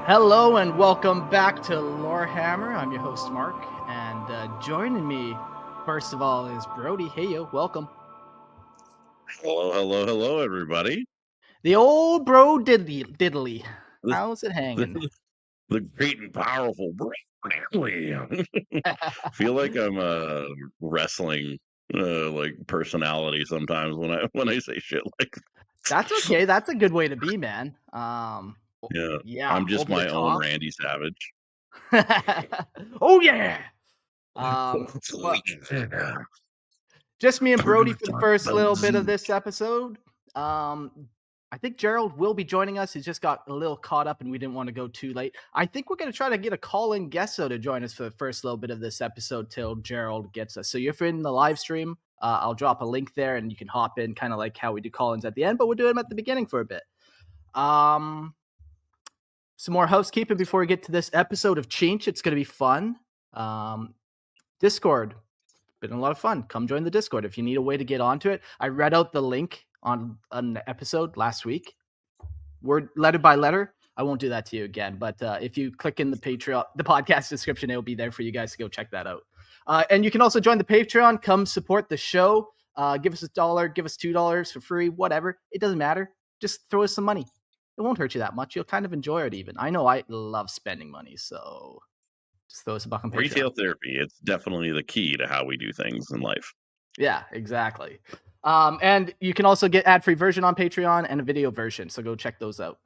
Hello and welcome back to Lorehammer. I'm your host Mark, and joining me, first of all, is Brody. Hey yo, welcome. Hello, everybody. The old bro diddly. How's it hanging? The great and powerful Brody. Feel like I'm wrestling like personality sometimes when I say shit like that. That's okay. That's a good way to be, man. Yeah, I'm just over the my own top. Randy Savage. Oh yeah. Well, just me and Brody for the first little bit of this episode. I think Gerald will be joining us. He just got a little caught up and we didn't want to go too late. I think we're going to try to get a call-in guest though to join us for the first little bit of this episode till Gerald gets us. So if you're in the live stream, I'll drop a link there and you can hop in, kind of like how we do call-ins at the end, but we'll do them at the beginning for a bit. Some more housekeeping before we get to this episode of Tzeentch. It's going to be fun. Discord. Been a lot of fun. Come join the Discord if you need a way to get onto it. I read out the link on an episode last week, word letter by letter. I won't do that to you again, but if you click in the Patreon, the podcast description, it'll be there for you guys to go check that out. And you can also join the Patreon. Come support the show. Give us $1, give us $2 for free, whatever. It doesn't matter. Just throw us some money. It won't hurt you that much. You'll kind of enjoy it even. I know I love spending money, so just throw us a buck on Patreon. Retail therapy. It's definitely the key to how we do things in life. Yeah, exactly. And you can also get ad-free version on Patreon and a video version. So go check those out.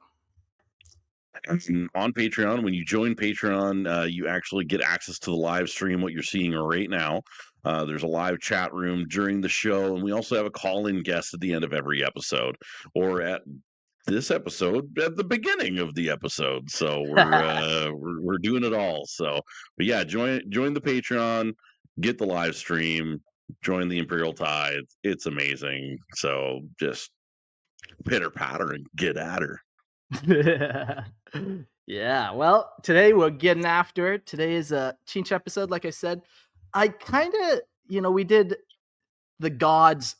On Patreon, when you join Patreon, you actually get access to the live stream, what you're seeing right now. There's a live chat room during the show, and we also have a call-in guest at the end of every episode, or at this episode at the beginning of the episode. So we're doing it all. So, but yeah, join the Patreon, get the live stream, join the Imperial Tithe. It's amazing. So just pitter patter and get at her. Yeah, well, today we're getting after it. Today is a Tzeentch episode, like I said. I kind of, we did the gods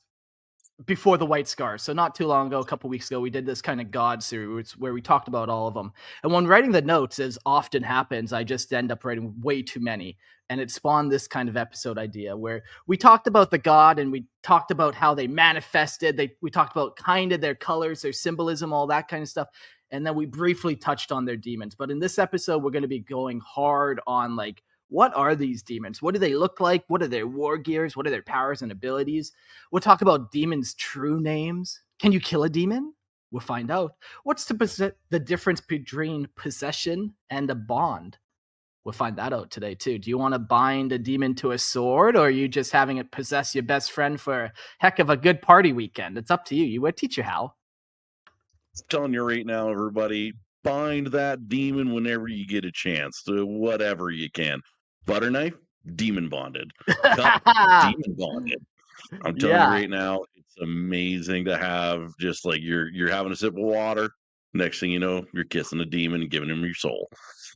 before the White Scar. So not too long ago, a couple weeks ago, we did this kind of god series where we talked about all of them. And when writing the notes, as often happens, I just end up writing way too many. And it spawned this kind of episode idea where we talked about the god and we talked about how they manifested. We talked about kind of their colors, their symbolism, all that kind of stuff. And then we briefly touched on their demons. But in this episode, we're going to be going hard on like, what are these demons? What do they look like? What are their war gears? What are their powers and abilities? We'll talk about demons' true names. Can you kill a demon? We'll find out. What's the difference between possession and a bond? We'll find that out today, too. Do you want to bind a demon to a sword, or are you just having it possess your best friend for a heck of a good party weekend? It's up to you. We'll teach you how. I'm telling you right now, everybody, bind that demon whenever you get a chance to whatever you can. Butter knife, demon bonded. Cup, demon bonded. I'm telling you right now, it's amazing to have just like you're having a sip of water. Next thing you know, you're kissing a demon and giving him your soul.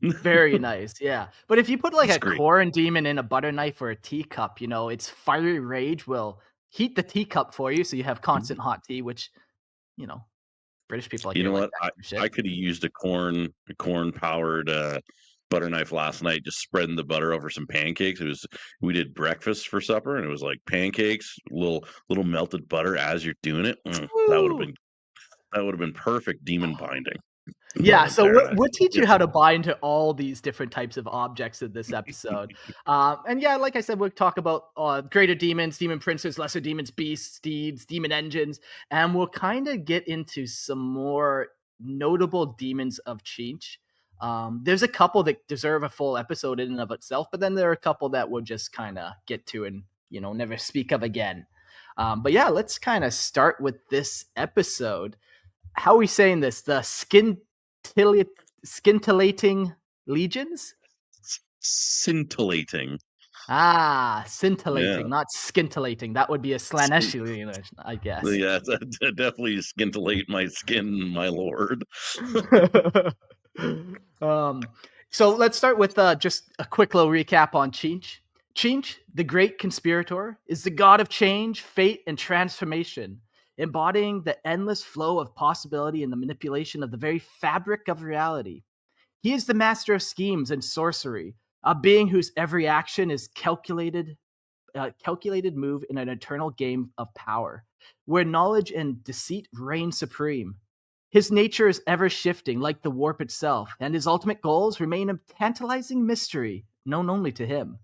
Very nice, yeah. But if you put like a corn demon in a butter knife or a teacup, its fiery rage will heat the teacup for you, so you have constant hot tea, which, British people like. You know what? I could have used a corn powered butter knife last night, just spreading the butter over some pancakes. We did breakfast for supper, and it was like pancakes, little melted butter as you're doing it. That would have been perfect demon binding. Yeah, so we'll teach you how to bind to all these different types of objects in this episode. And yeah, like I said, we'll talk about greater demons, demon princes, lesser demons, beasts, steeds, demon engines, and we'll kind of get into some more notable demons of Tzeentch. There's a couple that deserve a full episode in and of itself, but then there are a couple that we'll just kind of get to and, never speak of again. But yeah, let's kind of start with this episode. How are we saying this? The Scintillating legions? Scintillating. Scintillating, not scintillating. That would be a Slanesh, I guess. Yeah, definitely scintillate my skin, my lord. Um, so let's start with just a quick little recap on Tzeentch. Tzeentch, the great conspirator, is the god of change, fate, and transformation, embodying the endless flow of possibility and the manipulation of the very fabric of reality. He is the master of schemes and sorcery, a being whose every action is calculated move in an eternal game of power, where knowledge and deceit reign supreme. His nature is ever shifting, like the warp itself, and his ultimate goals remain a tantalizing mystery known only to him,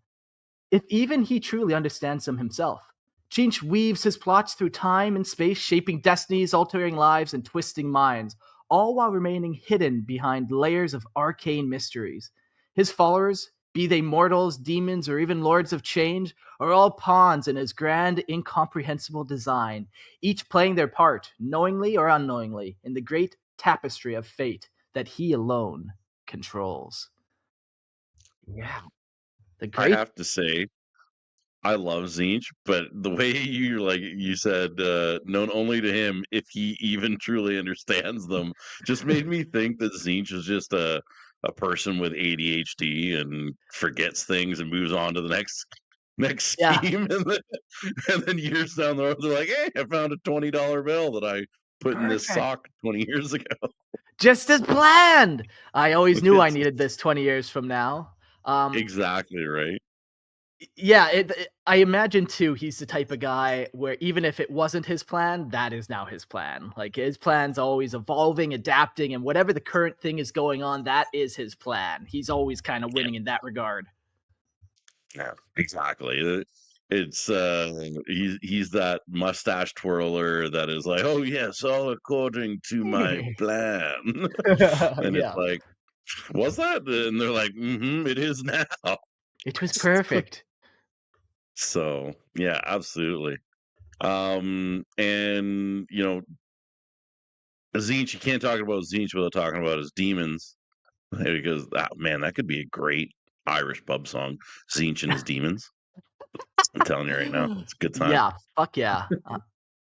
if even he truly understands them himself. Tzeentch weaves his plots through time and space, shaping destinies, altering lives, and twisting minds, all while remaining hidden behind layers of arcane mysteries. His followers, be they mortals, demons, or even lords of change, are all pawns in his grand, incomprehensible design, each playing their part, knowingly or unknowingly, in the great tapestry of fate that he alone controls. Yeah, the I great. have to say, I love Tzeentch, but the way you like you said, known only to him if he even truly understands them, just made me think that Tzeentch is just a person with ADHD and forgets things and moves on to the next Yeah, scheme, and then years down the road, they're like, "Hey, I found a $20 bill that I put in this perfect. sock 20 years ago." Just as planned. I always knew I It's needed this 20 years from now. Um, exactly right. yeah, I imagine too, he's the type of guy where even if it wasn't his plan, that is now his plan. Like his plan's always evolving, adapting, and whatever the current thing is going on, that is his plan. He's always kind of winning in that regard. Yeah, exactly. It's he's that mustache twirler that is like, "Oh yes, all according to my plan." And it's Yeah, like, "Was that?" And they're like, "Mhm, it is now." it was perfect. So, yeah, absolutely. And Tzeentch, you can't talk about Tzeentch without talking about his demons because man, that could be a great Irish pub song, Tzeentch and his demons. I'm telling you right now, it's a good time. Yeah, fuck yeah.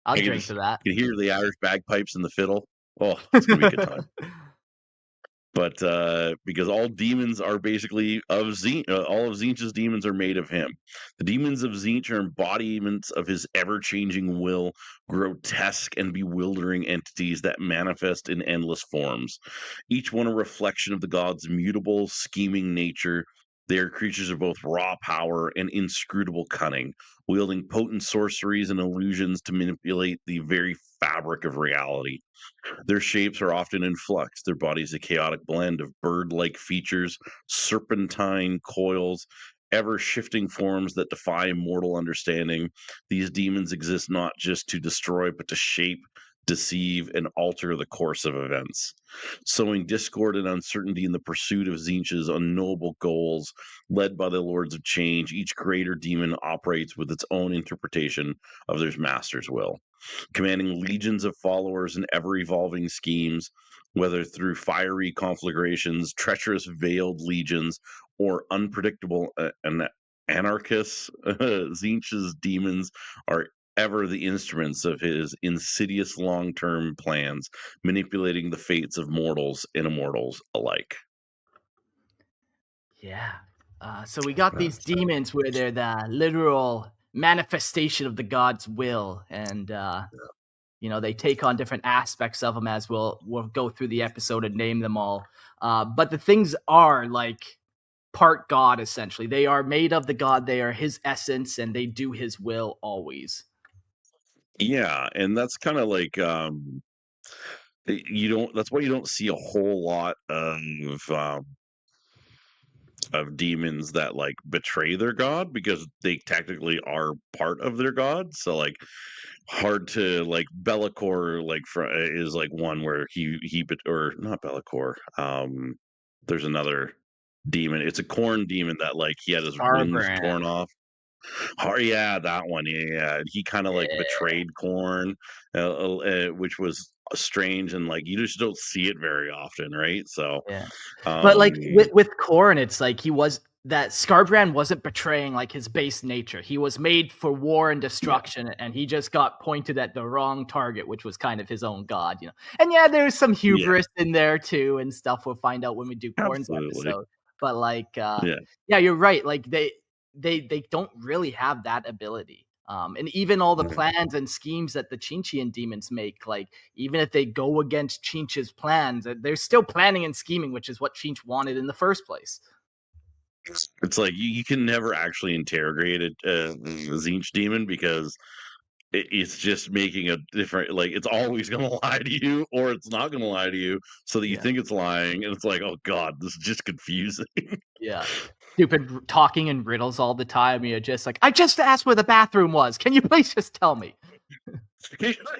I'll I can drink just to that. you can hear the Irish bagpipes and the fiddle. Oh, it's gonna be a good time. But because all demons are basically of Tzeentch, all of Tzeentch's demons are made of him. The demons of Tzeentch are embodiments of his ever-changing will, grotesque and bewildering entities that manifest in endless forms. Each one a reflection of the god's mutable, scheming nature. They are creatures of both raw power and inscrutable cunning, wielding potent sorceries and illusions to manipulate the very fabric of reality. Their shapes are often in flux, their bodies a chaotic blend of bird-like features, serpentine coils, ever-shifting forms that defy mortal understanding. These demons exist not just to destroy, but to shape, deceive, and alter the course of events, sowing discord and uncertainty in the pursuit of Tzeentch's unknowable goals. Led by the Lords of Change, each greater demon operates with its own interpretation of their master's will, commanding legions of followers and ever evolving schemes, whether through fiery conflagrations, treacherous veiled legions, or unpredictable and anarchists. Tzeentch's demons are ever the instruments of his insidious long term plans, manipulating the fates of mortals and immortals alike. Yeah. So we got these So, demons where they're the literal manifestation of the god's will, and they take on different aspects of them as we'll go through the episode and name them all. But the things are like part god essentially. They are made of the god. They are his essence, and they do his will always. yeah, and that's kind of like you don't. That's why you don't see a whole lot of demons that like betray their god because they technically are part of their god. So like hard to like Be'lakor is like one where or not Be'lakor. There's another demon. It's a corn demon that like he had his wings torn Starbrand. off. Oh yeah, that one. Yeah, yeah. He kind of like Yeah. betrayed corn, which was strange and like you just don't see it very often, right? So Yeah. But, like, um with Korn, it's like he was that Skarbrand wasn't betraying like his base nature. He was made for war and Yeah, destruction, and he just got pointed at the wrong target, which was kind of his own god, you know. And yeah, there's some yeah, hubris in there too and stuff. We'll find out when we do Corn's absolutely. episode. But like, Yeah, yeah, you're right. Like they don't really have that ability. And even all the mhm. plans and schemes that the Tzeentchian demons make, like even if they go against Tzeentch's plans, they're still planning and scheming, which is what Tzeentch wanted in the first place. It's like you can never actually interrogate a Tzeentch demon because it's just making a different like, it's always gonna lie to you or it's not gonna lie to you so that you Yeah. think it's lying, and it's like, "Oh god, this is just confusing." Yeah. Stupid talking in riddles all the time. You're just like, "I just asked where the bathroom was. Can you please just tell me?"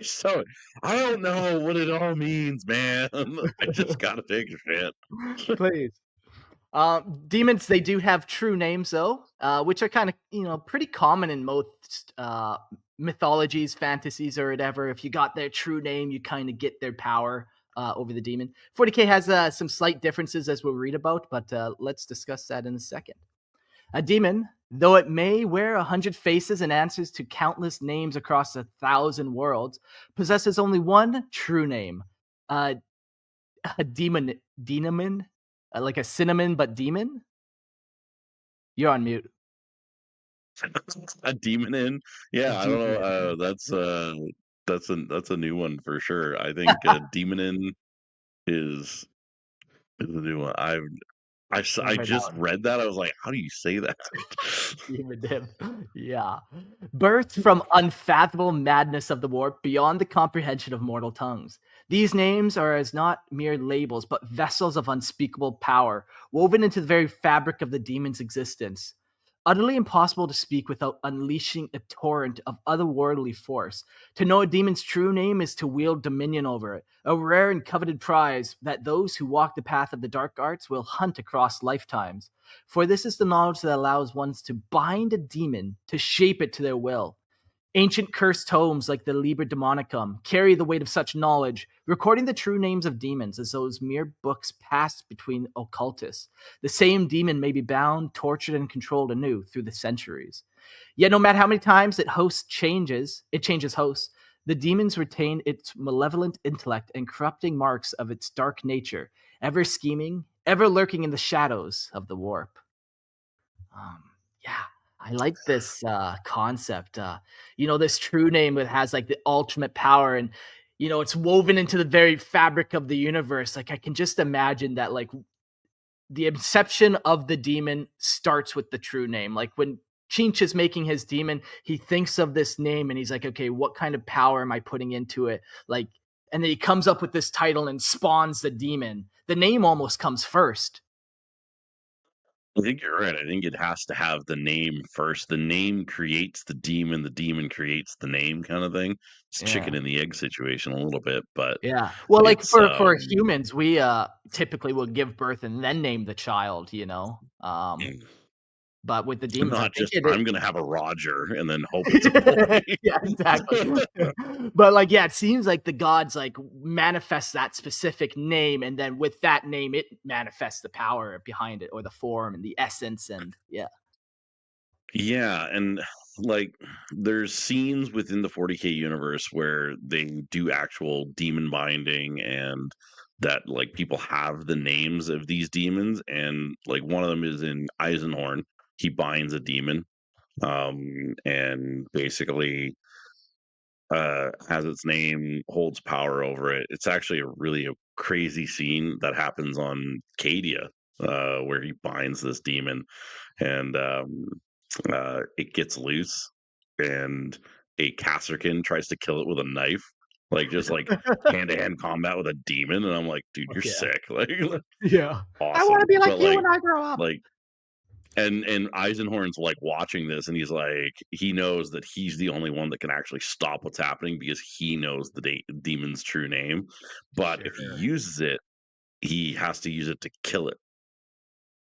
So, I don't know what it all means, man. I just gotta take a shit. Please. Demons, they do have true names though, which are kind of, pretty common in most mythologies, fantasies, or whatever. If you got their true name, you kind of get their power over the demon. 40K has some slight differences as we'll read about, but let's discuss that in a second. A demon, though it may wear 100 faces and answers to countless names across 1,000 worlds, possesses only one true name. Uh, a demon, like a cinnamon but demon. You're on mute. A demon in? A Yeah, I don't know, demon. that's a new one for sure. I think, demon in is a new one. Never I heard that just one. read that, I was like, "How do you say that?" Demon him. Yeah. Birthed from unfathomable madness of the warp beyond the comprehension of mortal tongues. These names are as not mere labels, but vessels of unspeakable power, woven into the very fabric of the demon's existence. Utterly impossible to speak without unleashing a torrent of otherworldly force. To know a demon's true name is to wield dominion over it, a rare and coveted prize that those who walk the path of the dark arts will hunt across lifetimes. For this is the knowledge that allows one to bind a demon, to shape it to their will. Ancient cursed tomes like the Liber Demonicum carry the weight of such knowledge, recording the true names of demons as those mere books passed between occultists. The same demon may be bound, tortured, and controlled anew through the centuries. Yet no matter how many times it changes hosts, the demons retain its malevolent intellect and corrupting marks of its dark nature, ever scheming, ever lurking in the shadows of the warp. Um, yeah, I like this concept. This true name that has like the ultimate power, and it's woven into the very fabric of the universe. Like I can just imagine that, like the inception of the demon starts with the true name. Like when Chinch is making his demon, he thinks of this name and he's like, okay, what kind of power am I putting into it? Like, and then he comes up with this title and spawns the demon. The name almost comes first. I think you're right. I think it has to have the name first. The name creates the demon creates the name kind of thing. It's chicken Yeah. and the egg situation a little bit, but Yeah. Well, like it's, for humans, we typically will give birth and then name the child, but with the demons, I not think just, it "I'm gonna have a Roger," and then hope it's a boy. Yeah, exactly. But like, yeah, it seems like the gods like manifest that specific name, and then with that name, it manifests the power behind it, or the form and the essence, and yeah. Yeah, and, like, there's scenes within the 40K universe where they do actual demon binding and that, like, people have the names of these demons, and, like, one of them is in Eisenhorn. He binds a demon, and basically, has its name, holds power over it. It's actually a crazy scene that happens on Cadia, where he binds this demon, and, it gets loose, and a Kasrkin tries to kill it with a knife, like, just, like, hand-to-hand combat with a demon, and I'm like, "Dude, you're Yeah. sick." Like, Yeah. I awesome, wanna be but, like you when I grow up. like and Eisenhorn's, like, watching this, and he's like he knows that he's the only one that can actually stop what's happening because he knows the demon's true name, but if he Sure. uses it, he has to use it to kill it,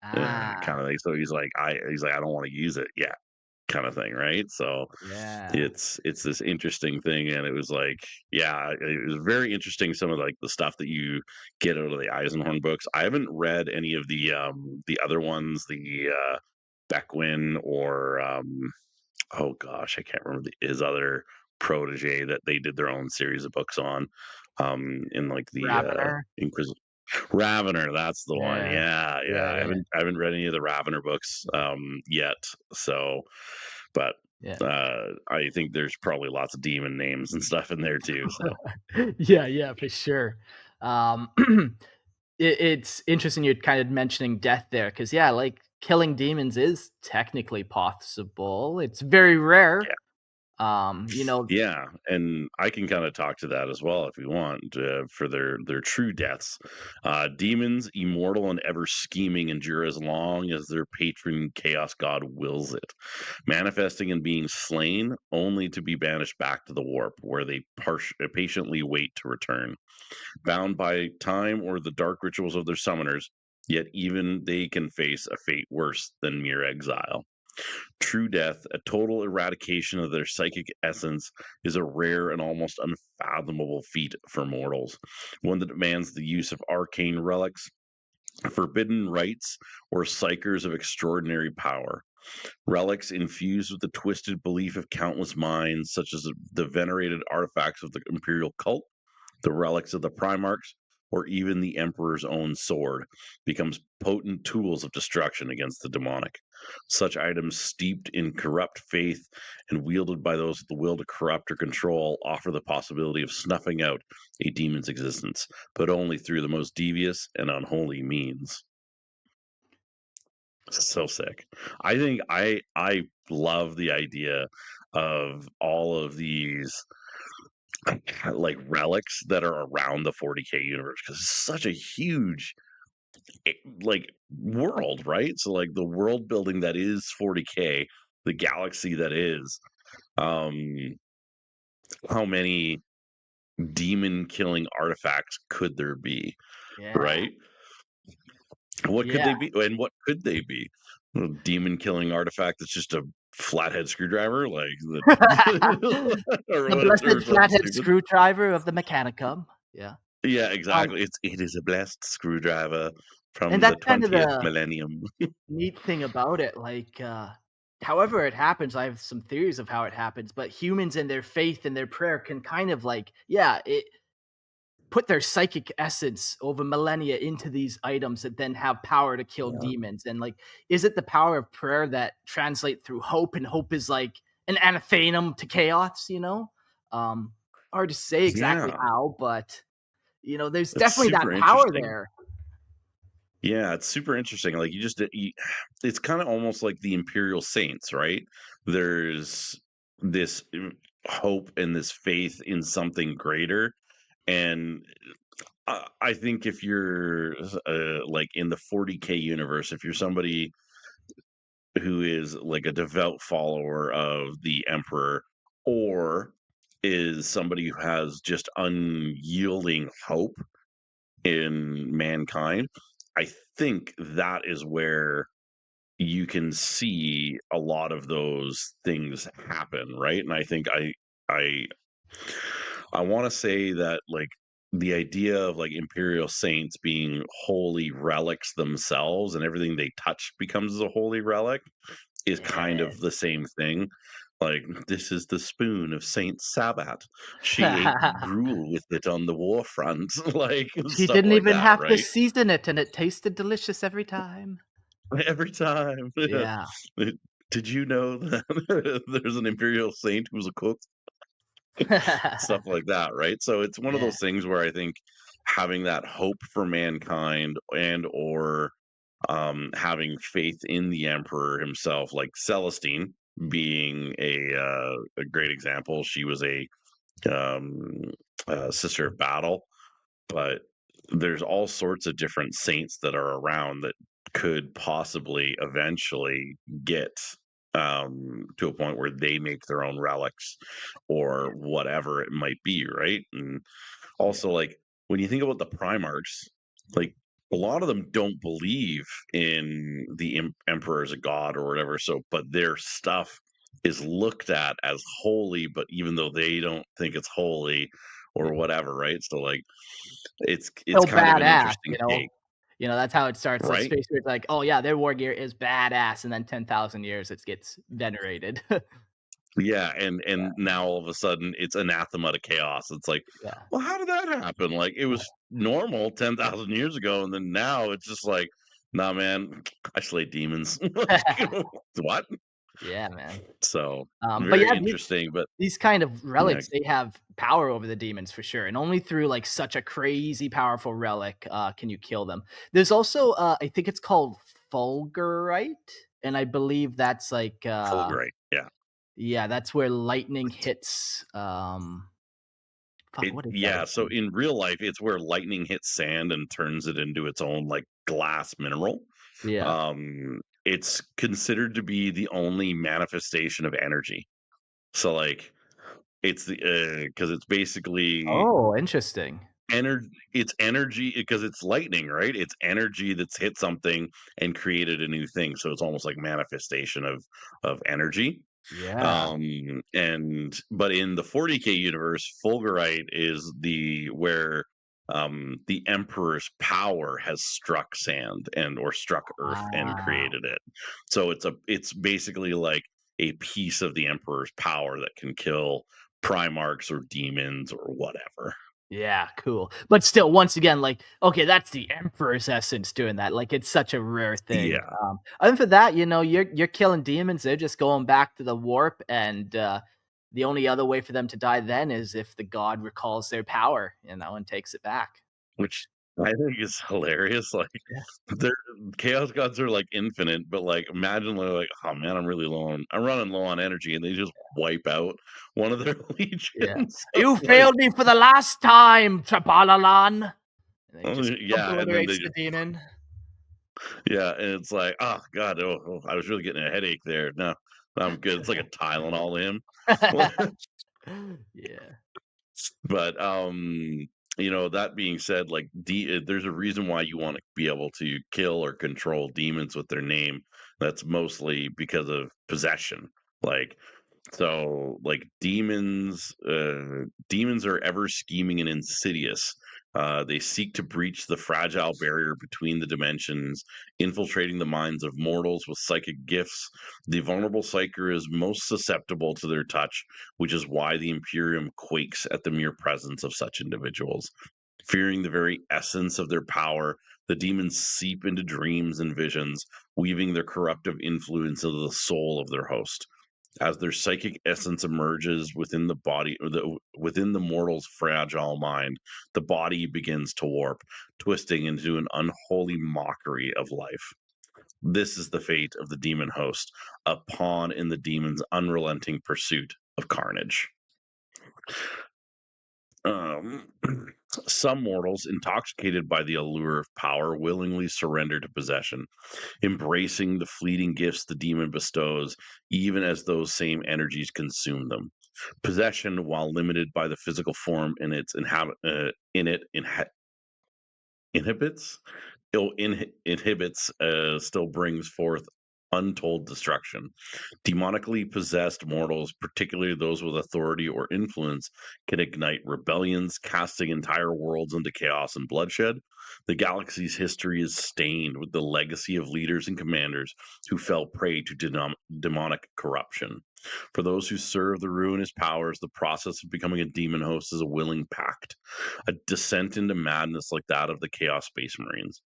Ah. kinda thing, so he's like, "I don't wanna use it yet." kind of thing, right? So Yeah. it's this interesting thing, and it was like, yeah, it was very interesting. Some of like the stuff that you get out of the Eisenhorn books. I haven't read any of the other ones, the Beckwin or oh gosh, I can't remember his other protege that they did their own series of books on. In like the Ravener. Inquisition. Ravener, that's the one. Yeah. Yeah, yeah. Yeah, yeah, I haven't read any of the Ravener books yet. So, but yeah. I think there's probably lots of demon names and stuff in there too. So, Yeah, yeah, for sure. Um, it's interesting you're kind of mentioning death there, because yeah, like, killing demons is technically possible. It's very rare. You know. yeah, and I can kind of talk to that as well if you want for their true deaths. Demons, immortal and ever scheming, endure as long as their patron chaos god wills it, manifesting and being slain, only to be banished back to the warp, where they patiently wait to return, bound by time or the dark rituals of their summoners. Yet even they can face a fate worse than mere exile. True death, a total eradication of their psychic essence, is a rare and almost unfathomable feat for mortals, one that demands the use of arcane relics, forbidden rites, or psychers of extraordinary power. Relics infused with the twisted belief of countless minds, such as the venerated artifacts of the Imperial cult, the relics of the Primarchs, or even the Emperor's own sword, becomes potent tools of destruction against the demonic. Such items, steeped in corrupt faith and wielded by those with the will to corrupt or control, offer the possibility of snuffing out a demon's existence, but only through the most devious and unholy means. So sick. I think I love the idea of all of these like relics that are around the 40K universe because it's such a huge like world, right? So like the world building that is 40K, the galaxy that is, um, how many demon killing artifacts could there be, Yeah. right? What could Yeah. they be, and what could they be? A demon killing artifact that's just a flathead screwdriver, like the, The or blessed something flathead stupid. screwdriver of the Mechanicum. Yeah. Yeah, Um, exactly. It is a blessed screwdriver and from the that's kind of 20th the millennium. neat thing about it, like, however it happens, I have some theories of how it happens, but humans and their faith and their prayer can kind of like, yeah, it put their psychic essence over millennia into these items that then have power to kill Yeah. demons. And like, is it the power of prayer that translate through hope? And hope is like an anathanum to chaos, you know? Um, hard to say exactly Yeah, how, but there's it's definitely that super power interesting. there. Yeah, it's super interesting. Like it's kind of almost like the Imperial Saints, right? There's this hope and this faith in something greater, and I think if you're like in the 40K universe, if you're somebody who is like a devout follower of the Emperor, or is somebody who has just unyielding hope in mankind, I think that is where you can see a lot of those things happen, right? And I think I I want to say that like the idea of like imperial saints being holy relics themselves and everything they touch becomes a holy relic is kind of the Yes. same thing. Like, this is the spoon of Saint Sabbat. She ate gruel with it on the war front, like She stuff didn't like even that, have to right? season it, and it tasted delicious every time. Every time. Yeah. Did you know that there's an imperial saint who's a cook? Stuff like that, right? So it's one of Yeah. those things where I think having that hope for mankind and or having faith in the emperor himself, like Celestine being a great example. She was um, a sister of battle, but there's all sorts of different saints that are around that could possibly eventually get to a point where they make their own relics or Yeah. whatever it might be, right? And Yeah. also, like, when you think about the Primarchs, like, a lot of them don't believe in the emperor as a god or whatever. So, but their stuff. is looked at as holy, but even though they don't think it's holy or Yeah. whatever, right? So like it's Still kind of an badass, interesting take, that's how it starts. So right? Space Raid's like, "Oh, yeah, their war gear is badass," and then 10,000 years, it gets venerated. Yeah, and now all of a sudden it's anathema to chaos. It's like, Yeah, well, how did that happen? Like it yeah, was normal 10,000 years ago, and then now it's just like, nah, man, I slay demons. Like, what? yeah, man. So But very yeah, interesting, but these kind of yeah, relics, they have power over the demons for sure, and only through, like, such a crazy powerful relic, can you kill them. There's also, I think it's called fulgurite, and I believe that's like, fulgurite. Yeah. yeah, that's where lightning hits, fuck, It what is that yeah, so again? in real life, it's where lightning hits sand and turns it into its own like glass mineral. Yeah. It's considered to be the only manifestation of energy. So like it's the because it's basically Oh, interesting. it's energy because it's lightning, right? It's energy that's hit something and created a new thing. So it's almost like manifestation of energy. Yeah. And but in the 40K universe, Fulgurite is the where the Emperor's power has struck sand and or struck Earth and Wow. created it. So it's basically like a piece of the Emperor's power that can kill Primarchs or demons or whatever. Yeah, cool. But still, once again, like, okay, that's the Emperor's essence doing that. Like, it's such a rare thing. Yeah, Other than that, you're killing demons. They're just going back to the warp, and the only other way for them to die then is if the god recalls their power, and takes it back. which I think is hilarious. Like Yeah, their chaos gods are like infinite, but like imagine they're like, oh man, I'm running low on energy, and they just wipe out one of their yeah. legions. You It's like, failed me for the last time, Trapalalan. And he oh, just yeah, and then they obliterates the just demon. yeah, and it's like, oh god, I was really getting a headache there. No, I'm good. It's like a Tylenol to him. Yeah. But that being said, like there's a reason why you want to be able to kill or control demons with their name. That's mostly because of possession. Like so like demons are ever scheming and insidious. They seek to breach the fragile barrier between the dimensions, infiltrating the minds of mortals with psychic gifts. The vulnerable psyker is most susceptible to their touch, which is why the Imperium quakes at the mere presence of such individuals. Fearing the very essence of their power, the demons seep into dreams and visions, weaving their corruptive influence into the soul of their host. As their psychic essence emerges within the body or within the mortal's fragile mind, the body begins to warp, twisting into an unholy mockery of life. This is the fate of the demon host, a pawn in the demon's unrelenting pursuit of carnage. Um, some mortals, intoxicated by the allure of power, willingly surrender to possession, embracing the fleeting gifts the demon bestows, even as those same energies consume them. Possession, while limited by the physical form in it inhibits, still brings forth untold destruction. Demonically possessed mortals, particularly those with authority or influence, can ignite rebellions, casting entire worlds into chaos and bloodshed. The galaxy's history is stained with the legacy of leaders and commanders who fell prey to demonic corruption. For those who serve the ruinous powers, the process of becoming a demon host is a willing pact, a descent into madness like that of the Chaos Space Marines.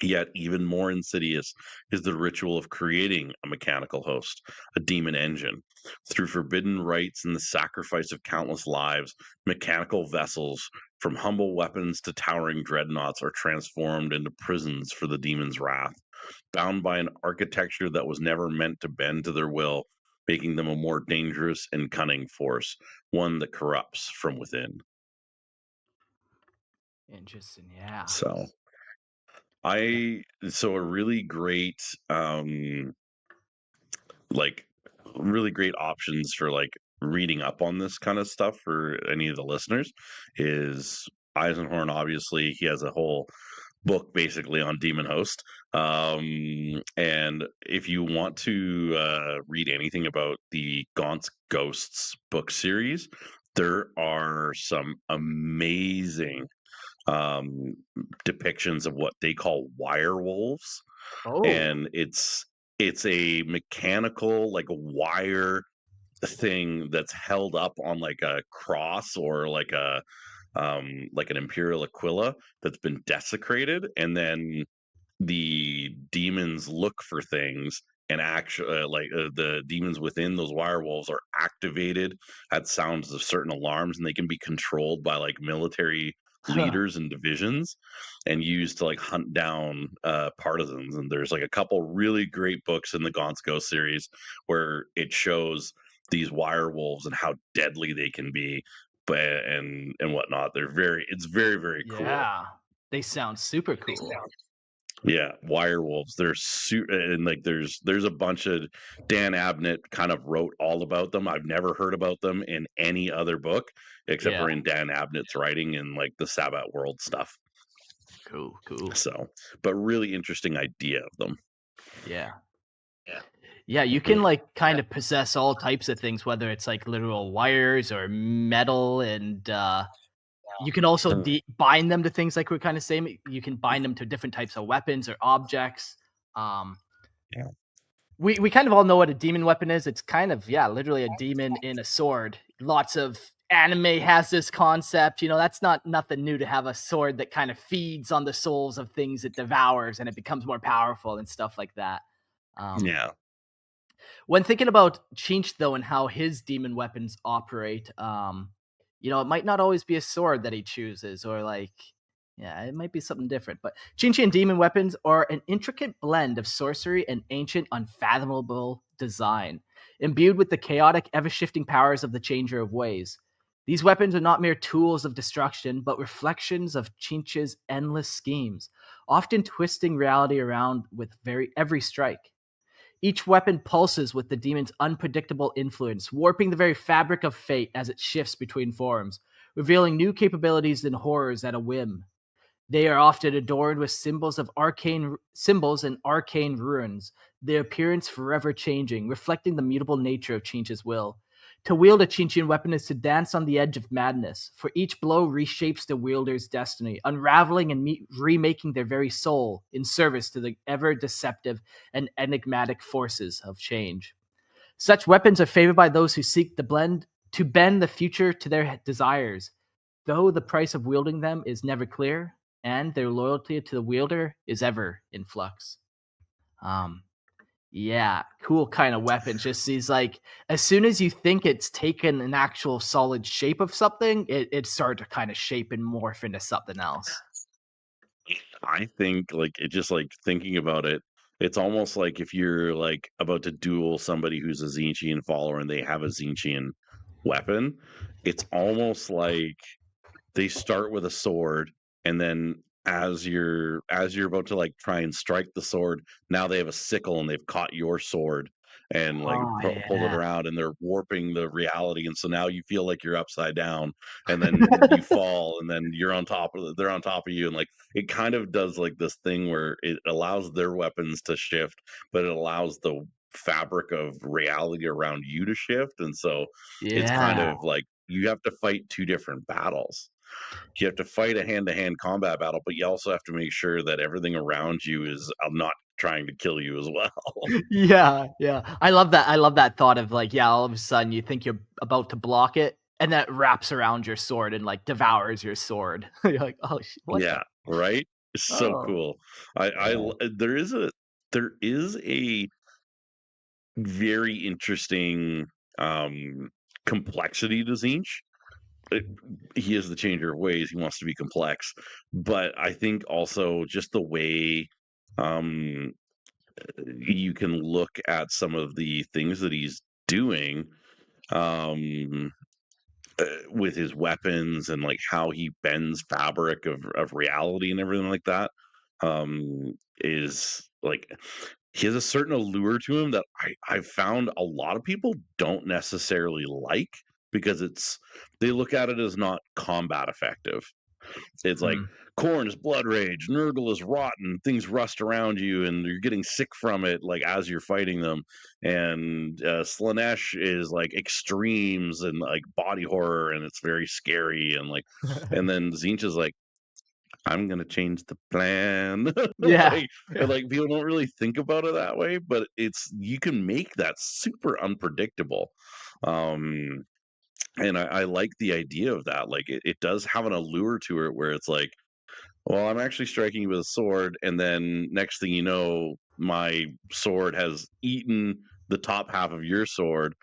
Yet, even more insidious is the ritual of creating a mechanical host, a demon engine. Through forbidden rites and the sacrifice of countless lives, mechanical vessels, from humble weapons to towering dreadnoughts, are transformed into prisons for the demon's wrath, bound by an architecture that was never meant to bend to their will, making them a more dangerous and cunning force, one that corrupts from within. Interesting, yeah. So, Yeah. a really great like really great options for like reading up on this kind of stuff for any of the listeners is Eisenhorn. Obviously, he has a whole book basically on Demon Host. And if you want to read anything about the Gaunt's Ghosts book series, there are some amazing um, depictions of what they call wire wolves, Oh, and it's a mechanical like wire thing that's held up on like a cross or like an imperial aquila that's been desecrated, and then the demons look for things, and actually the demons within those wire wolves are activated at sounds of certain alarms, and they can be controlled by like military leaders and divisions and used to like hunt down partisans. And there's like a couple really great books in the Gaunt's Ghost series where it shows these wire wolves and how deadly they can be, but and whatnot. It's very, very cool. yeah. They sound super cool. Yeah, Wirewolves. And like there's a bunch of Dan Abnett kind of wrote all about them. I've never heard about them in any other book except Yeah. for in Dan Abnett's writing and like the Sabbath World stuff. Cool, cool. So, but really interesting idea of them. Yeah. Yeah, you can like kind of possess all types of things, whether it's like literal wires or metal, and you can also Mm. bind them to things like we're kind of saying. You can bind them to different types of weapons or objects. Um, Yeah. we kind of all know what a demon weapon is. It's kind of, yeah, literally a demon in a sword. Lots of anime has this concept. That's not nothing new to have a sword that kind of feeds on the souls of things it devours and it becomes more powerful and stuff like that. Um, Yeah. when thinking about Tzeentch, though, and how his demon weapons operate, it might not always be a sword that he chooses, or like, yeah, it might be something different. But Tzeentchian demon weapons are an intricate blend of sorcery and ancient, unfathomable design, imbued with the chaotic, ever-shifting powers of the Changer of Ways. These weapons are not mere tools of destruction, but reflections of Tzeentch's endless schemes, often twisting reality around with every strike. Each weapon pulses with the demon's unpredictable influence, warping the very fabric of fate as it shifts between forms, revealing new capabilities and horrors at a whim. They are often adorned with symbols and arcane runes, their appearance forever changing, reflecting the mutable nature of Tzeentch's will. To wield a Tzeentchian weapon is to dance on the edge of madness, for each blow reshapes the wielder's destiny, unraveling and remaking their very soul in service to the ever deceptive and enigmatic forces of change. Such weapons are favored by those who seek to bend the future to their desires, though the price of wielding them is never clear, and their loyalty to the wielder is ever in flux. Um, yeah, cool kind of weapons. Just these like, as soon as you think it's taken an actual solid shape of something, it started to kind of shape and morph into something else. I think like it just like thinking about it, it's almost like if you're like about to duel somebody who's a Tzeentchian follower and they have a Tzeentchian weapon, it's almost like they start with a sword, and then as you're about to like try and strike the sword, now they have a sickle and they've caught your sword and like Oh pulled it yeah. around, and they're warping the reality, and so now you feel like you're upside down, and then you fall, and then they're on top of you, and like it kind of does like this thing where it allows their weapons to shift, but it allows the fabric of reality around you to shift, and so it's kind Yeah. of like you have to fight two different battles. You have to fight a hand-to-hand combat battle, but you also have to make sure that everything around you is not trying to kill you as well. Yeah, yeah. I love that. I love that thought of like, yeah, all of a sudden you think you're about to block it, and that wraps around your sword and like devours your sword. You're like, oh, what the? Yeah, right? It's so Oh, cool. yeah. There is a very interesting complexity to Zinch. It, he is the changer of ways. He wants to be complex, but I think also just the way um you can look at some of the things that he's doing um with his weapons and like how he bends fabric of reality and everything like that is like he has a certain allure to him that I've found a lot of people don't necessarily like, because they look at it as not combat effective. It's like Mm. Korn is blood rage, Nurgle is rotten, things rust around you, and you're getting sick from it, like as you're fighting them. And Slaanesh is like extremes and like body horror, and it's very scary, and like, and then Tzeentch is like, I'm gonna change the plan. Yeah. And Yeah. like people don't really think about it that way, but it's you can make that super unpredictable. Um, and I like the idea of that. Like it does have an allure to it where it's like, well, I'm actually striking you with a sword, and then next thing you know, my sword has eaten the top half of your sword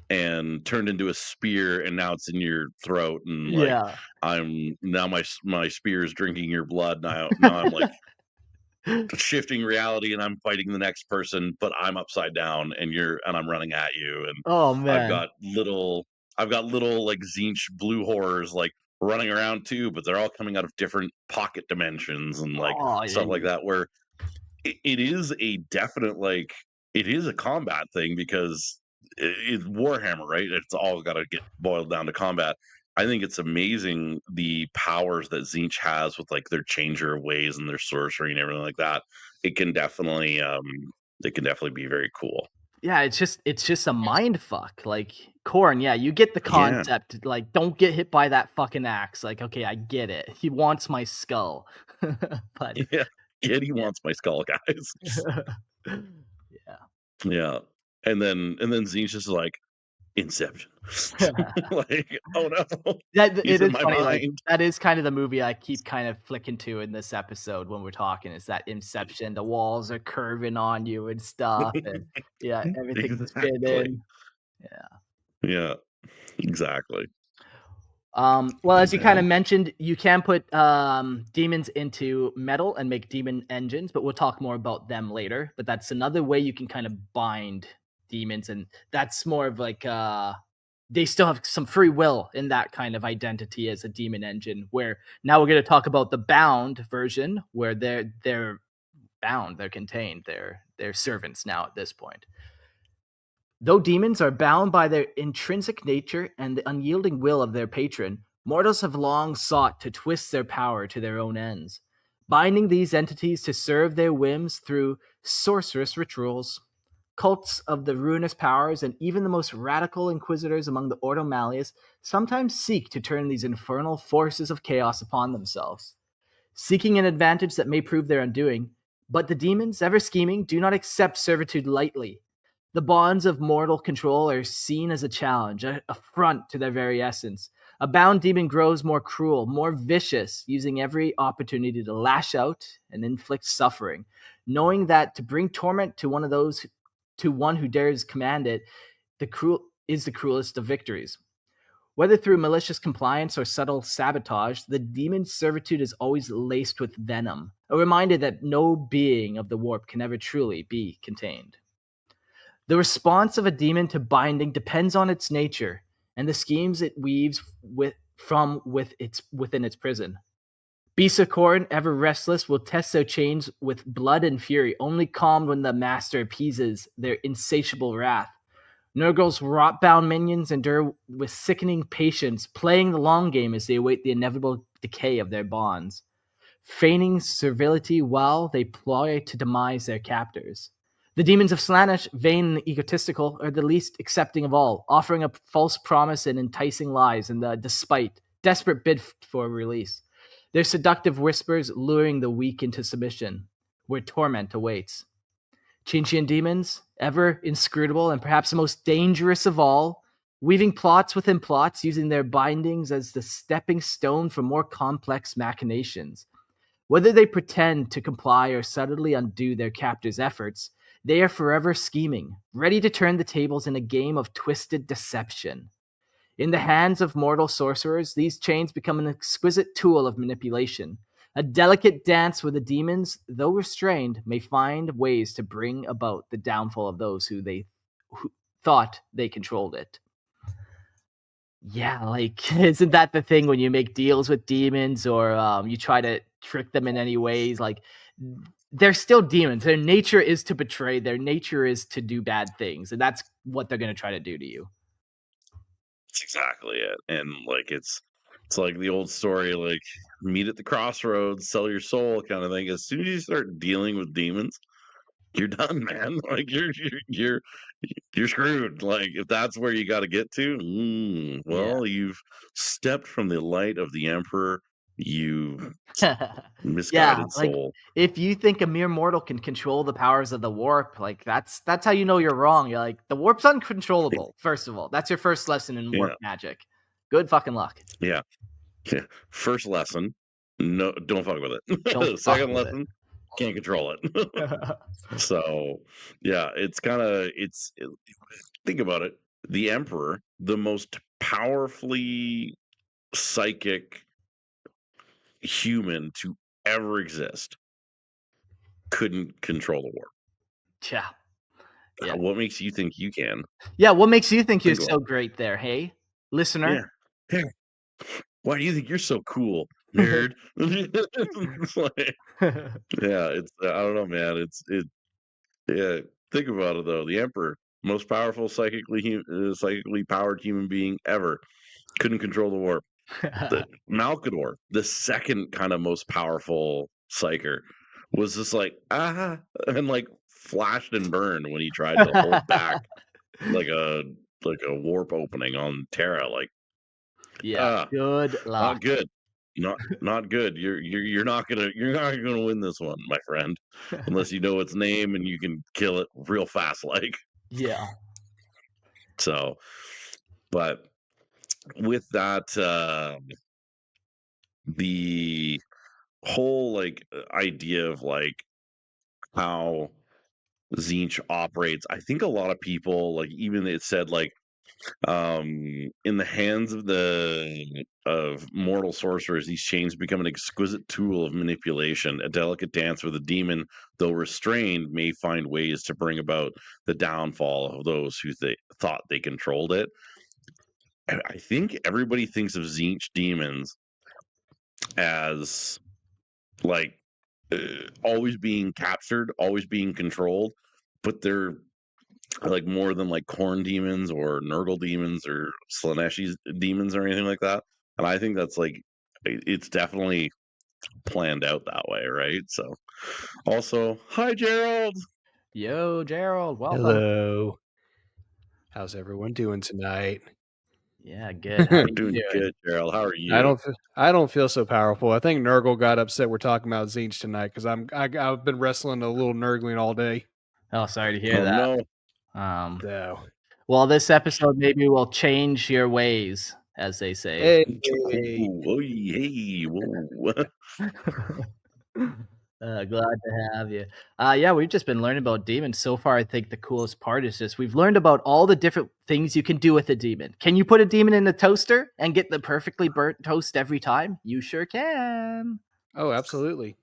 and turned into a spear, and now it's in your throat, and like Yeah. I'm now my spear is drinking your blood. Now I'm like shifting reality, and I'm fighting the next person, but I'm upside down, and I'm running at you, and Oh, I've man. got little I've got little like Tzeentch blue horrors like running around too, but they're all coming out of different pocket dimensions and like Oh, stuff like yeah. that. Where it is a definite like it is a combat thing because it's Warhammer, right? It's all got to get boiled down to combat. I think it's amazing the powers that Tzeentch has with like their changer of ways and their sorcery and everything like that. It can definitely it can definitely be very cool. Yeah, it's just a mind fuck. Like, Corn, yeah, you get the Yeah. concept. Like, don't get hit by that fucking axe. Like, okay, I get it. He wants my skull. But Yeah. Yeah, he yeah. wants my skull, guys. Yeah. Yeah. And then Tzeentch is like Inception. Like, oh no, That he's it in is my funny, like, mind. that is kind of the movie I keep kind of flicking to in this episode when we're talking, is that Inception. The walls are curving on you and stuff, and yeah, everything's Exactly. spinning. Yeah. Yeah, exactly. Well, as you kind of Man. mentioned, you can put demons into metal and make demon engines, but we'll talk more about them later. But that's another way you can kind of bind demons, and that's more of like they still have some free will in that kind of identity as a demon engine. Where now we're going to talk about the bound version, where they're bound, they're contained, they're servants now at this point. Though demons are bound by their intrinsic nature and the unyielding will of their patron, mortals have long sought to twist their power to their own ends, binding these entities to serve their whims through sorcerous rituals. Cults of the ruinous powers and even the most radical inquisitors among the Ordo Malleus sometimes seek to turn these infernal forces of chaos upon themselves, seeking an advantage that may prove their undoing. But the demons, ever scheming, do not accept servitude lightly. The bonds of mortal control are seen as a challenge, a affront to their very essence. A bound demon grows more cruel, more vicious, using every opportunity to lash out and inflict suffering, knowing that to bring torment to one who dares command it, the cruelest of victories. Whether through malicious compliance or subtle sabotage, the demon's servitude is always laced with venom, a reminder that no being of the warp can ever truly be contained. The response of a demon to binding depends on its nature and the schemes it weaves within its prison. Beasts ever restless, will test their chains with blood and fury, only calmed when the master appeases their insatiable wrath. Nurgle's rot-bound minions endure with sickening patience, playing the long game as they await the inevitable decay of their bonds, feigning servility while they ploy to demise their captors. The demons of Slaanesh, vain and egotistical, are the least accepting of all, offering a false promise and enticing lies in the desperate bid for release. Their seductive whispers luring the weak into submission, where torment awaits. Tzeentchian demons, ever inscrutable and perhaps the most dangerous of all, weaving plots within plots, using their bindings as the stepping stone for more complex machinations. Whether they pretend to comply or subtly undo their captors' efforts, they are forever scheming, ready to turn the tables in a game of twisted deception. In the hands of mortal sorcerers, these chains become an exquisite tool of manipulation, a delicate dance where the demons, though restrained, may find ways to bring about the downfall of those who thought they controlled it. Yeah, like, isn't that the thing when you make deals with demons or you try to trick them in any ways? Like, they're still demons. Their nature is to betray. Their nature is to do bad things, and that's what they're going to try to do to you. That's exactly it. And like It's like the old story, like meet at the crossroads, sell your soul kind of thing. As soon as you start dealing with demons, you're done, man. Like you're screwed. Like if that's where you got to get to, Yeah. well, you've stepped from the light of the emperor. You Yeah, misguided like, soul. if you think a mere mortal can control the powers of the warp, like, that's how you know you're wrong. You're like, "The warp's uncontrollable," first of all. That's your first lesson in warp Yeah, magic. Good fucking luck. yeah, yeah. First lesson: no, don't fuck with Don't it. fuck Second with it. lesson: can't control it. So, yeah, it's kind of think about it. The emperor, the most powerfully psychic human to ever exist, couldn't control the war. Yeah, yeah. What makes you think you can? Yeah, what makes you think you're Think about so great there, hey, listener? yeah. Hey, why do you think you're so cool, nerd? It's like, yeah, it's I don't know, man. Yeah. Think about it though. The emperor, most powerful psychically powered human being ever, couldn't control the war. The Malkador, the second kind of most powerful psyker, was just like, "Ah," and, like, flashed and burned when he tried to hold back like a warp opening on Terra, like, Yeah, "Ah, good not luck. good. Not good. You're not gonna win this one, my friend, unless you know its name and you can kill it real fast, like." Yeah. So, but with that, the whole, like, idea of, like, how Tzeentch operates, I think a lot of people, like, even it said, like, in the hands of mortal sorcerers, these chains become an exquisite tool of manipulation. A delicate dance with a demon, though restrained, may find ways to bring about the downfall of those who they thought they controlled it. I think everybody thinks of Tzeentch demons as like always being captured, always being controlled, but they're like more than like corn demons or Nurgle demons or Slaneshi demons or anything like that. And I think that's like it's definitely planned out that way, right? So also, hi Gerald. Yo, Gerald, welcome. Hello. How's everyone doing tonight? Yeah, good. How are you Doing doing? good, Gerald. How are I you? don't I don't feel so powerful. I think Nurgle got upset we're talking about Tzeentch tonight because I've been wrestling a little Nurgling all day. Oh, sorry to hear Oh that. no. Um, So well, this episode maybe will change your ways, as they say. hey, Ooh, oy, hey, whoa. Glad to have you. Yeah, we've just been learning about demons. So far, I think the coolest part is just we've learned about all the different things you can do with a demon. Can you put a demon in a toaster and get the perfectly burnt toast every time? You sure can. oh, absolutely.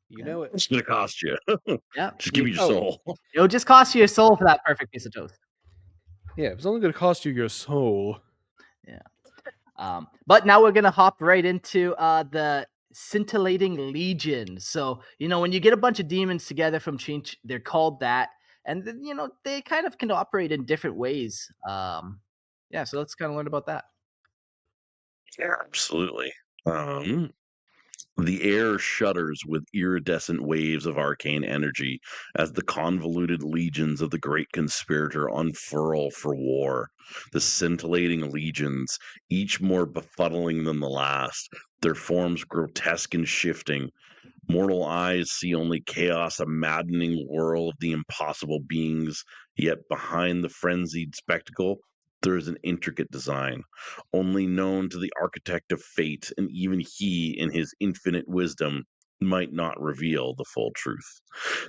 You Yeah, know it. It's gonna cost you. yeah. Just give me your Oh, soul. It'll just cost you your soul for that perfect piece of toast. yeah, it's only going to cost you your soul. Yeah. But now we're gonna hop right into the scintillating legion. So when you get a bunch of demons together from Tzeentch, they're called that, and then, they kind of can operate in different ways. Yeah, so let's kind of learn about that. Yeah, absolutely. Um, The air shudders with iridescent waves of arcane energy as the convoluted legions of the great conspirator unfurl for war. The scintillating legions, each more befuddling than the last, their forms grotesque and shifting. Mortal eyes see only chaos, a maddening whirl of the impossible beings, yet behind the frenzied spectacle, there is an intricate design, only known to the architect of fate, and even he, in his infinite wisdom, might not reveal the full truth.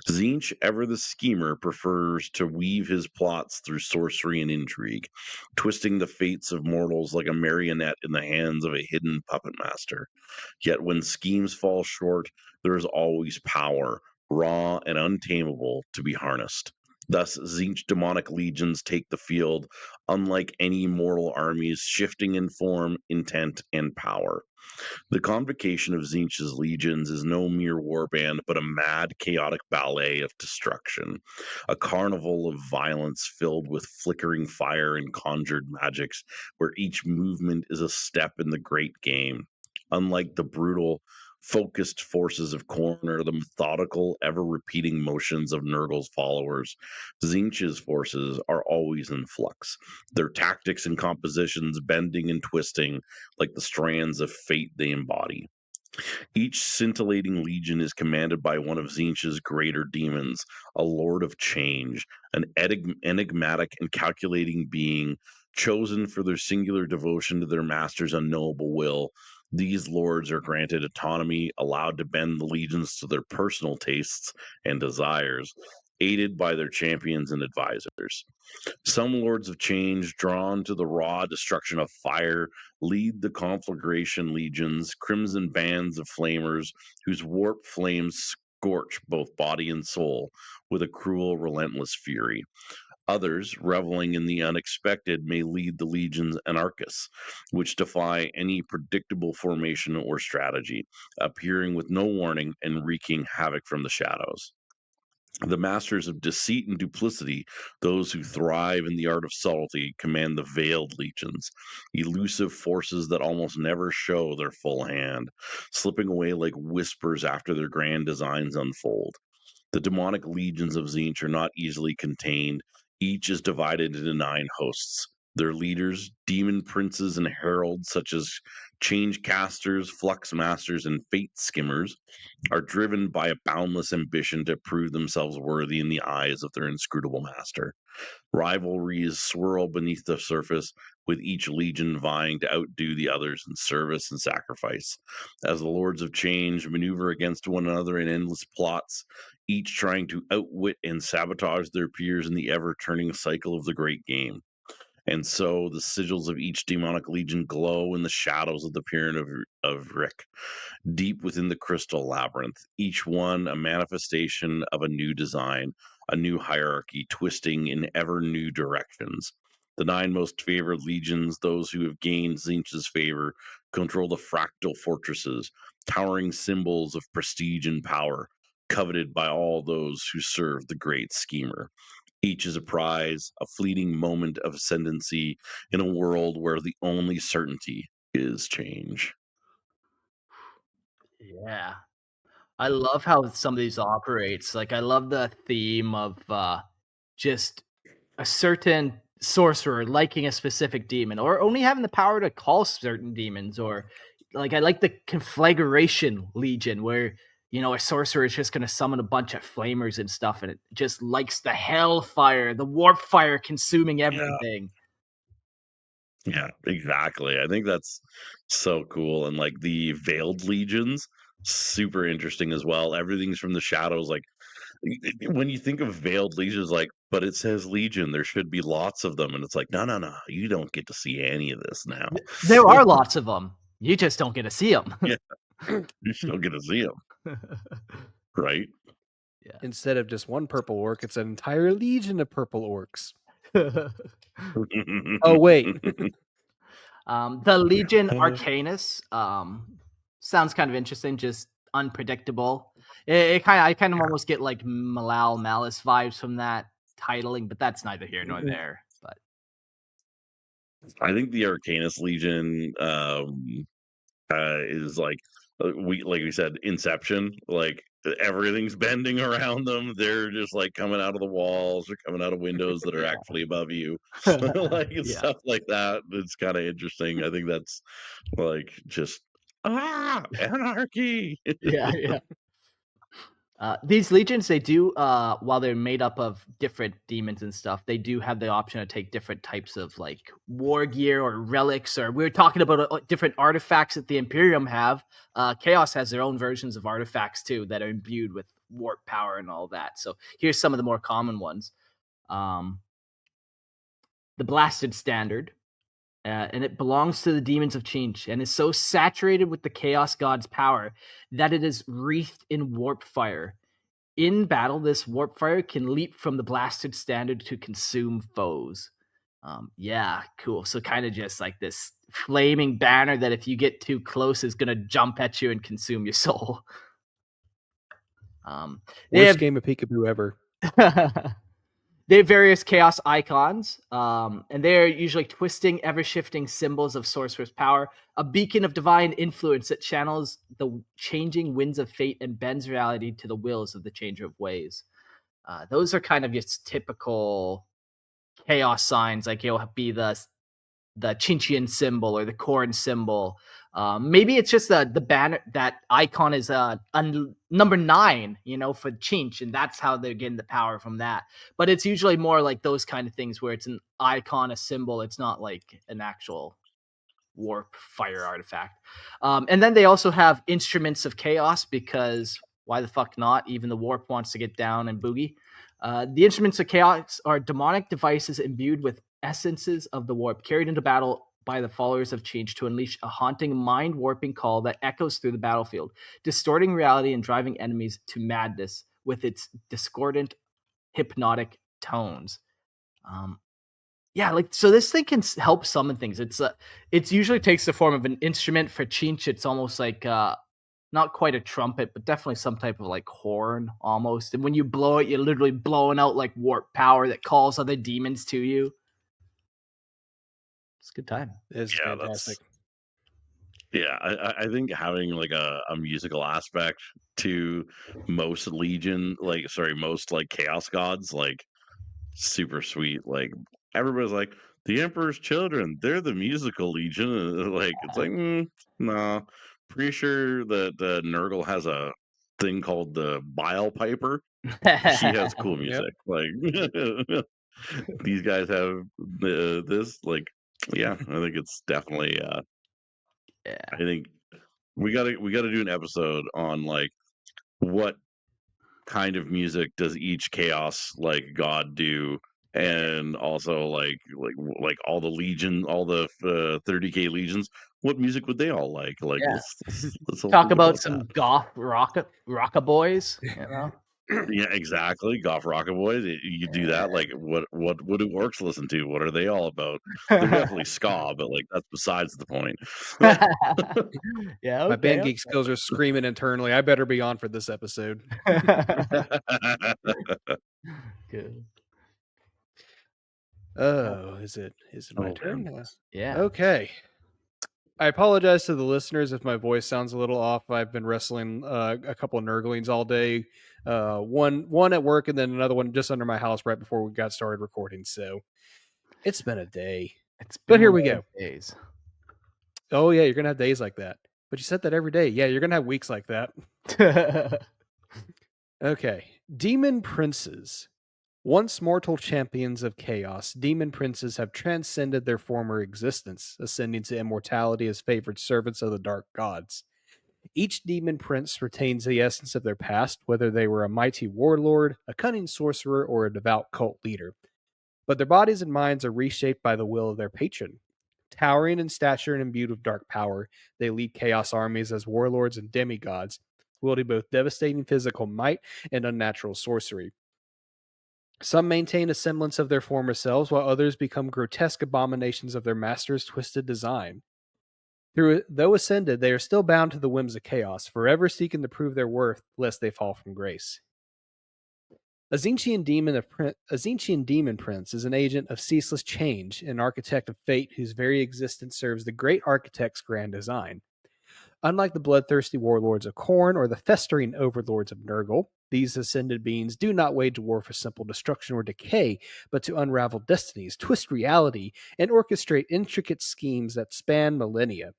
Tzeentch, ever the schemer, prefers to weave his plots through sorcery and intrigue, twisting the fates of mortals like a marionette in the hands of a hidden puppet master. Yet when schemes fall short, there is always power, raw and untamable, to be harnessed. Thus, Tzeentch demonic legions take the field, unlike any mortal armies, shifting in form, intent, and power. The convocation of Tzeentch's legions is no mere warband, but a mad, chaotic ballet of destruction, a carnival of violence filled with flickering fire and conjured magics, where each movement is a step in the great game. Unlike the brutal, focused forces of Khorne or the methodical, ever-repeating motions of Nurgle's followers, Tzeentch's forces are always in flux, their tactics and compositions bending and twisting like the strands of fate they embody. Each scintillating legion is commanded by one of Tzeentch's greater demons, a lord of change, an enigmatic and calculating being chosen for their singular devotion to their master's unknowable will. These lords are granted autonomy, allowed to bend the legions to their personal tastes and desires, aided by their champions and advisors. Some lords of change, drawn to the raw destruction of fire, lead the conflagration legions, crimson bands of flamers whose warped flames scorch both body and soul with a cruel, relentless fury. Others, reveling in the unexpected, may lead the legions anarchists, which defy any predictable formation or strategy, appearing with no warning and wreaking havoc from the shadows. The masters of deceit and duplicity, those who thrive in the art of subtlety, command the veiled legions, elusive forces that almost never show their full hand, slipping away like whispers after their grand designs unfold. The demonic legions of Tzeentch are not easily contained. Each is divided into 9 hosts. Their leaders, demon princes and heralds such as change casters, flux masters, and fate skimmers, are driven by a boundless ambition to prove themselves worthy in the eyes of their inscrutable master. Rivalries swirl beneath the surface, with each legion vying to outdo the others in service and sacrifice. As the Lords of Change maneuver against one another in endless plots, each trying to outwit and sabotage their peers in the ever turning cycle of the great game. And so the sigils of each demonic legion glow in the shadows of the pyramid of Rick, deep within the crystal labyrinth, each one a manifestation of a new design, a new hierarchy, twisting in ever new directions. The 9 most favored legions, those who have gained Tzeentch's favor, control the fractal fortresses, towering symbols of prestige and power, coveted by all those who serve the great schemer. Each is a prize, a fleeting moment of ascendancy in a world where the only certainty is change. Yeah. I love how some of these operates. Like, I love the theme of just a certain sorcerer liking a specific demon, or only having the power to call certain demons, or like I like the conflagration legion, where a sorcerer is just going to summon a bunch of flamers and stuff, and it just likes the hellfire, the warp fire consuming Yeah. everything. Yeah, exactly. I think that's so cool. And like the veiled legions, super interesting as well. Everything's from the shadows. Like when you think of veiled legions, like, but it says legion, there should be lots of them. And it's like, no, no, no, you don't get to see any of this now. There are lots of them. You just don't get to see them. Yeah, you still get to see them, right? Yeah. Instead of just one purple orc, it's an entire legion of purple orcs. Oh, wait. The Legion Arcanus sounds kind of interesting, just unpredictable. I kind of almost get like Malal Malice vibes from that titling, but that's neither here nor there. But I think the Arcanus Legion is like we said, Inception. Like everything's bending around them. They're just like coming out of the walls or coming out of windows that are Yeah. actually above you, like and Yeah. stuff like that. It's kind of interesting. I think that's like just anarchy. Yeah. These legions, they do, while they're made up of different demons and stuff, they do have the option to take different types of like war gear or relics. Or we were talking about different artifacts that the Imperium have. Chaos has their own versions of artifacts too that are imbued with warp power and all that. So here's some of the more common ones. The Blasted Standard. And it belongs to the demons of Tzeentch, and is so saturated with the Chaos God's power that it is wreathed in warp fire. In battle, this warp fire can leap from the Blasted Standard to consume foes. Yeah, cool. So kind of just like this flaming banner that if you get too close is gonna jump at you and consume your soul. They Worst have game of peekaboo ever. they have various chaos icons, and they're usually twisting, ever-shifting symbols of sorcerer's power, a beacon of divine influence that channels the changing winds of fate and bends reality to the wills of the changer of ways. Those are kind of just typical chaos signs. Like you'll be the Chinchian symbol or the corn symbol. Maybe it's just the banner, that icon is number 9, for Chinch, and that's how they're getting the power from that. But it's usually more like those kind of things where it's an icon, a symbol. It's not like an actual warp fire artifact. And then they also have instruments of chaos, because why the fuck not? Even the warp wants to get down and boogie. The instruments of chaos are demonic devices imbued with essences of the warp, carried into battle by the followers of Change to unleash a haunting, mind warping call that echoes through the battlefield, distorting reality and driving enemies to madness with its discordant, hypnotic tones. Yeah, like, so this thing can help summon things. It's usually takes the form of an instrument. For Chinch, it's almost like not quite a trumpet, but definitely some type of like horn almost. And when you blow it, you're literally blowing out like warp power that calls other demons to you. It's a good time. It's Yeah, fantastic. I think having like a musical aspect to most most like chaos gods, like super sweet. Like everybody's like the Emperor's Children, they're the musical legion. Like it's like nah. Pretty sure that Nurgle has a thing called the Bile Piper. He has cool Yep. music. Like these guys have this. Like yeah, I think it's definitely. I Yeah. think we gotta do an episode on like what kind of music does each chaos like god do, and also like all the legion, all the 30K legions, what music would they all like Yeah. let's all Talk think about about that. some goth rocka boys, Yeah, exactly. Goth Rocket Boys, you do that. Like what do orcs listen to? What are they all about? They're definitely ska, but like that's besides the point. Yeah, My okay. band geek skills are screaming internally. I better be on for this episode. Good. Oh, is it my Oh man. turn? Yeah. Okay. I apologize to the listeners if my voice sounds a little off. I've been wrestling a couple of Nurglings all day. One at work and then another one just under my house right before we got started recording. So it's been a day. It's But been here one we of go. those days. Oh yeah, you're gonna have days like that. But you said that every day. Yeah, you're gonna have weeks like that. Okay. Demon Princes. Once mortal champions of chaos, demon princes have transcended their former existence, ascending to immortality as favored servants of the dark gods. Each demon prince retains the essence of their past, whether they were a mighty warlord, a cunning sorcerer, or a devout cult leader. But their bodies and minds are reshaped by the will of their patron. Towering in stature and imbued with dark power, they lead chaos armies as warlords and demigods, wielding both devastating physical might and unnatural sorcery. Some maintain a semblance of their former selves, while others become grotesque abominations of their master's twisted design. Though ascended, they are still bound to the whims of chaos, forever seeking to prove their worth, lest they fall from grace. A Tzeentchian demon prince is an agent of ceaseless change, an architect of fate whose very existence serves the great architect's grand design. Unlike the bloodthirsty warlords of Khorne or the festering overlords of Nurgle, these ascended beings do not wage war for simple destruction or decay, but to unravel destinies, twist reality, and orchestrate intricate schemes that span millennia.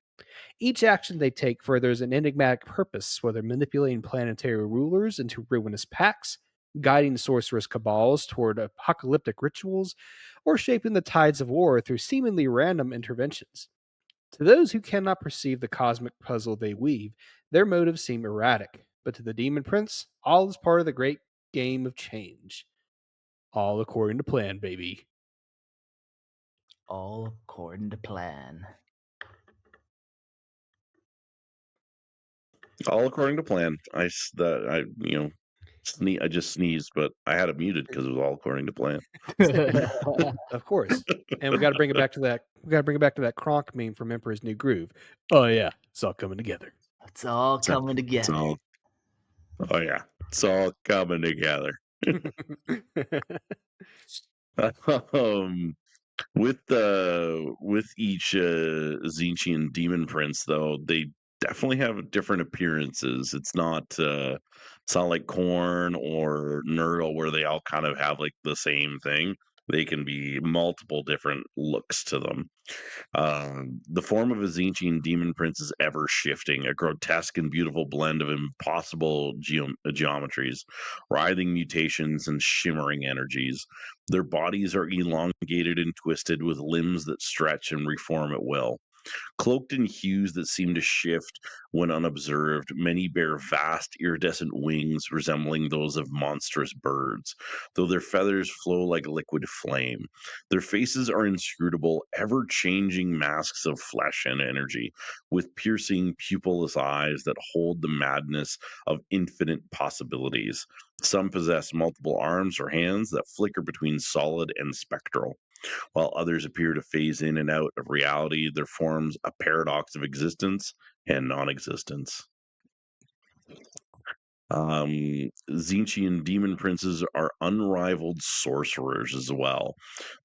Each action they take furthers an enigmatic purpose, whether manipulating planetary rulers into ruinous pacts, guiding sorcerous cabals toward apocalyptic rituals, or shaping the tides of war through seemingly random interventions. To those who cannot perceive the cosmic puzzle they weave, their motives seem erratic, but to the Demon Prince, all is part of the great game of change. All according to plan, baby. All according to plan. All according to plan. I just sneezed, but I had it muted because it was all according to plan. Of course. And we got to bring it back to that. We got to bring it back to that Kronk meme from Emperor's New Groove. Oh yeah, it's all coming together. It's all So coming it's together. all, oh yeah, it's all coming together. um, with each Tzeentchian demon prince, though, they definitely have different appearances. It's not like Corn or Nurgle where they all kind of have like the same thing. They can be multiple different looks to them. The form of a Tzeentchian demon prince is ever shifting, a grotesque and beautiful blend of impossible geometries, writhing mutations, and shimmering energies. Their bodies are elongated and twisted, with limbs that stretch and reform at will. Cloaked in hues that seem to shift when unobserved, many bear vast iridescent wings resembling those of monstrous birds, though their feathers flow like liquid flame. Their faces are inscrutable, ever changing masks of flesh and energy, with piercing, pupilless eyes that hold the madness of infinite possibilities. Some possess multiple arms or hands that flicker between solid and spectral, while others appear to phase in and out of reality. There forms a paradox of existence and non existence. Tzeentchian demon princes are unrivaled sorcerers as well,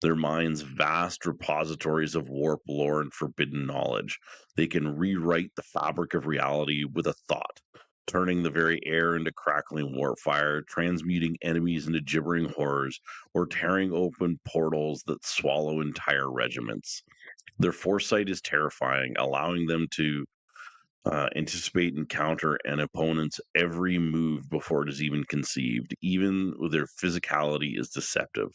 their minds vast repositories of warp lore and forbidden knowledge. They can rewrite the fabric of reality with a thought, turning the very air into crackling warp fire, transmuting enemies into gibbering horrors, or tearing open portals that swallow entire regiments. Their foresight is terrifying, allowing them to anticipate and counter an opponent's every move before it is even conceived. Even their physicality is deceptive.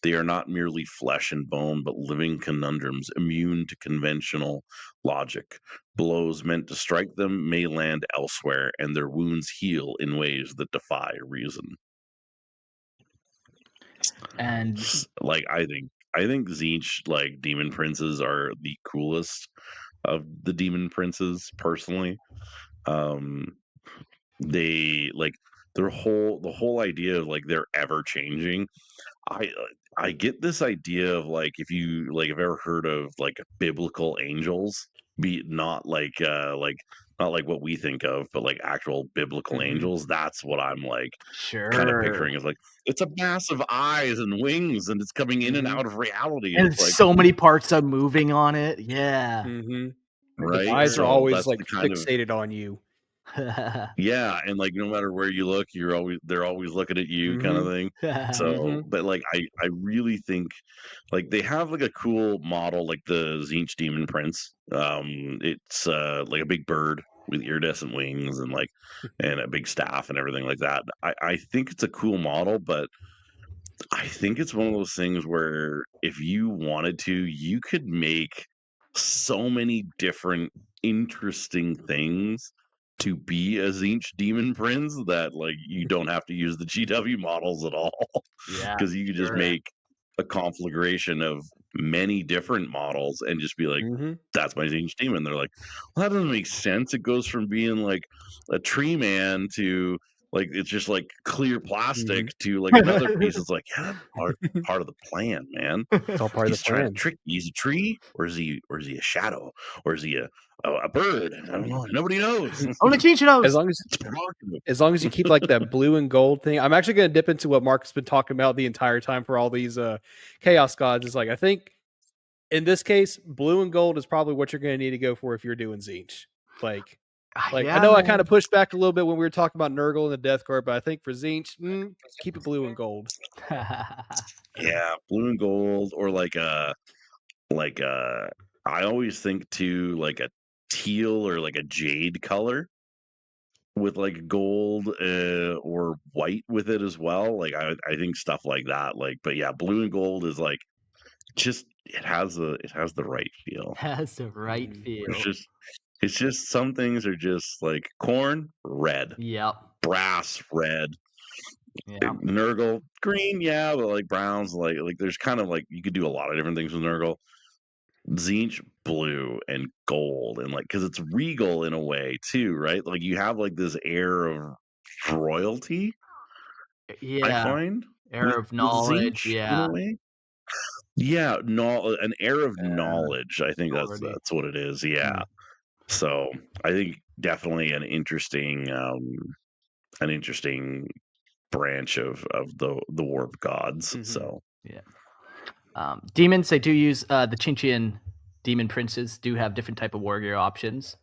They are not merely flesh and bone, but living conundrums immune to conventional logic. Blows meant to strike them may land elsewhere, and their wounds heal in ways that defy reason. And Like I think Tzeentch, like demon princes, are the coolest of the demon princes personally. um they like the whole idea of like they're ever changing. I get this idea of like if you like have ever heard of like biblical angels, be not like not like what we think of, but like actual biblical Mhm. angels. That's what I'm like kind of sure. picturing, is like it's a massive eyes and wings and it's coming in and Mhm. out of reality, and And it's like so many parts are moving on it. Yeah. Mhm. The right. eyes are Sure. So always that's like the kind of, fixated on you. yeah, and, like, no matter where you look, they're always looking at you kinda Mhm. thing. So, Mhm. but, like, I really think, like, they have, like, a cool model, like the Tzeentch Demon Prince. It's, like a big bird with iridescent wings and, like, and a big staff and everything like that. I think it's a cool model, but I think it's one of those things where if you wanted to, you could make so many different interesting things to be a Tzeentch Demon Prince that like you don't have to use the GW models at all. Yeah, Because you could just sure. make a conflagration of many different models and just be like, Mhm. that's my Tzeentch Demon. They're like, well, that doesn't make sense. It goes from being like a tree man to like it's just like clear plastic Mhm. to like another piece. It's like, yeah, that's part of the plan, man. It's all part of the He's trying to plan. trick you. He's a tree, or is he a shadow, or is he a bird? I don't know. Nobody knows. Only Tzeentch As knows. long as It's provocative. as long as you keep like that blue and gold thing. I'm actually going to dip into what Mark has been talking about the entire time for all these chaos gods. Is like I think in this case, blue and gold is probably what you're going to need to go for if you're doing Tzeentch. Like, I Yeah, know I kind man. of pushed back a little bit when we were talking about Nurgle and the Death Guard, but I think for Tzeentch, keep it blue and gold. Yeah, blue and gold, or like I always think too like a teal or like a jade color with like gold or white with it as well. Like I think stuff like that. Like, but yeah, blue and gold is like just it has the right feel. Has the right Mhm. It's feel. just it's just some things are just like corn red, Yep. brass red, Yep. Nurgle green, yeah, but like browns, like there's kind of like you could do a lot of different things with Nurgle. Tzeentch blue and gold, and like because it's regal in a way too, right? Like you have like this air of royalty, I Yeah, find air of with knowledge. Tzeentch in a Yeah, way. Yeah, no, an air of knowledge. I think authority. that's what it is. Yeah. Mm. So I think definitely an interesting branch of the war of gods. Mhm. So Yeah. Demons, they do use the Tzeentchian demon princes do have different type of warrior options.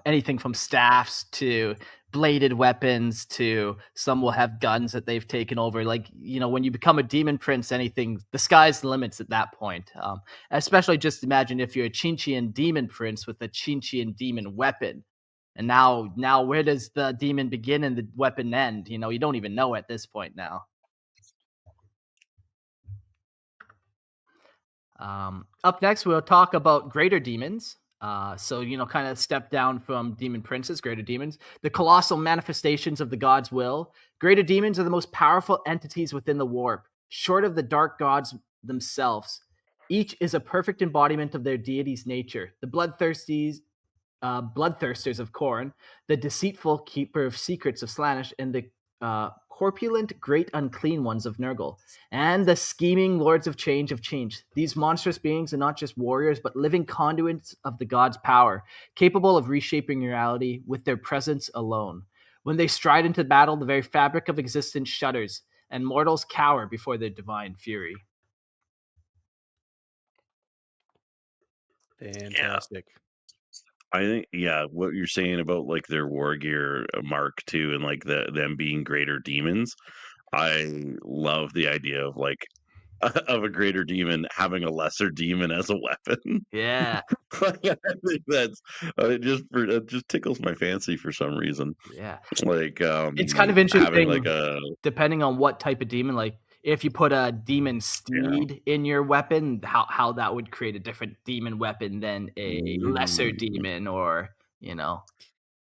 Anything from staffs to bladed weapons to some will have guns that they've taken over. Like, when you become a demon prince, anything, the sky's the limits at that point. Especially just imagine if you're a Tzeentchian demon prince with a Tzeentchian demon weapon. And now where does the demon begin and the weapon end? You don't even know at this point now. Up next, we'll talk about greater demons. So, kind of step down from demon princes, greater demons, the colossal manifestations of the god's will. Greater demons are the most powerful entities within the warp, short of the dark gods themselves. Each is a perfect embodiment of their deity's nature. The bloodthirsters of Khorne, the deceitful keeper of secrets of Slaanesh, and the corpulent great unclean ones of Nurgle, and the scheming lords of Tzeentch. These monstrous beings are not just warriors, but living conduits of the god's power, capable of reshaping reality with their presence alone. When they stride into battle, the very fabric of existence shudders, and mortals cower before their divine fury. yeah, Fantastic. I think what you're saying about like their war gear mark too, and like them being greater demons. I love the idea of like of a greater demon having a lesser demon as a weapon. Yeah, Like, I think that's it just tickles my fancy for some reason. yeah. Like It's kind of having like interesting a depending on what type of demon, like if you put a demon yeah. steed in your weapon, how that would create a different demon weapon than a lesser Mm, demon or, you know.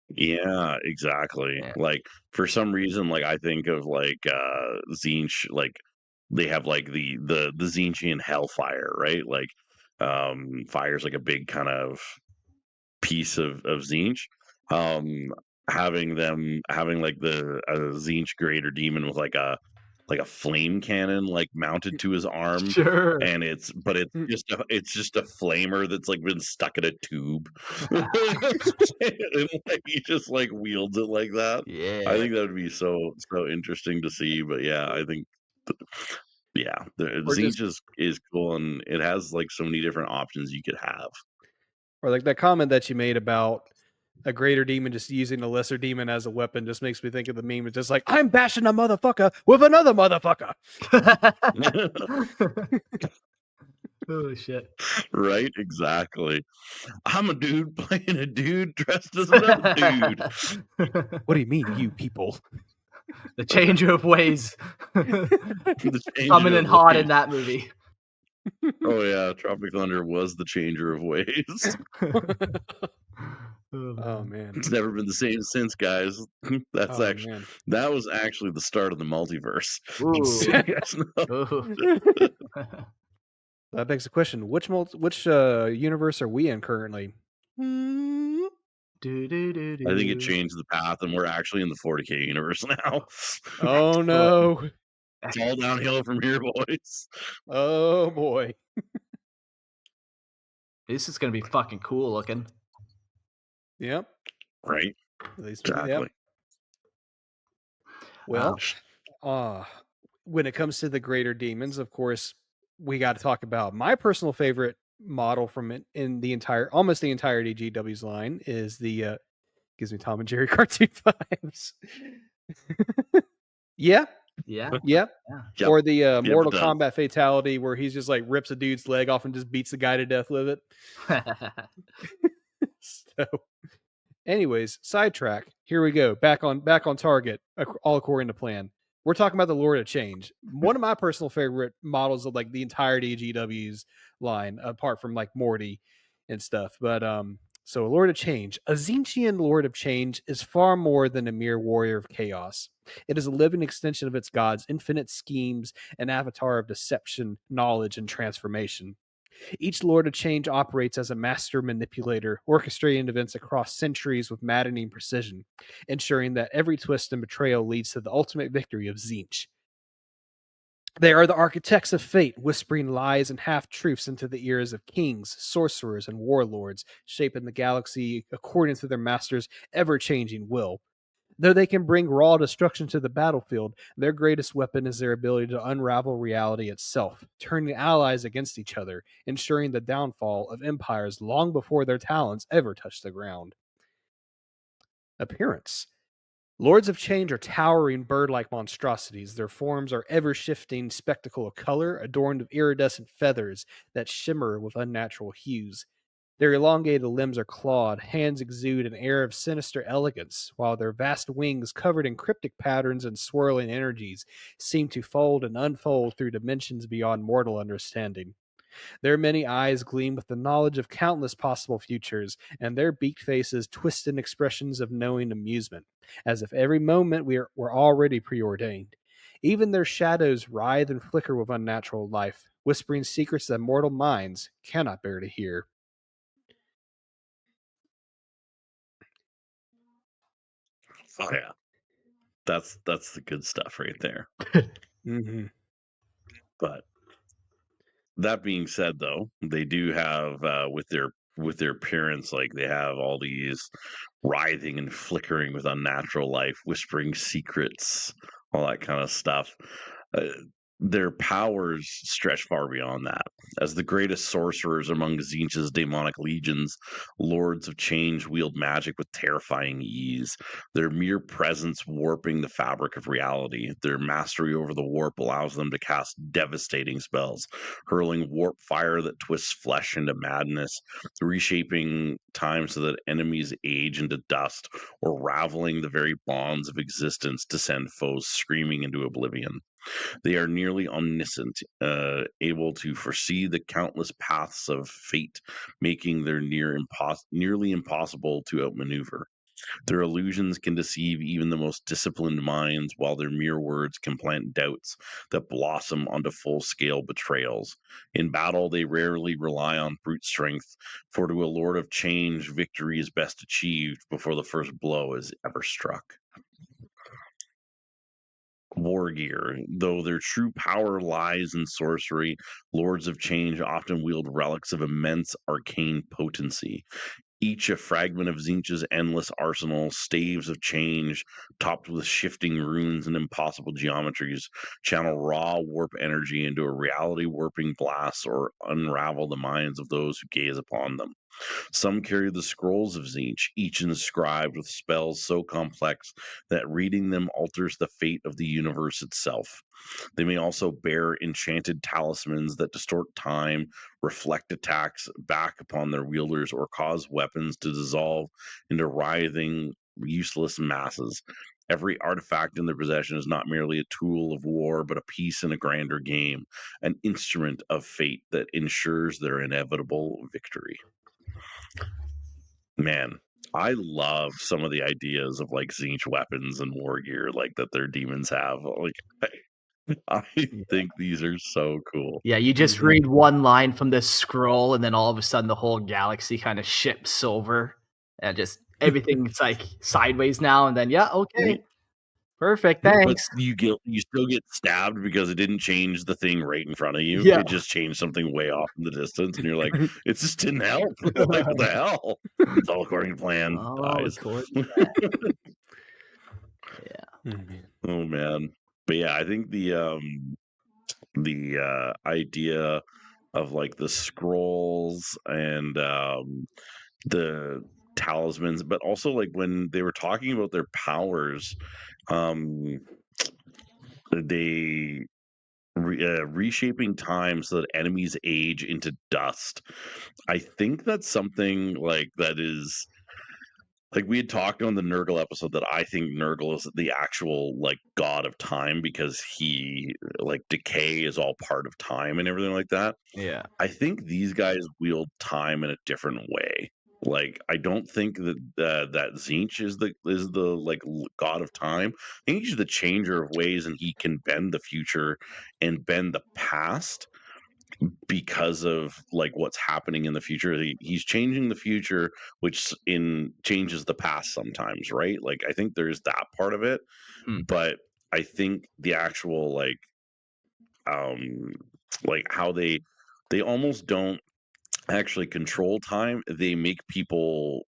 yeah, exactly. Yeah. Like for some reason, like I think of like Tzeentch, like they have like the Tzeentchian hellfire, right? Like fire's like a big kind of piece of Tzeentch. Um, having like the Tzeentch greater demon with like a flame cannon like mounted to his arm, Sure. and it's just a flamer that's like been stuck in a tube. And like he just like wields it like that. I Yeah. think that would be so interesting to see. But yeah, I think the Or just Tzeentch is cool, and it has like so many different options you could have. or like that comment that you made about a greater demon just using a lesser demon as a weapon just makes me think of the meme. It's just like, I'm bashing a motherfucker with another motherfucker. Oh shit. Right? Exactly. I'm a dude playing a dude dressed as another dude. What do you mean, you people? The changer of ways. The Coming changer in of hot in ways. that movie. Oh yeah, Tropic Thunder was the changer of ways. Oh, Oh man. man. It's never been the same since, guys. That's Oh actually man. that was actually the start of the multiverse. Just so Ooh. you guys know. Ooh. That begs the question: which universe are we in currently? Do, do, do, I think it do. changed the path, and we're actually in the 40K universe now. Oh Excellent. no! It's all downhill from here, boys. Oh boy! This is gonna be fucking cool looking. Yep. Right? At least we get. Yep. Exactly. Well, Sh- uh when it comes to the greater demons, of course, we got to talk about my personal favorite model from it in the entire, almost the entirety GW's line is the gives me Tom and Jerry cartoon vibes. Yeah, yeah. yeah. Yeah. Yep. Or the Yep, it Mortal does. Kombat fatality where he's just like rips a dude's leg off and just beats the guy to death with it. So, anyways, sidetrack. Here we go. Back on target. All according to plan. We're talking about the Lord of Change. One of my personal favorite models of like the entirety of GW's line, apart from like Morty and stuff. But so Lord of Change, a Tzeentchian Lord of Change is far more than a mere warrior of chaos. It is a living extension of its god's infinite schemes, an avatar of deception, knowledge, and transformation. Each Lord of Change operates as a master manipulator, orchestrating events across centuries with maddening precision, ensuring that every twist and betrayal leads to the ultimate victory of Tzeentch, They are the architects of fate, whispering lies and half truths into the ears of kings, sorcerers, and warlords, shaping the galaxy according to their master's ever changing will. Though they can bring raw destruction to the battlefield, their greatest weapon is their ability to unravel reality itself, turning allies against each other, ensuring the downfall of empires long before their talons ever touch the ground. Appearance. Lords of Change are towering bird like monstrosities. Their forms are ever shifting spectacle of color, adorned with iridescent feathers that shimmer with unnatural hues. Their elongated limbs are clawed, hands exude an air of sinister elegance, while their vast wings, covered in cryptic patterns and swirling energies, seem to fold and unfold through dimensions beyond mortal understanding. Their many eyes gleam with the knowledge of countless possible futures, and their beaked faces twist in expressions of knowing amusement, as if every moment were already preordained. Even their shadows writhe and flicker with unnatural life, whispering secrets that mortal minds cannot bear to hear. Oh yeah, that's the good stuff right there. Mm-hmm. But that being said, though, they do have with their appearance, like they have all these writhing and flickering with unnatural life, whispering secrets, all that kind of stuff. Uh, their powers stretch far beyond that. As the greatest sorcerers among Tzeentch's daemonic legions, lords of change wield magic with terrifying ease. Their mere presence warping the fabric of reality. Their mastery over the warp allows them to cast devastating spells, hurling warp fire that twists flesh into madness, reshaping time so that enemies age into dust, or raveling the very bonds of existence to send foes screaming into oblivion. They are nearly omniscient, able to foresee the countless paths of fate, making their nearly impossible to outmaneuver. Their illusions can deceive even the most disciplined minds, while their mere words can plant doubts that blossom onto full scale betrayals. In battle, they rarely rely on brute strength, for to a lord of change, victory is best achieved before the first blow is ever struck. War gear. Though their true power lies in sorcery, lords of change often wield relics of immense arcane potency, each a fragment of Tzeentch's endless arsenal, staves of change, topped with shifting runes and impossible geometries, channel raw warp energy into a reality warping blast or unravel the minds of those who gaze upon them. Some carry the scrolls of Tzeentch, each inscribed with spells so complex that reading them alters the fate of the universe itself. They may also bear enchanted talismans that distort time, reflect attacks back upon their wielders, or cause weapons to dissolve into writhing, useless masses. Every artifact in their possession is not merely a tool of war, but a piece in a grander game, an instrument of fate that ensures their inevitable victory. Man, I love some of the ideas of like Tzeentch weapons and war gear like that their demons have. Like I Yeah. think these are so cool. Yeah, you just Mhm. read one line from this scroll, and then all of a sudden the whole galaxy kind of shifts over, and just everything's like sideways now. And then, yeah, Right? okay, perfect, But thanks. you still get stabbed because it didn't change the thing right in front of you. Yeah. It just changed something way off in the distance, and you're like, it just didn't help. Like what the hell? It's all according to plan. Oh, Dies. according to that. Yeah. Mhm. Oh man. But yeah, I think the idea of like the scrolls and the talismans, but also like when they were talking about their powers, um, they reshaping time so that enemies age into dust. I think that's something like that is like we had talked on the Nurgle episode that I think Nurgle is the actual like god of time because he like decay is all part of time and everything like that. Yeah. I think these guys wield time in a different way. Like I don't think that that Tzeentch is the like god of time. I think he's the changer of ways, and he can bend the future and bend the past because of like what's happening in the future. He's changing the future, which in changes the past sometimes, right? Like I think there's that part of it, Hmm. but I think the actual like like how they almost don't actually control time. They make people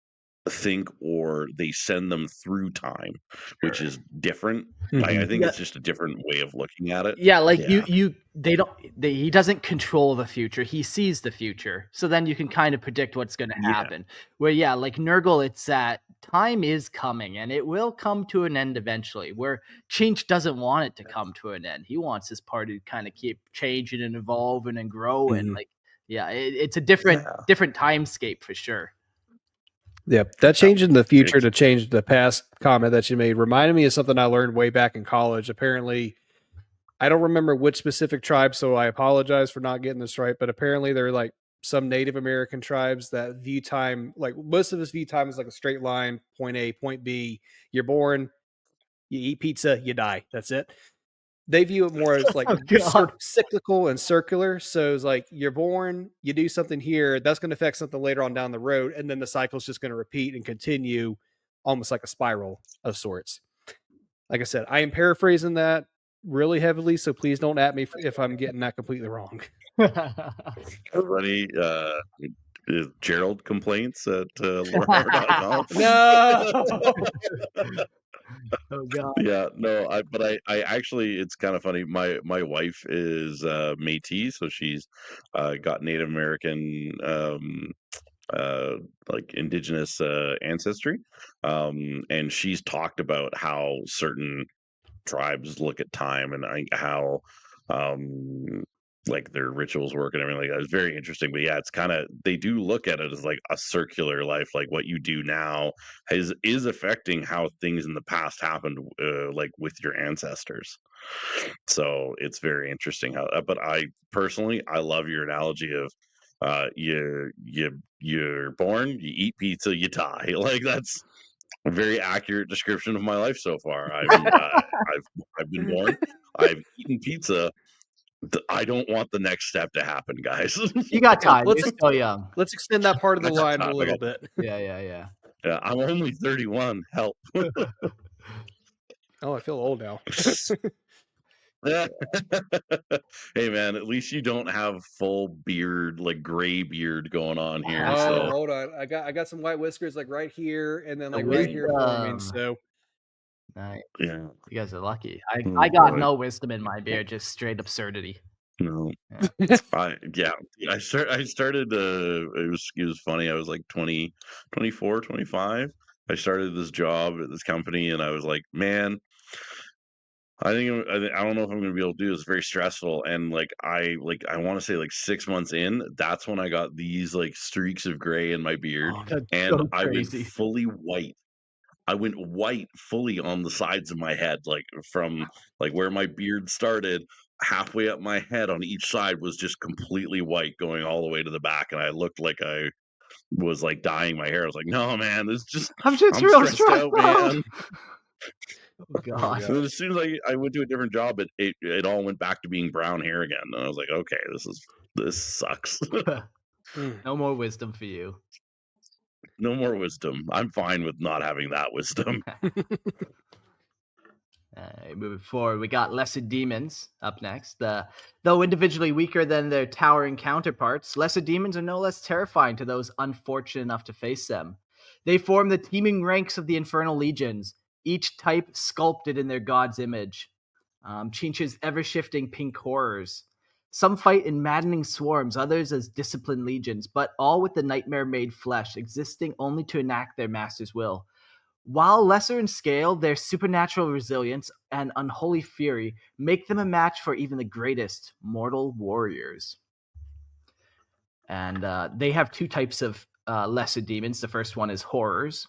think, or they send them through time, which is different. Like, I think Yeah. it's just a different way of looking at it. Yeah, like Yeah. he doesn't control the future. He sees the future. So then you can kind of predict what's going to Yeah. happen. Where yeah, like Nurgle, it's that time is coming and it will come to an end eventually. Where Tzeentch doesn't want it to come to an end. He wants his party to kind of keep changing and evolving and growing. Mhm. Like yeah, it's a different timescape for sure. Yep. That change in the future It's- to change the past comment that you made reminded me of something I learned way back in college. Apparently, I don't remember which specific tribe, so I apologize for not getting this right, but apparently there are like some Native American tribes that view time, like most of us view time as like a straight line, point A, point B. You're born, you eat pizza, you die. That's it. They view it more as like Oh, God. sort of cyclical and circular. So it's like you're born, you do something here, that's going to affect something later on down the road, and then the cycle's just going to repeat and continue, almost like a spiral of sorts. Like I said, I am paraphrasing that really heavily, so please don't at me if I'm getting that completely wrong. Everybody, Gerald complaints at lorehammer.com. No. Oh God. Yeah, no, I actually, it's kind of funny. My wife is Métis, so she's got Native American like indigenous ancestry, and she's talked about how certain tribes look at time, and how like their rituals work and everything like that. It's very interesting. But yeah, it's kind of, they do look at it as like a circular life. Like what you do now is affecting how things in the past happened, like with your ancestors. So it's very interesting how. But I personally, I love your analogy of you're born, you eat pizza, you die. Like that's a very accurate description of my life so far. I've been born, I've eaten pizza. I don't want the next step to happen, guys. You got time. Let's You're still young. let's extend that part of the I got line a time. little bit. Yeah. Yeah, I'm only 31. Help. Oh, I feel old now. Hey man, at least you don't have full beard, like gray beard going on here. Oh, So hold on. I got some white whiskers like right here and then like The right here forming. wisdom. So Nice. yeah, You guys are lucky. Oh, I got boy. no wisdom in my beard, just straight absurdity. No. Yeah. I started it was funny. I was like 20, 24, 25. I started this job at this company, and I was like, man, I don't know if I'm going to be able to do this. It's very stressful. And I want to say like 6 months in, that's when I got these like streaks of gray in my beard, Oh, that's and so I went crazy. fully white. I went white fully on the sides of my head, like from like where my beard started, halfway up my head on each side was just completely white, going all the way to the back, and I looked like I was like dyeing my hair. I was like, no, man, this just I'm just I'm real stressed stressed out, out. man. Oh God. And then as soon as I went to a different job, it all went back to being brown hair again, and I was like, okay, this sucks. No more wisdom for you. No more wisdom. I'm fine with not having that wisdom. Moving forward, we got lesser demons up next. Though individually weaker than their towering counterparts, lesser demons are no less terrifying to those unfortunate enough to face them. They form the teeming ranks of the infernal legions, each type sculpted in their god's image. Tzeentch's ever-shifting pink horrors. Some fight in maddening swarms, others as disciplined legions, but all with the nightmare-made flesh, existing only to enact their master's will. While lesser in scale, their supernatural resilience and unholy fury make them a match for even the greatest mortal warriors. And they have two types of lesser demons. The first one is horrors.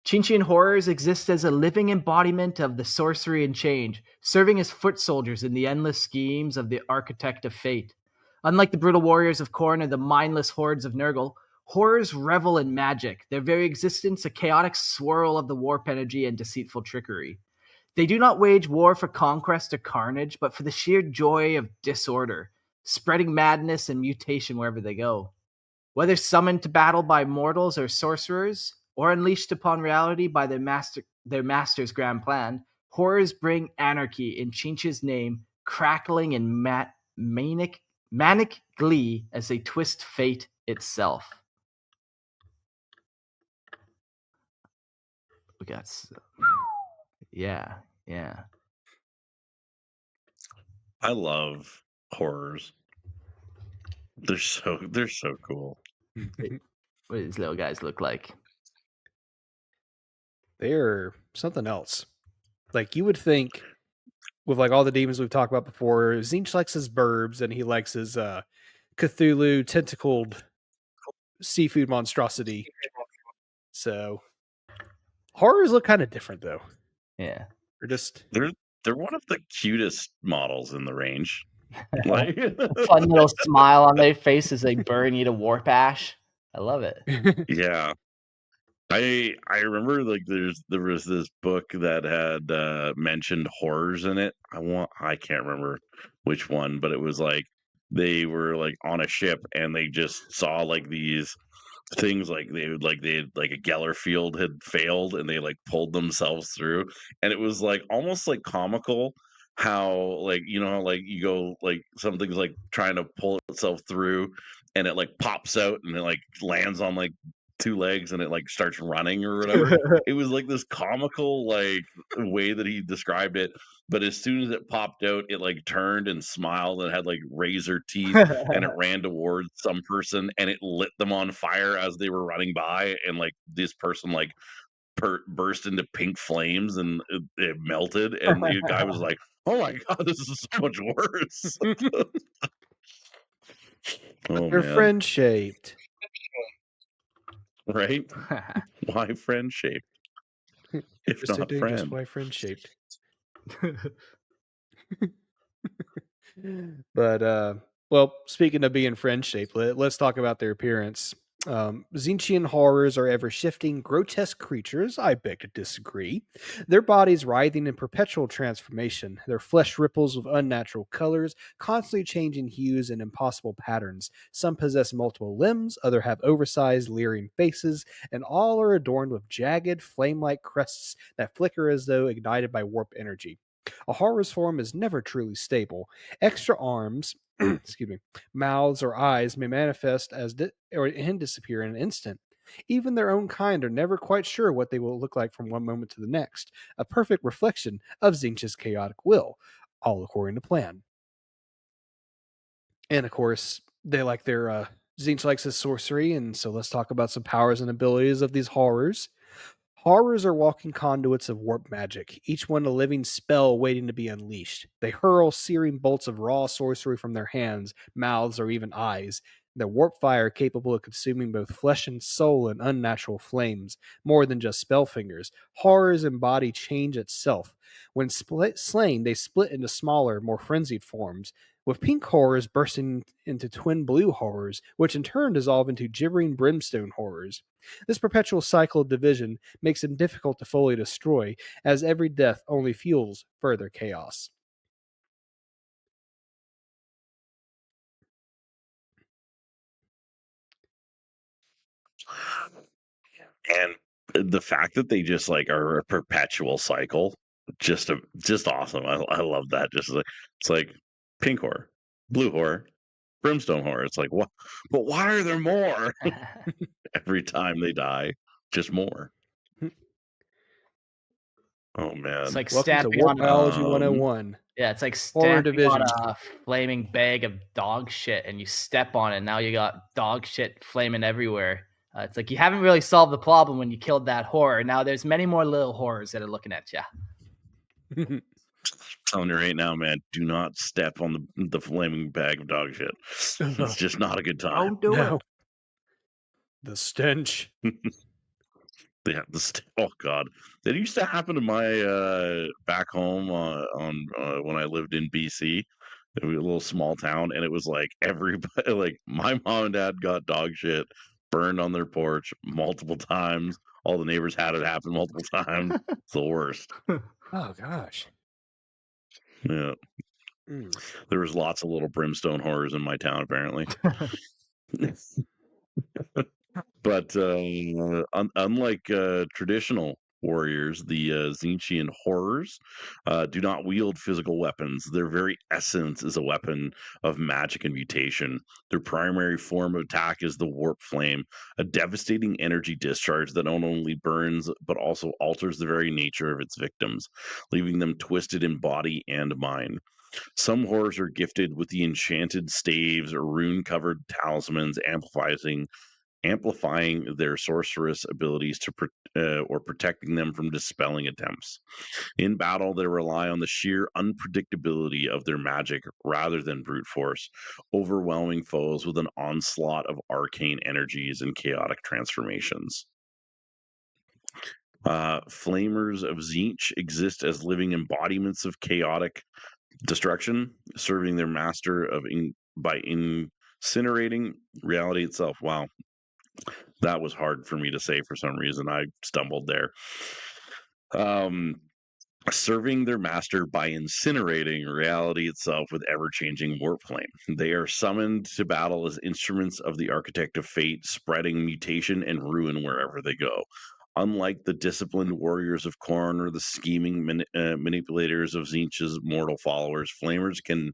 Tzeentchian horrors exist as a living embodiment of the sorcery and change, serving as foot soldiers in the endless schemes of the architect of fate. Unlike the brutal warriors of Khorne or the mindless hordes of Nurgle, horrors revel in magic, their very existence a chaotic swirl of the warp energy and deceitful trickery. They do not wage war for conquest or carnage, but for the sheer joy of disorder, spreading madness and mutation wherever they go. Whether summoned to battle by mortals or sorcerers, or unleashed upon reality by their master's grand plan, horrors bring anarchy in Tzeentch's name, crackling in manic glee as they twist fate itself. We got, yeah. I love horrors. They're so cool. What do these little guys look like? They're something else. Like you would think with like all the demons we've talked about before, Tzeentch likes his burbs and he likes his Cthulhu tentacled seafood monstrosity. So horrors look kind of different though. Yeah. They're one of the cutest models in the range. Like Fun little smile on their face as they burn you to warp ash. I love it. Yeah. I remember like there was this book that had mentioned horrors in it. I can't remember which one, but it was like they were like on a ship and they just saw like these things like they a Geller field had failed and they like pulled themselves through, and it was like almost like comical how like like you go like something's like trying to pull itself through and it like pops out and it like lands on like two legs and it like starts running or whatever. It was like this comical like way that he described it, but as soon as it popped out it like turned and smiled and had like razor teeth and it ran towards some person and it lit them on fire as they were running by, and like this person like burst into pink flames and it melted, and the guy was like, oh my god, this is so much worse. Oh They're man, friend shaped. right? Why friend shaped if Just so not dangerous. friend? Why friend shaped? But well, speaking of being friend shaped, let's talk about their appearance. Tzeentchian horrors are ever shifting, grotesque creatures. I beg to disagree. Their bodies writhing in perpetual transformation, their flesh ripples with unnatural colors, constantly changing hues and impossible patterns. Some possess multiple limbs, others have oversized, leering faces, and all are adorned with jagged, flame like crests that flicker as though ignited by warp energy. A horror's form is never truly stable. Extra arms, excuse me, mouths or eyes may manifest and disappear in an instant. Even their own kind are never quite sure what they will look like from one moment to the next. A perfect reflection of Tzeentch's chaotic will, all according to plan. And of course, they like their Tzeentch likes his sorcery, and so let's talk about some powers and abilities of these horrors. Horrors are walking conduits of warp magic, each one a living spell waiting to be unleashed. They hurl searing bolts of raw sorcery from their hands, mouths, or even eyes. Their warp fire capable of consuming both flesh and soul in unnatural flames. More than just spell fingers, horrors embody change itself. When slain, they split into smaller, more frenzied forms, with pink horrors bursting into twin blue horrors, which in turn dissolve into gibbering brimstone horrors. This perpetual cycle of division makes them difficult to fully destroy, as every death only fuels further chaos. And the fact that they just like are a perpetual cycle, just awesome. I love that. Just like it's like pink horror, blue horror, brimstone horror. It's like what? But why are there more every time they die? Just more. Oh It's man. like Welcome to stamping Warp on Biology Um, 101. Yeah, it's like Horror stamping on Division. a flaming bag of dog shit and you step on it. Now you got dog shit flaming everywhere. It's like you haven't really solved the problem when you killed that horror. Now there's many more little horrors that are looking at you. telling you right now, man, do not step on the flaming bag of dog shit. It's just not a good time. Don't do No. it. The stench. Yeah, oh god, that used to happen to my back home on when I lived in BC. It was a little small town, and it was like everybody, like my mom and dad got dog shit burned on their porch multiple times. All the neighbors had it happen multiple times. It's the worst. Oh, gosh. Yeah, Mm. there was lots of little brimstone horrors in my town, apparently. But unlike traditional warriors, the Tzeentchian horrors, do not wield physical weapons. Their very essence is a weapon of magic and mutation. Their primary form of attack is the warp flame, a devastating energy discharge that not only burns but also alters the very nature of its victims, leaving them twisted in body and mind. Some horrors are gifted with the enchanted staves or rune-covered talismans, amplifying their sorceress abilities or protecting them from dispelling attempts. In battle, they rely on the sheer unpredictability of their magic rather than brute force, overwhelming foes with an onslaught of arcane energies and chaotic transformations. Flamers of Tzeentch exist as living embodiments of chaotic destruction, serving their master by incinerating reality itself. Wow, that was hard for me to say for some reason. I stumbled there. Serving their master by incinerating reality itself with ever-changing warp flame. They are summoned to battle as instruments of the architect of fate, spreading mutation and ruin wherever they go. Unlike the disciplined warriors of Khorne or the scheming manipulators of Tzeentch's mortal followers, Flamers can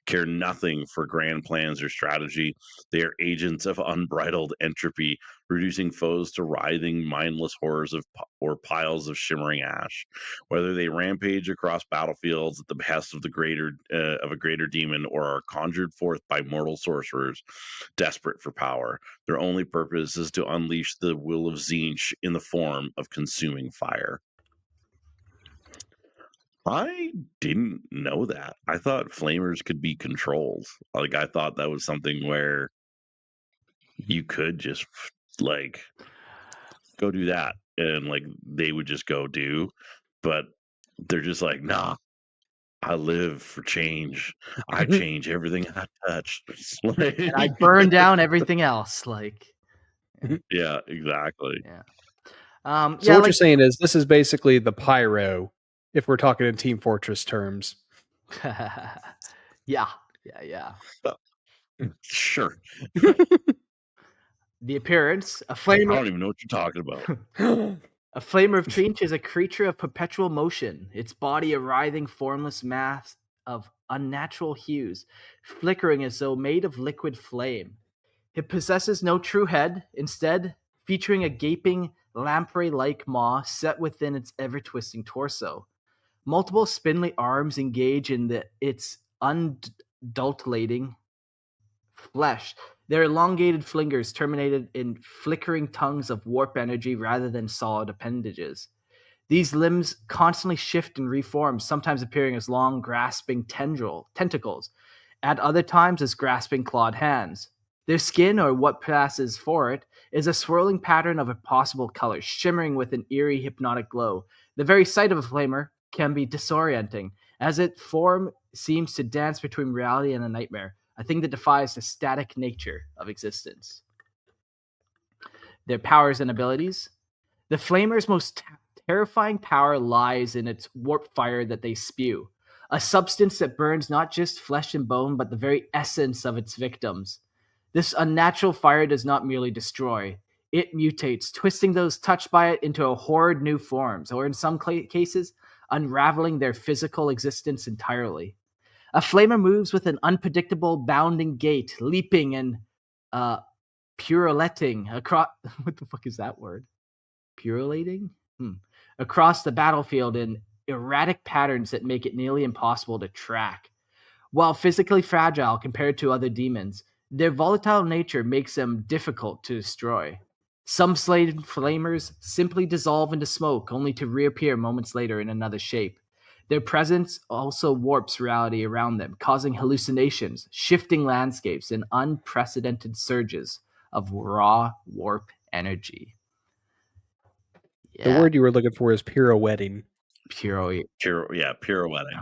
care nothing for grand plans or strategy. They are agents of unbridled entropy, reducing foes to writhing, mindless horrors or piles of shimmering ash. Whether they rampage across battlefields at the behest of a greater demon or are conjured forth by mortal sorcerers desperate for power, their only purpose is to unleash the will of Tzeentch in the form of consuming fire. I didn't know that. I thought flamers could be controlled. Like, I thought that was something where you could just like go do that and like they would just go do, but they're just like, nah, I live for change. I change everything I touch. Like, And I burn down everything else. Like, yeah, exactly. yeah. So Yeah, what like, you're saying is this is basically the pyro, if we're talking in Team Fortress terms. yeah. Sure. The appearance, a I flamer. don't even know what you're talking about. A flamer of Tzeentch is a creature of perpetual motion, its body a writhing, formless mass of unnatural hues, flickering as though made of liquid flame. It possesses no true head, instead, featuring a gaping, lamprey-like maw set within its ever-twisting torso. Multiple spindly arms engage in its undulating flesh. Their elongated fingers terminated in flickering tongues of warp energy rather than solid appendages. These limbs constantly shift and reform, sometimes appearing as long, grasping tentacles, at other times as grasping clawed hands. Their skin, or what passes for it, is a swirling pattern of impossible colors, shimmering with an eerie hypnotic glow. The very sight of a flamer can be disorienting, as its form seems to dance between reality and a nightmare, a thing that defies the static nature of existence. Their powers and abilities. The flamer's most terrifying power lies in its warp fire that they spew, a substance that burns not just flesh and bone, but the very essence of its victims. This unnatural fire does not merely destroy, it mutates, twisting those touched by it into a horrid new forms, or in some cases, unraveling their physical existence entirely. A flamer moves with an unpredictable, bounding gait, leaping and purulating across. What the fuck is that word? Purulating? Across the battlefield in erratic patterns that make it nearly impossible to track. While physically fragile compared to other demons, their volatile nature makes them difficult to destroy. Some slain flamers simply dissolve into smoke, only to reappear moments later in another shape. Their presence also warps reality around them, causing hallucinations, shifting landscapes, and unprecedented surges of raw warp energy. The word you were looking for is pirouetting. Pirouetting.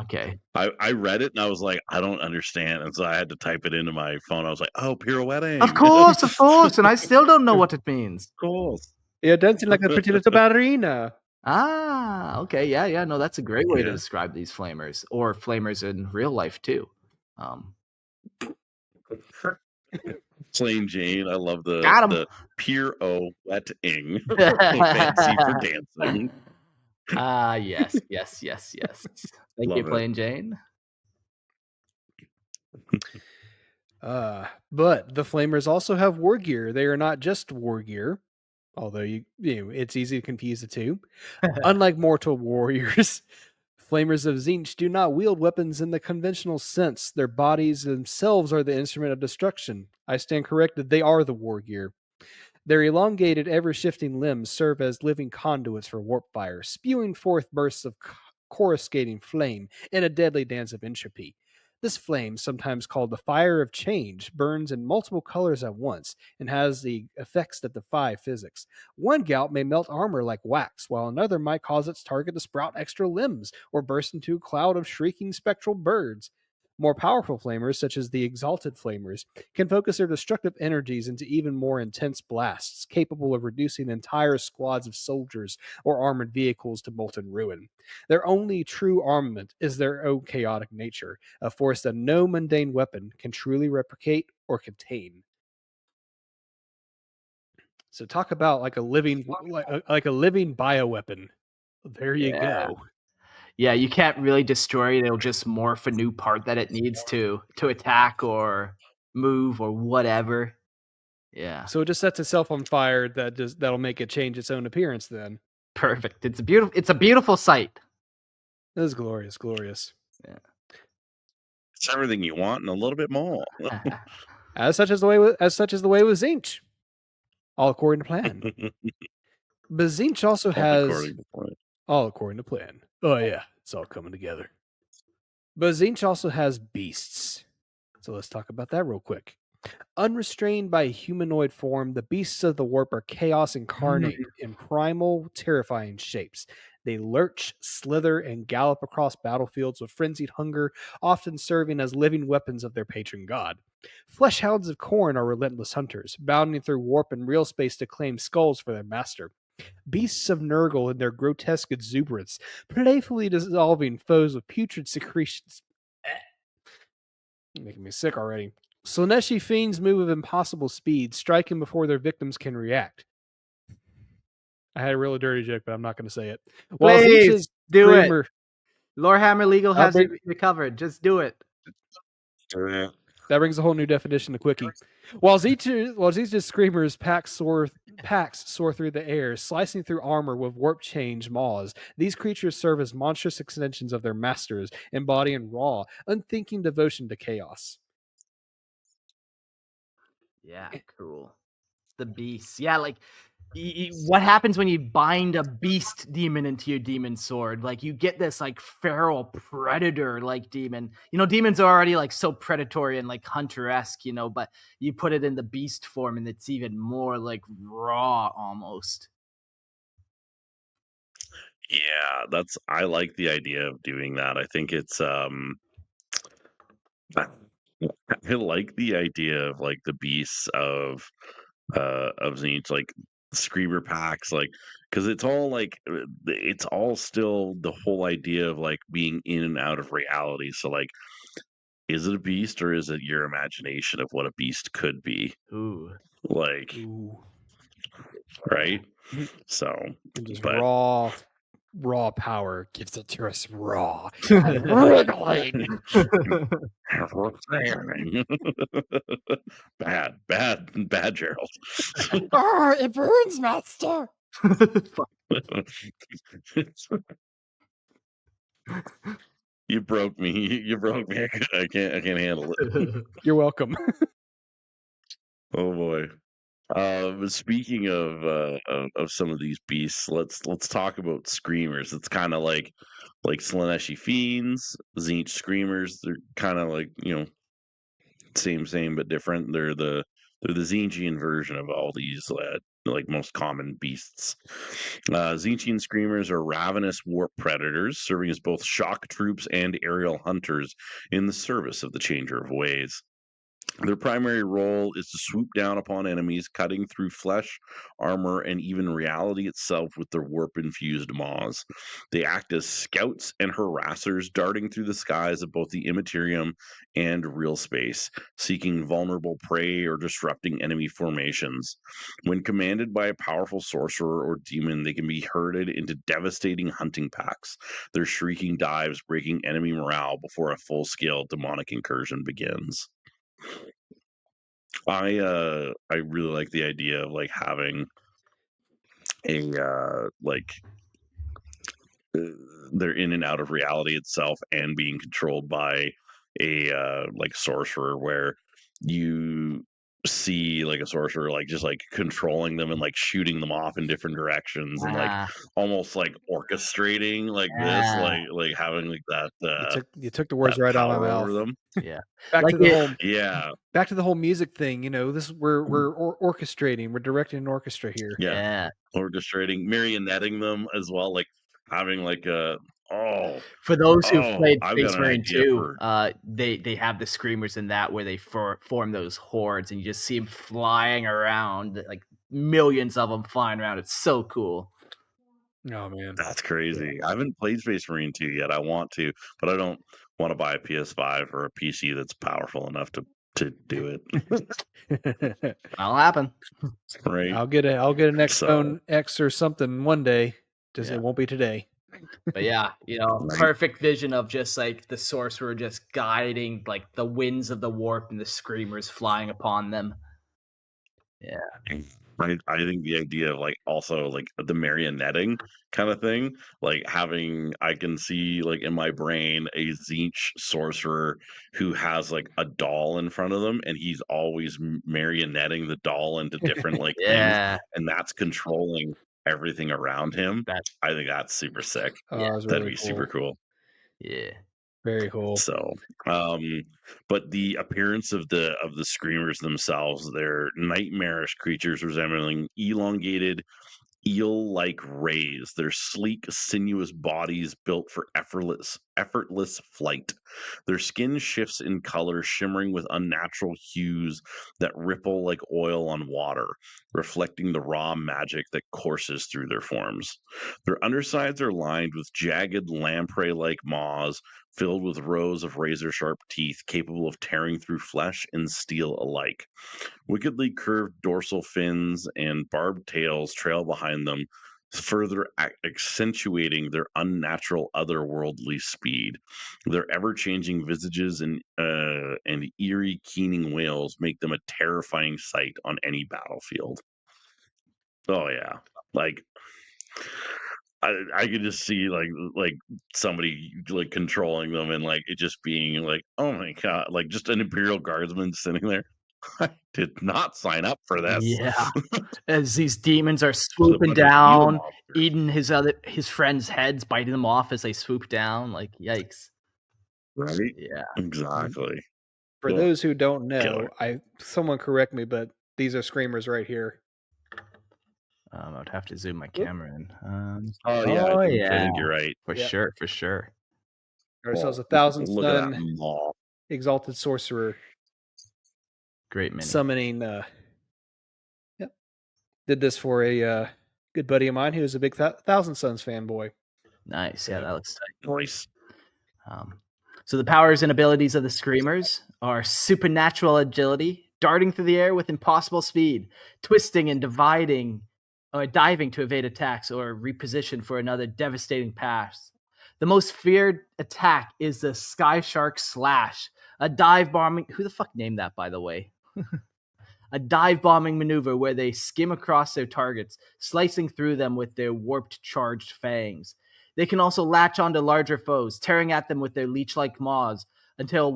Okay. I read it and I was like, I don't understand. And so I had to type it into my phone. I was like, oh, pirouetting. Of course. And I still don't know what it means. Of course. You're dancing like a pretty little ballerina. Ah, okay. Yeah. No, that's a great way to describe these flamers, or flamers in real life too. Plain Jane. I love Got 'em. the pirouetting. Fancy for dancing. Ah, yes, yes, yes, yes. Thank you, Love it. Plain Jane. But the Flamers also have war gear. They are not just war gear, although it's easy to confuse the two. Unlike mortal warriors, Flamers of Tzeentch do not wield weapons in the conventional sense. Their bodies themselves are the instrument of destruction. I stand corrected, they are the war gear. Their elongated, ever shifting limbs serve as living conduits for warp fire, spewing forth bursts of coruscating flame in a deadly dance of entropy. This flame, sometimes called the fire of change, burns in multiple colors at once and has the effects that defy physics. One gout may melt armor like wax, while another might cause its target to sprout extra limbs or burst into a cloud of shrieking spectral birds. More powerful flamers, such as the exalted flamers, can focus their destructive energies into even more intense blasts, capable of reducing entire squads of soldiers or armored vehicles to molten ruin. Their only true armament is their own chaotic nature, a force that no mundane weapon can truly replicate or contain. So talk about like a living bioweapon. There you Yeah. go. Yeah, you can't really destroy it, it'll just morph a new part that it needs to attack or move or whatever. Yeah. So it just sets itself on fire. That'll make it change its own appearance. Then Perfect. It's a beautiful sight. this is glorious, glorious. Yeah. It's everything you want and a little bit more. As such is the way with Tzeentch, all according to plan. But Tzeentch also All has according to plan. all according to plan. Oh yeah, it's all coming together. But Tzeentch also has beasts. So let's talk about that real quick. Unrestrained by humanoid form, the beasts of the warp are chaos incarnate in primal, terrifying shapes. They lurch, slither, and gallop across battlefields with frenzied hunger, often serving as living weapons of their patron god. Fleshhounds of Khorne are relentless hunters, bounding through warp and real space to claim skulls for their master. Beasts of Nurgle in their grotesque exuberance, playfully dissolving foes with putrid secretions. Making me sick already. Slaaneshi fiends move with impossible speed, striking before their victims can react. I had a really dirty joke, but I'm not going to say it. While Please Tzeentch's do it. screamer, Lorehammer Legal I'll has bring- you covered. Just do it. that brings a whole new definition to quickie. While Tzeentch's screamers packs soar through the air, slicing through armor with warp change maws. These creatures serve as monstrous extensions of their masters, embodying raw, unthinking devotion to chaos. Yeah, cool. The beasts. Yeah, like what happens when you bind a beast demon into your demon sword? Like you get this like feral predator like demon. Demons are already like so predatory and like hunter-esque, but you put it in the beast form and it's even more like raw almost. Yeah, I like the idea of doing that. I think it's I like the idea of like the beasts of Tzeentch, like screamer packs, like because it's all still the whole idea of like being in and out of reality. So like, is it a beast or is it your imagination of what a beast could be? Ooh. Like, Ooh. right? And So, just but raw power gives it to us raw and wriggling. bad, Gerald. Oh, it burns, master. You broke me. You broke me. I can't handle it. You're welcome. Oh boy. Speaking of some of these beasts, let's talk about screamers. It's kind of like Slaaneshi fiends, Tzeentch screamers. They're kind of like same but different. They're the Tzeentchian version of all these like most common beasts. Tzeentchian screamers are ravenous warp predators, serving as both shock troops and aerial hunters in the service of the Changer of Ways. Their primary role is to swoop down upon enemies, cutting through flesh, armor, and even reality itself with their warp-infused maws. They act as scouts and harassers, darting through the skies of both the immaterium and real space, seeking vulnerable prey or disrupting enemy formations. When commanded by a powerful sorcerer or demon, they can be herded into devastating hunting packs, their shrieking dives breaking enemy morale before a full-scale demonic incursion begins. I really like the idea of like having a they're in and out of reality itself and being controlled by a like sorcerer where you see like a sorcerer like just like controlling them and like shooting them off in different directions and like Ah, almost like orchestrating like this yeah, like having like You took the words that right out of my power over mouth. them. yeah. Back Like to the it, whole Yeah, back to the whole music thing. We're orchestrating. We're directing an orchestra here. yeah. yeah. Orchestrating, marionetting them as well, like having like a oh For those who've oh, played I've got Space an Marine idea 2, for they have the screamers in that where they form those hordes, and you just see them flying around, like millions of them flying around. It's so cool. Oh man. that's crazy. I haven't played Space Marine 2 yet. I want to, but I don't want to buy a PS5 or a PC that's powerful enough to do it. That'll happen. Right? I'll get an So, Xbone X or something one day. Just Yeah. it won't be today. But yeah, right? perfect vision of just like the sorcerer just guiding like the winds of the warp and the screamers flying upon them. Yeah. Right. I think the idea of like also like the marionetting kind of thing, like having I can see like in my brain a Tzeentch sorcerer who has like a doll in front of them and he's always marionetting the doll into different like things Yeah. and that's controlling everything around him. That I think that's super sick. yeah. Oh, it's That'd really be super cool. cool. Yeah. Very cool. So, but the appearance of the screamers themselves, they're nightmarish creatures resembling elongated eel-like rays. Their sleek, sinuous bodies built for effortless flight. Their skin shifts in color, shimmering with unnatural hues that ripple like oil on water, reflecting the raw magic that courses through their forms. Their undersides are lined with jagged lamprey-like maws filled with rows of razor-sharp teeth capable of tearing through flesh and steel alike. Wickedly curved dorsal fins and barbed tails trail behind them, further accentuating their unnatural otherworldly speed. Their ever-changing visages and eerie keening wails make them a terrifying sight on any battlefield. Oh yeah, like I could just see like somebody like controlling them and like it just being like, oh my god, like just an Imperial Guardsman sitting there. I did not sign up for this. Yeah. As these demons are Just a swooping bunch of eel down, monsters. eating his friends' heads, biting them off as they swoop down. Like yikes. Right? Yeah. Exactly. For Ugh, those who don't killer. know, someone correct me, but these are screamers right here. I'd have to zoom my Oop. camera in. Oh yeah, Oh I yeah, think you're right. for Yep. sure, for sure. Ourselves Oh, a thousand look at that sun maw. exalted sorcerer Great mini. summoning. Yep. Did this for a good buddy of mine who is a big Thousand Suns fanboy. Nice. Yeah, So- that looks tight. Nice. So the powers and abilities of the screamers are supernatural agility, darting through the air with impossible speed, twisting and dividing or diving to evade attacks or reposition for another devastating pass. The most feared attack is the Sky Shark Slash, a dive bombing. Who the fuck named that, by the way? A dive bombing maneuver where they skim across their targets, slicing through them with their warped charged fangs. They can also latch onto larger foes, tearing at them with their leech-like maws until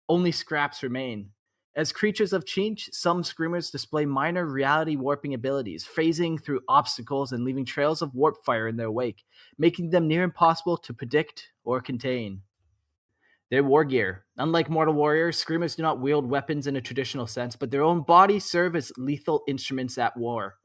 only scraps remain. As creatures of Tzeentch, some screamers display minor reality warping abilities, phasing through obstacles and leaving trails of warp fire in their wake, making them near impossible to predict or contain. Their war gear. Unlike mortal warriors, screamers do not wield weapons in a traditional sense, but their own bodies serve as lethal instruments at war.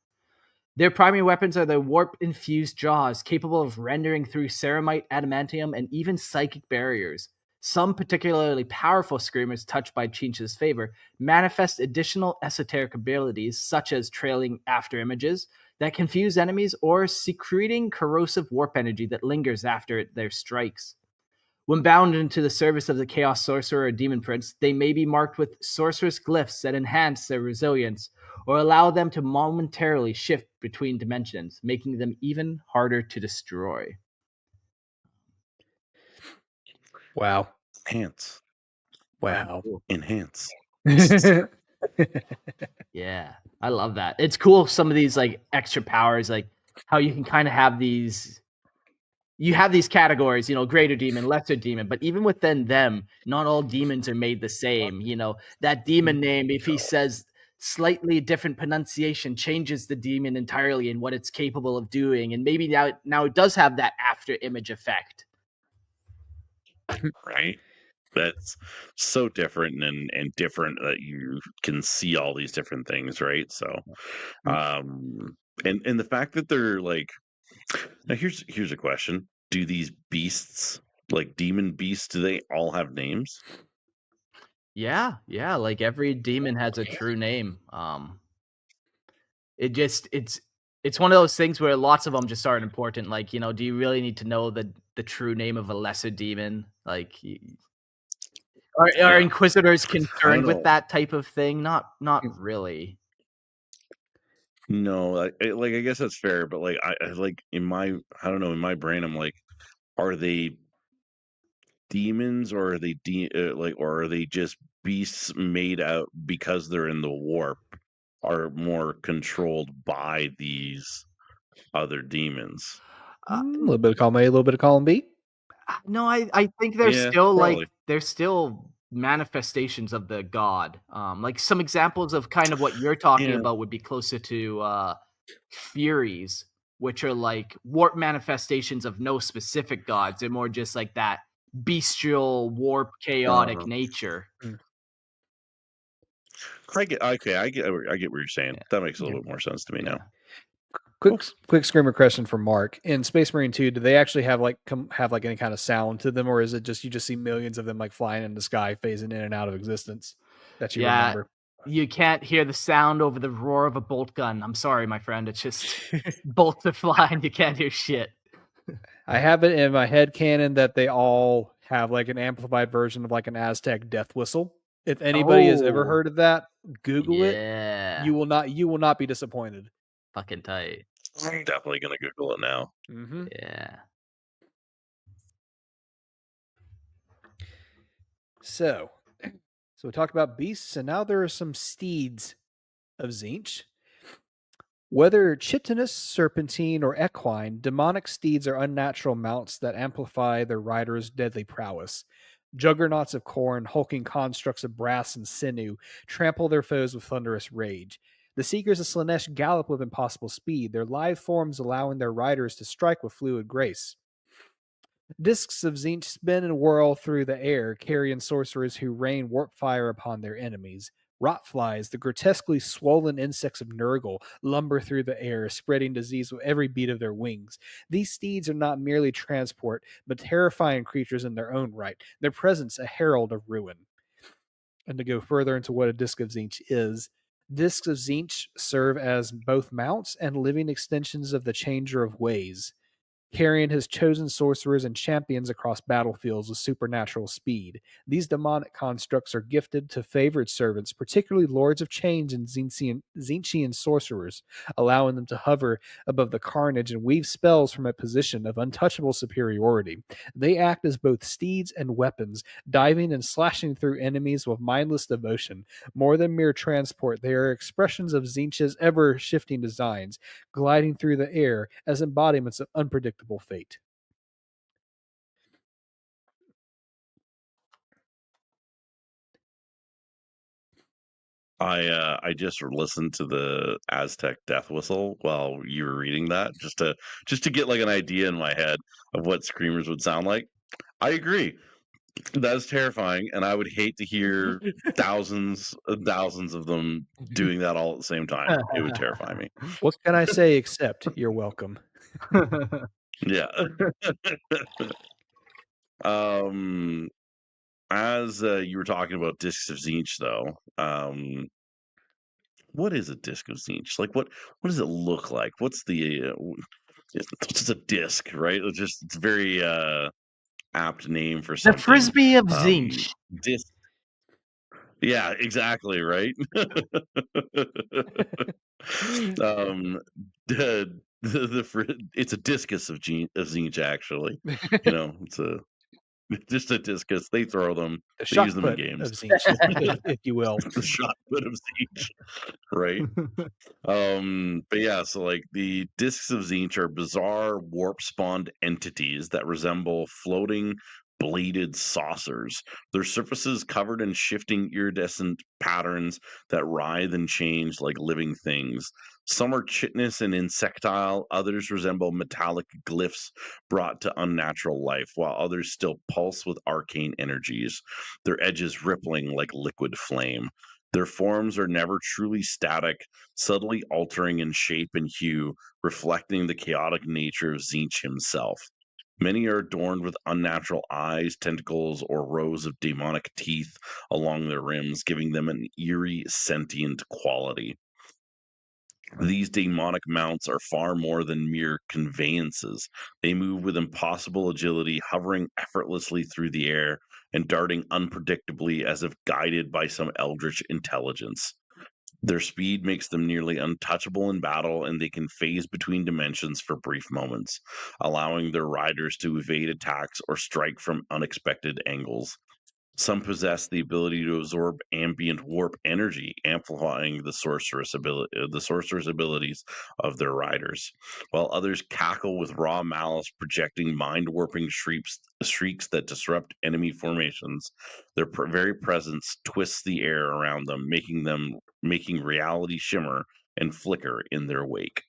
Their primary weapons are their warp-infused jaws, capable of rendering through ceramite, adamantium, and even psychic barriers. Some particularly powerful screamers touched by Tzeentch's favor manifest additional esoteric abilities, such as trailing after images that confuse enemies or secreting corrosive warp energy that lingers after their strikes. When bound into the service of the Chaos Sorcerer or Demon Prince, they may be marked with sorcerous glyphs that enhance their resilience or allow them to momentarily shift between dimensions, making them even harder to destroy. Wow. Enhance. Wow. Enhance. Yeah, I love that. It's cool, some of these like extra powers, like how you can kind of have these. You have these categories, greater demon, lesser demon, but even within them, not all demons are made the same. That demon name, if he says slightly different pronunciation, changes the demon entirely and what it's capable of doing. And maybe now it does have that after image effect. Right. That's so different and different that you can see all these different things, right? So and the fact that they're like, now here's a question. Do these beasts, like demon beasts, do they all have names? Yeah, like every demon has a true name. It's one of those things where lots of them just aren't important. Like, do you really need to know the true name of a lesser demon? Like, are Yeah. inquisitors I don't concerned with know. that type of thing? Not really. No, I guess that's fair, but like I like in my, I don't know, in my brain I'm like, are they demons or are they or are they just beasts made out because they're in the warp are more controlled by these other demons? A little bit of column A, a little bit of column B. No, I think Yeah, probably. they're still manifestations of the god. Like some examples of kind of what you're talking Yeah. about would be closer to Furies, which are like warp manifestations of no specific gods. They're more just like that bestial, warp, chaotic Uh, nature. I get okay. I get what you're saying. Yeah. That makes a Yeah. little bit more sense to me now. Yeah. Quick screamer question from Mark. In Space Marine 2, do they actually have have like any kind of sound to them, or is it just you just see millions of them like flying in the sky, phasing in and out of existence that you Yeah. remember? You can't hear the sound over the roar of a bolt gun. I'm sorry, my friend. It's just bolts are flying. You can't hear shit. I have it in my head canon that they all have like an amplified version of like an Aztec death whistle. If anybody has ever Oh, heard of that, Google it. yeah. You will not be disappointed. Fucking tight. I'm definitely gonna Google it now. Mm-hmm. Yeah. So we talked about beasts, and now there are some steeds of Tzeentch. Whether chitinous, serpentine, or equine, demonic steeds are unnatural mounts that amplify their riders' deadly prowess. Juggernauts of corn, hulking constructs of brass and sinew, trample their foes with thunderous rage. The Seekers of Slanesh gallop with impossible speed, their lithe forms allowing their riders to strike with fluid grace. Discs of Tzeentch spin and whirl through the air, carrying sorcerers who rain warp fire upon their enemies. Rotflies, the grotesquely swollen insects of Nurgle, lumber through the air, spreading disease with every beat of their wings. These steeds are not merely transport, but terrifying creatures in their own right, their presence a herald of ruin. And to go further into what a Disc of Tzeentch is, Discs of Tzeentch serve as both mounts and living extensions of the Changer of Ways, carrying his chosen sorcerers and champions across battlefields with supernatural speed. These demonic constructs are gifted to favored servants, particularly lords of chains and Tzeentchian sorcerers, allowing them to hover above the carnage and weave spells from a position of untouchable superiority. They act as both steeds and weapons, diving and slashing through enemies with mindless devotion. More than mere transport, they are expressions of Tzeentch's ever-shifting designs, gliding through the air as embodiments of unpredictable fate. I just listened to the Aztec death whistle while you were reading that, just to get like an idea in my head of what screamers would sound like. I agree. That is terrifying, and I would hate to hear thousands and thousands of them doing that all at the same time. It would terrify me. What can I say except you're welcome? Yeah. um as you were talking about discs of Tzeentch, though, what is a disc of Tzeentch? Like, what does it look like? What's the it's just a disc, right? It's very apt name for The something. frisbee of Tzeentch. Disc. Yeah, exactly, right? um, it's a discus of Tzeentch, actually. You know, it's just a discus. They throw them. The They use shot them in put games. of Tzeentch, if you will. The shot put of Tzeentch, right? But yeah, so like the discs of Tzeentch are bizarre warp spawned entities that resemble floating bladed saucers. Their surfaces covered in shifting iridescent patterns that writhe and change like living things. Some are chitinous and insectile, others resemble metallic glyphs brought to unnatural life, while others still pulse with arcane energies, their edges rippling like liquid flame. Their forms are never truly static, subtly altering in shape and hue, reflecting the chaotic nature of Tzeentch himself. Many are adorned with unnatural eyes, tentacles, or rows of demonic teeth along their rims, giving them an eerie, sentient quality. These demonic mounts are far more than mere conveyances. They move with impossible agility, hovering effortlessly through the air and darting unpredictably as if guided by some eldritch intelligence. Their speed makes them nearly untouchable in battle, and they can phase between dimensions for brief moments, allowing their riders to evade attacks or strike from unexpected angles. Some possess the ability to absorb ambient warp energy, amplifying the sorcerer's abilities of their riders, while others cackle with raw malice, projecting mind-warping shrieks that disrupt enemy formations. Their very presence twists the air around them, making reality shimmer and flicker in their wake.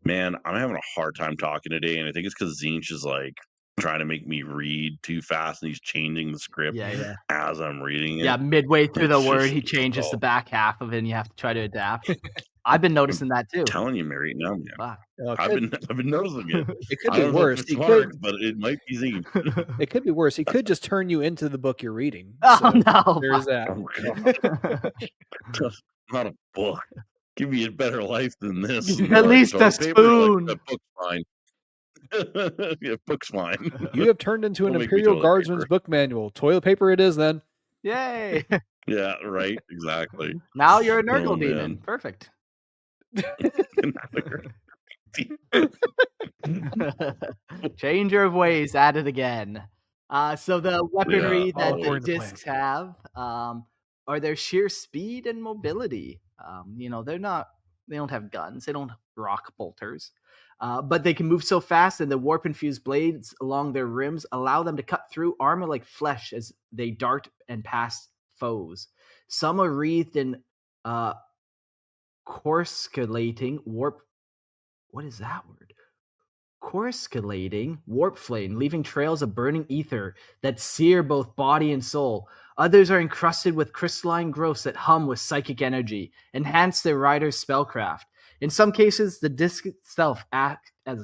Man, I'm having a hard time talking today, and I think it's because Tzeentch is like trying to make me read too fast, and he's changing the script Yeah. as I'm reading it. Yeah, midway through the It's word, just he changes the oh, back half of it, and you have to try to adapt. I've been I'm noticing that too. telling you, Mary, now, man. Fuck. I've been noticing it. It could I be don't know if worse. it's hard, but it might be Tzeentch. It could be worse. He could just turn you into the book you're reading. Oh, So no, there's that. Oh god, just not a book. Give me a better life than this. And At like least a toilet paper, like spoon. that book's fine. Yeah, book's fine. You have turned into an Don't make me Imperial toilet Guardsman's paper. book manual. Toilet paper it is then. Yay. Yeah, right. Exactly. Now you're a Oh Nurgle man. demon. Perfect. Changer of ways added again. So the Yeah. weaponry that All the according to plan. discs have are their sheer speed and mobility. They don't have guns. They don't have rock bolters. But they can move so fast, and the warp infused blades along their rims allow them to cut through armor like flesh as they dart and pass foes. Some are wreathed in coruscating warp. What is that word? Coruscating warp flame, leaving trails of burning ether that sear both body and soul. Others are encrusted with crystalline growths that hum with psychic energy, enhance their rider's spellcraft. In some cases, the disc itself act as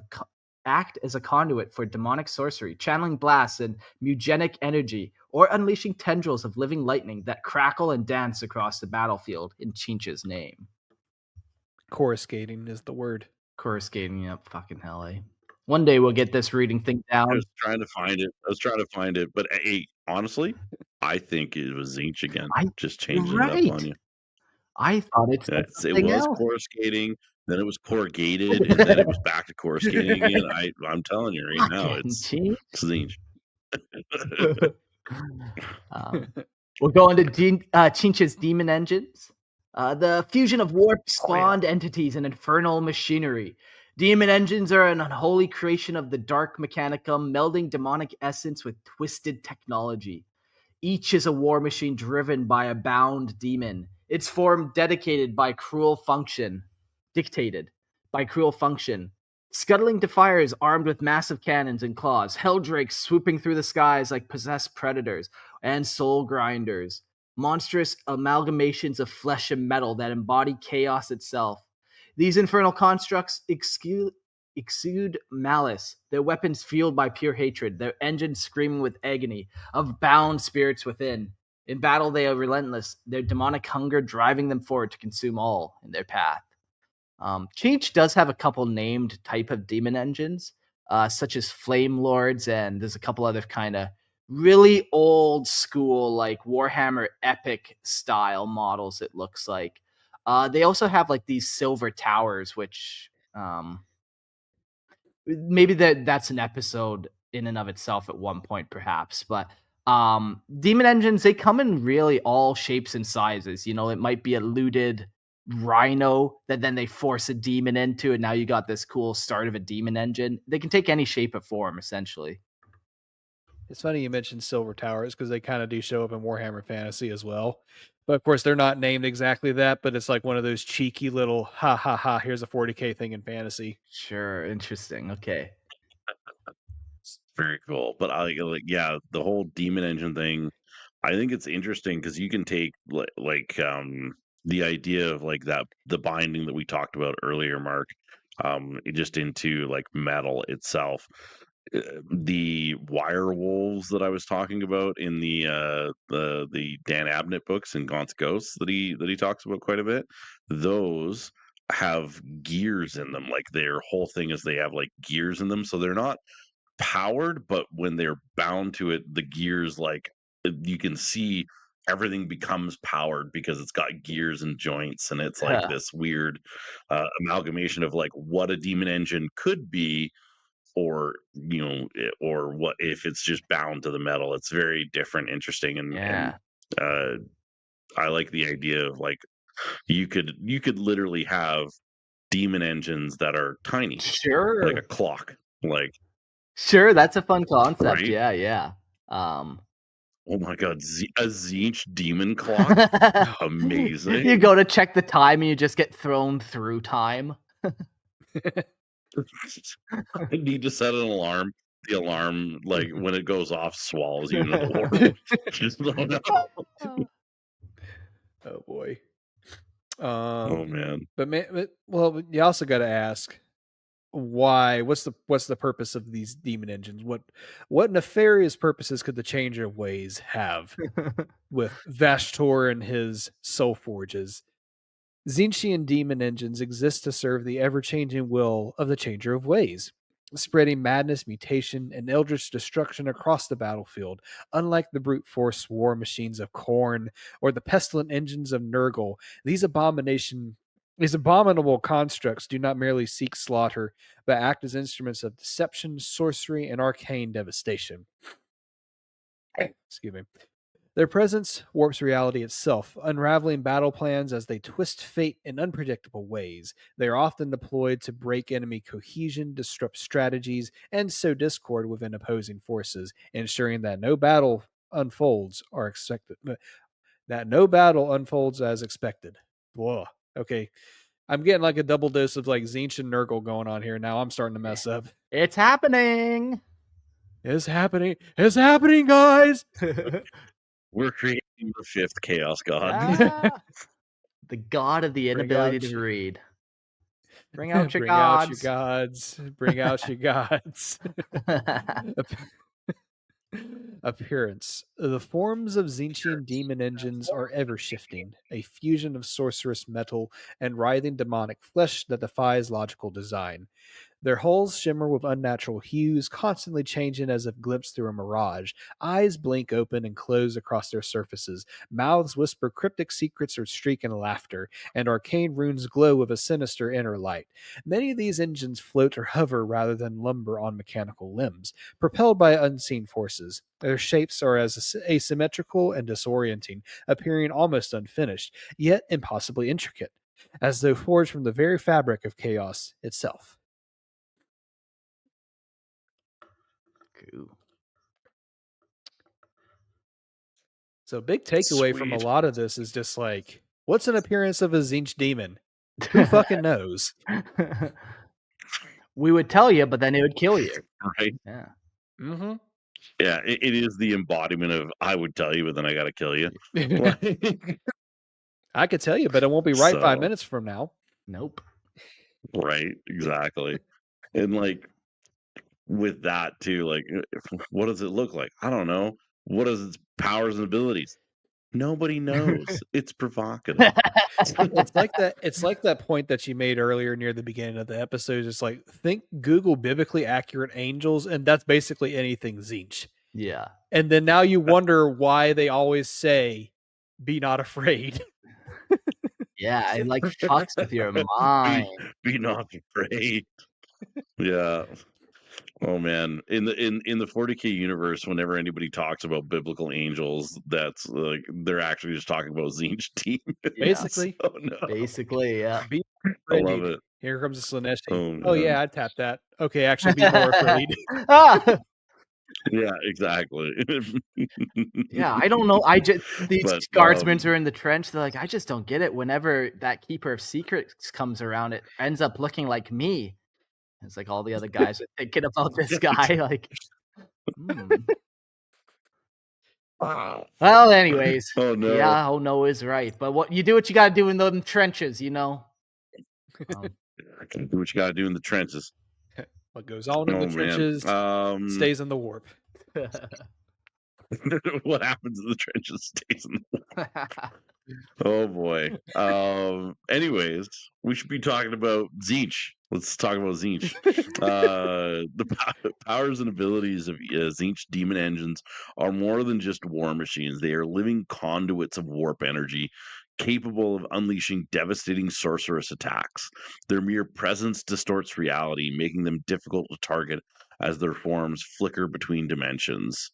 a conduit for demonic sorcery, channeling blasts and mugenic energy, or unleashing tendrils of living lightning that crackle and dance across the battlefield in Tzeentch's name. Coruscating is the word. Coruscating, yep, fucking hell, eh? One day we'll get this reading thing I down. was trying to find it, but hey, honestly, I think it was Tzeentch again. Just You're changing it up on right. you. I thought it said It something was else. coruscating, then it was corrugated, and then it was back to coruscating again. I'm telling you right now, Fucking it's cheat. Tzeentch. We'll go into Tzeentch's demon engines. The fusion of warp spawned entities and infernal machinery. Demon engines are an unholy creation of the dark mechanicum, melding demonic essence with twisted technology. Each is a war machine driven by a bound demon. Its form dictated by cruel function. Scuttling defiers armed with massive cannons and claws, helldrakes swooping through the skies like possessed predators, and soul grinders, monstrous amalgamations of flesh and metal that embody chaos itself. These infernal constructs exude malice, their weapons fueled by pure hatred, their engines screaming with agony of bound spirits within. In battle, they are relentless, their demonic hunger driving them forward to consume all in their path. Tzeentch does have a couple named type of demon engines, such as Flame Lords, and there's a couple other kind of really old school, like Warhammer Epic style models, it looks like. They also have like these silver towers, which maybe that's an episode in and of itself at one point, perhaps. But demon engines, they come in really all shapes and sizes. You know, it might be a looted rhino that then they force a demon into, and now you got this cool start of a demon engine. They can take any shape or form, essentially. It's funny you mentioned silver towers because they kind of do show up in Warhammer Fantasy as well. But of course, they're not named exactly that, but it's like one of those cheeky little ha ha ha, here's a 40K thing in fantasy. Sure, interesting. Okay. Very cool. But yeah, the whole demon engine thing, I think it's interesting because you can take the idea of like that the binding that we talked about earlier, Mark, just into like metal itself. The wire wolves that I was talking about in the Dan Abnett books and Gaunt's Ghosts that he talks about quite a bit, those have gears in them. Like their whole thing is they have like gears in them, so they're not powered, but when they're bound to it, the gears, like you can see everything becomes powered because it's got gears and joints, and it's like this weird amalgamation of like what a demon engine could be, or or what if it's just bound to the metal. It's very different, interesting, and I like the idea of like you could literally have demon engines that are tiny, Sure. like a clock, like. Sure, that's a fun concept. Right? Yeah. Oh my god, a Tzeentch demon clock? Amazing. You go to check the time and you just get thrown through time. I need to set an alarm. The alarm, like when it goes off, swallows you into the world. Just don't know. Oh boy. Oh man. But well, you also got to ask why. What's the purpose of these demon engines? What nefarious purposes could the Changer of Ways have with Vashtor and his soul forges? Tzeentchian demon engines exist to serve the ever-changing will of the Changer of Ways, spreading madness, mutation, and eldritch destruction across the battlefield. Unlike the brute force war machines of Khorne or the pestilent engines of Nurgle, these abominable constructs do not merely seek slaughter, but act as instruments of deception, sorcery, and arcane devastation. Excuse me. Their presence warps reality itself, unraveling battle plans as they twist fate in unpredictable ways. They are often deployed to break enemy cohesion, disrupt strategies, and sow discord within opposing forces, ensuring that no battle unfolds as expected. Whoa. Okay. I'm getting like a double dose of like Tzeentch and Nurgle going on here. Now I'm starting to mess up. It's happening. It's happening. It's happening, guys. We're creating the fifth chaos god. The god of the inability to read. Bring out your Bring gods. out your gods. Bring out your gods. Appearance. The forms of Tzeentchian demon engines are ever shifting, a fusion of sorcerous metal and writhing demonic flesh that defies logical design. Their hulls shimmer with unnatural hues, constantly changing as if glimpsed through a mirage. Eyes blink open and close across their surfaces. Mouths whisper cryptic secrets or streak in laughter, and arcane runes glow with a sinister inner light. Many of these engines float or hover rather than lumber on mechanical limbs, propelled by unseen forces. Their shapes are as asymmetrical and disorienting, appearing almost unfinished, yet impossibly intricate, as though forged from the very fabric of chaos itself. Cool. So big takeaway from a Sweet. lot of this is just like, what's an appearance of a Tzeentch demon? Who fucking knows? We would tell you, but then it would kill you. Right? Yeah. Mm-hmm. Yeah, it is the embodiment of I would tell you, but then I got to kill you. I could tell you, but it won't be right 5 So- minutes from now. Nope. Right, exactly. And like with that too, like what does it look like? I don't know. What is its powers and abilities? Nobody knows. It's provocative. It's like that point that you made earlier near the beginning of the episode. It's like think Google biblically accurate angels, and that's basically anything Tzeentch. Yeah. And then now you wonder why they always say, "Be not afraid." Yeah, it like fucks with your be, mind. be not afraid. Yeah. Oh man, in the 40K universe, whenever anybody talks about biblical angels, that's like they're actually just talking about Tzeentch Yeah. demons. Basically, Oh no, Basically, yeah. be I love afraid. it. Here comes the Slaneshi. Oh Oh man, yeah, I tapped that. Okay, actually, be more afraid. Ah! yeah, exactly. Yeah, I don't know. These But guardsmen are in the trench. They're like, I just don't get it. Whenever that keeper of secrets comes around, it ends up looking like me. It's like all the other guys are thinking about this guy. Like, hmm. wow. Well, anyways, Oh no. yeah, oh no is right. But what you do, what you got to do in the trenches, you know. Um, Do what you gotta do in the trenches. What goes on in the Oh man. trenches stays in the warp. What happens in the trenches stays in the Oh boy. Anyways, we should be talking about Tzeentch. Let's talk about Tzeentch. The powers and abilities of Tzeentch demon engines are more than just war machines. They are living conduits of warp energy, capable of unleashing devastating sorcerous attacks. Their mere presence distorts reality, making them difficult to target as their forms flicker between dimensions.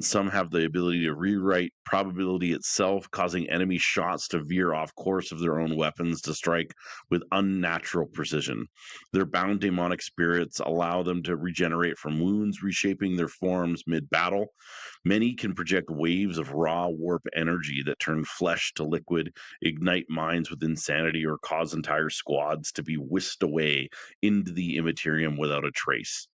Some have the ability to rewrite probability itself, causing enemy shots to veer off course of their own weapons to strike with unnatural precision. Their bound demonic spirits allow them to regenerate from wounds, reshaping their forms mid battle. Many can project waves of raw warp energy that turn flesh to liquid, ignite minds with insanity, or cause entire squads to be whisked away into the immaterium without a trace.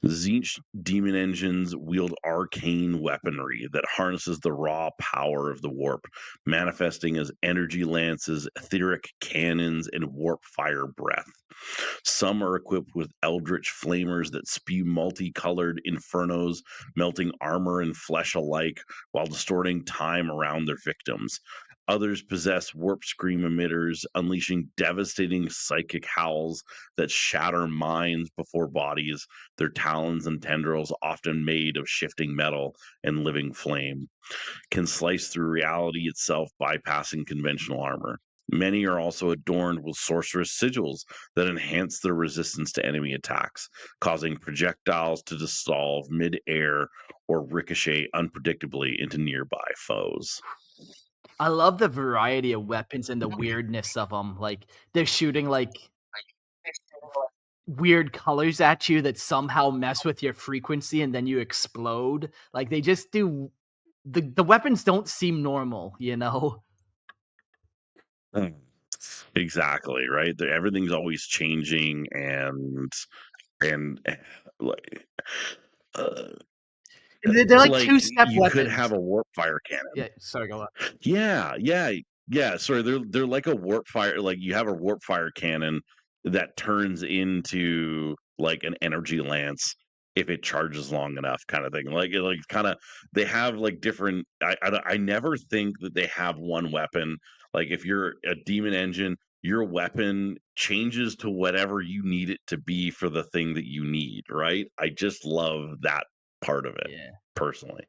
Tzeentch demon engines wield arcane weaponry that harnesses the raw power of the warp, manifesting as energy lances, etheric cannons, and warp fire breath. Some are equipped with eldritch flamers that spew multicolored infernos, melting armor and flesh alike while distorting time around their victims. Others possess warp scream emitters, unleashing devastating psychic howls that shatter minds before bodies, their talons and tendrils, often made of shifting metal and living flame, can slice through reality itself, bypassing conventional armor. Many are also adorned with sorcerous sigils that enhance their resistance to enemy attacks, causing projectiles to dissolve mid-air or ricochet unpredictably into nearby foes. I love the variety of weapons and the weirdness of them. Like they're shooting like weird colors at you that somehow mess with your frequency and then you explode. Like they just do the weapons don't seem normal, you know? Mm. Exactly, right? Everything's always changing and like uh, They're like like two-step you could have weapons. a warp fire cannon. Yeah, sorry, go on. Yeah, yeah, yeah. Sorry, they're like a warp fire. Like you have a warp fire cannon that turns into like an energy lance if it charges long enough, kind of thing. Like kind of they have like different. I never think that they have one weapon. Like if you're a demon engine, your weapon changes to whatever you need it to be for the thing that you need. Right? I just love that part of it Yeah. personally.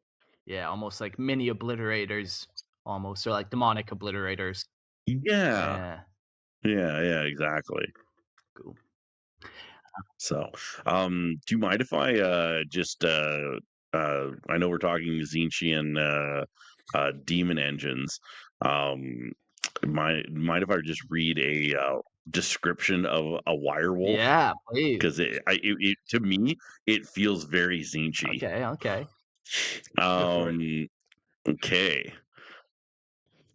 Yeah, almost like mini obliterators, almost, or like demonic obliterators. Yeah, Yeah, yeah, exactly. cool. So, do you mind if I just I know we're talking Tzeentchian demon engines. Um, mind if I just read a description of a wire wolf? Yeah, please. Because it to me it feels very Tzeentchy. Okay, okay. Go for it. Okay.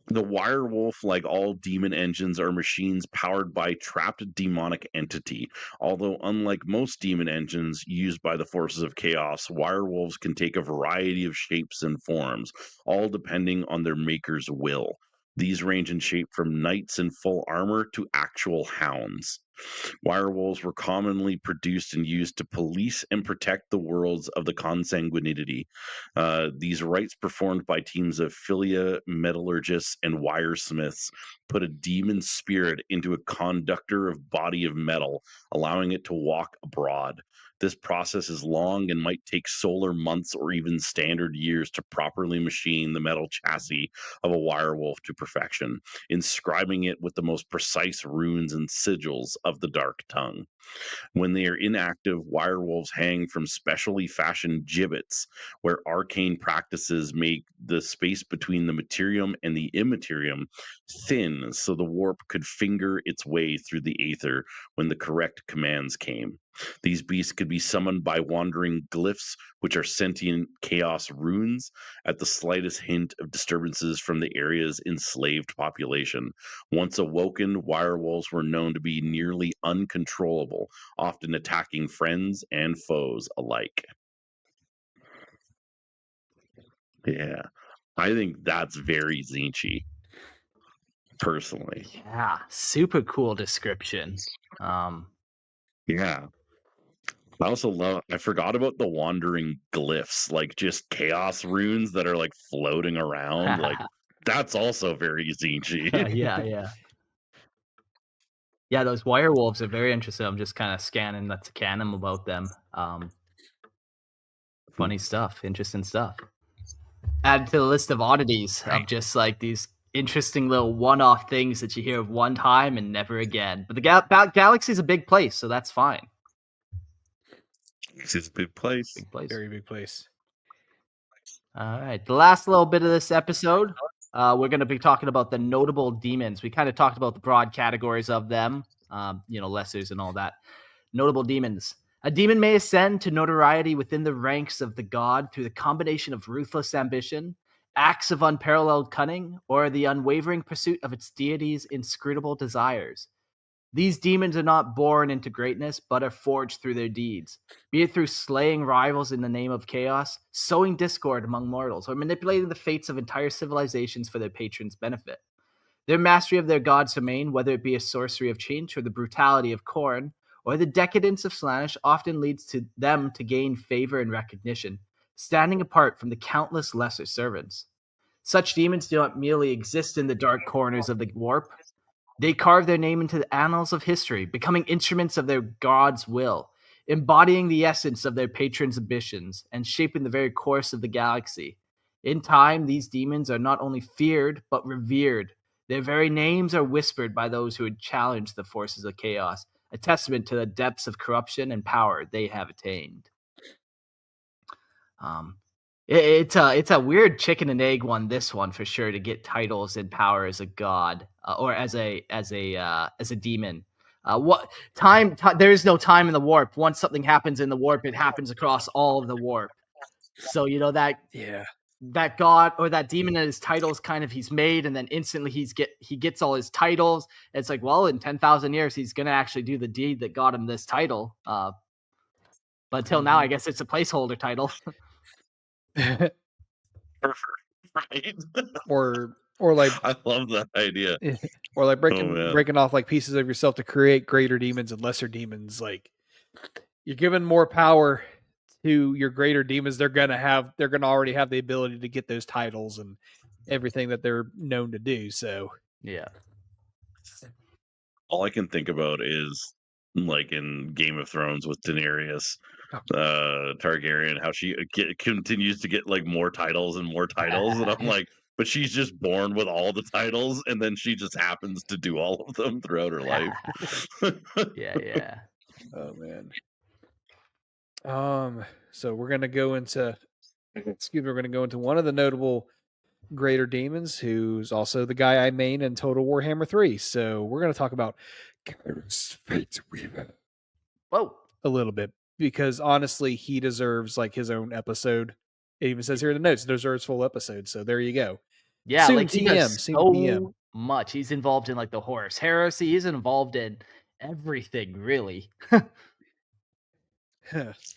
The Wirewolf, like all demon engines, are machines powered by trapped demonic entity. Although, unlike most demon engines used by the forces of chaos, wirewolves can take a variety of shapes and forms, all depending on their maker's will. These range in shape from knights in full armor to actual hounds. Wirewolves were commonly produced and used to police and protect the worlds of the consanguinity. These rites, performed by teams of filia, metallurgists, and wiresmiths, put a demon spirit into a conductor of body of metal, allowing it to walk abroad. This process is long and might take solar months or even standard years to properly machine the metal chassis of a wirewolf to perfection, inscribing it with the most precise runes and sigils of the Dark Tongue. When they are inactive, wirewolves hang from specially fashioned gibbets, where arcane practices make the space between the materium and the immaterium thin so the warp could finger its way through the aether when the correct commands came. These beasts could be summoned by wandering glyphs, which are sentient chaos runes, at the slightest hint of disturbances from the area's enslaved population. Once awoken, wirewolves were known to be nearly uncontrollable, often attacking friends and foes alike. Yeah, I think that's very Tzeentch-y, personally. Yeah, super cool description. Yeah. I also love, I forgot about the wandering glyphs, like just chaos runes that are like floating around. Like, that's also very Tzeentch-y. yeah. Yeah, those wirewolves are very interesting. I'm just kind of scanning the canon about them. Funny stuff, interesting stuff. Add to the list of oddities of just like these interesting little one-off things that you hear of one time and never again. But the galaxy is a big place, so that's fine. It's a big place. Big place. Very big place. All right. The last little bit of this episode, we're going to be talking about the notable demons. We kind of talked about the broad categories of them, lessers and all that. Notable demons. A demon may ascend to notoriety within the ranks of the god through the combination of ruthless ambition, acts of unparalleled cunning, or the unwavering pursuit of its deity's inscrutable desires. These demons are not born into greatness, but are forged through their deeds, be it through slaying rivals in the name of chaos, sowing discord among mortals, or manipulating the fates of entire civilizations for their patrons' benefit. Their mastery of their god's domain, whether it be a sorcery of Tzeentch or the brutality of Khorne, or the decadence of Slaanesh, often leads to them to gain favor and recognition, standing apart from the countless lesser servants. Such demons do not merely exist in the dark corners of the warp. They carve their name into the annals of history, becoming instruments of their god's will, embodying the essence of their patron's ambitions, and shaping the very course of the galaxy. In time, these demons are not only feared, but revered. Their very names are whispered by those who would challenge the forces of chaos, a testament to the depths of corruption and power they have attained. It's a weird chicken and egg one. This one for sure, to get titles and power as a god or as a demon. What time? There is no time in the warp. Once something happens in the warp, it happens across all of the warp. So that god or that demon and his titles kind of he's made, and then instantly he gets all his titles. It's like, well, in 10,000 years, he's gonna actually do the deed that got him this title. But until now, I guess it's a placeholder title. Perfect. Right? or like I love that idea. Or like breaking off like pieces of yourself to create greater demons and lesser demons. Like, you're giving more power to your greater demons. They're gonna already have the ability to get those titles and everything that they're known to do. So yeah. All I can think about is like in Game of Thrones with Daenerys Targaryen, how she continues to get like more titles and more titles, and I'm like, but she's just born with all the titles, and then she just happens to do all of them throughout her life. Yeah. Oh man. So we're gonna go into one of the notable greater demons, who's also the guy I main in Total Warhammer 3. So we're gonna talk about Kairos Fate Weaver. Whoa. A little bit, because honestly, he deserves like his own episode. It even says here in the notes, deserves full episode. So there you go. Yeah, soon like he TM, does soon so PM. much. He's involved in like the Horus Heresy. He's involved in everything, really.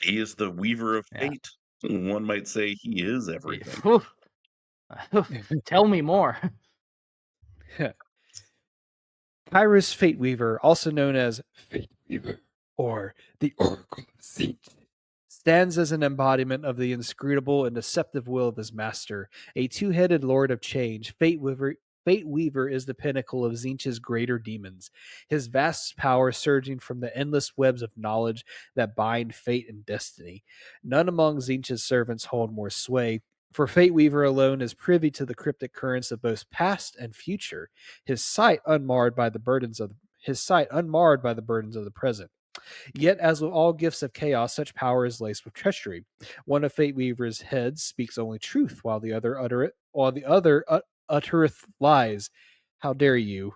He is the weaver of fate. One might say he is everything. Tell me more. Kyrus Fate Weaver, also known as Fate Weaver or the Oracle of Tzeentch, stands as an embodiment of the inscrutable and deceptive will of his master. A two-headed lord of change, Fate Weaver is the pinnacle of Tzeentch's greater demons, his vast power surging from the endless webs of knowledge that bind fate and destiny. None among Tzeentch's servants hold more sway, for Fate Weaver alone is privy to the cryptic currents of both past and future, his sight unmarred by the burdens of the present. Yet, as with all gifts of chaos, such power is laced with treachery. One of Fate Weaver's heads speaks only truth, while the other uttereth lies. How dare you?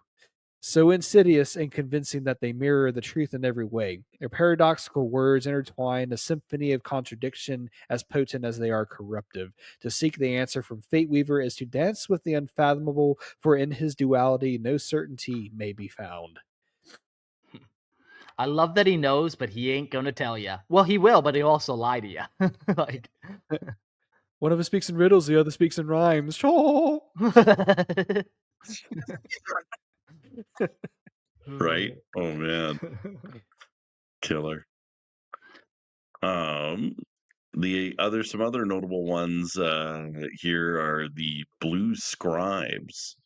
So insidious and convincing that they mirror the truth in every way. Their paradoxical words intertwine a symphony of contradiction as potent as they are corruptive. To seek the answer from Fate Weaver is to dance with the unfathomable, for in his duality no certainty may be found. I love that he knows, but he ain't gonna tell you. Well, he will, but he'll also lie to you. Like, one of us speaks in riddles, the other speaks in rhymes. Oh! Right? Oh man, killer. Some other notable ones here are the blue scribes,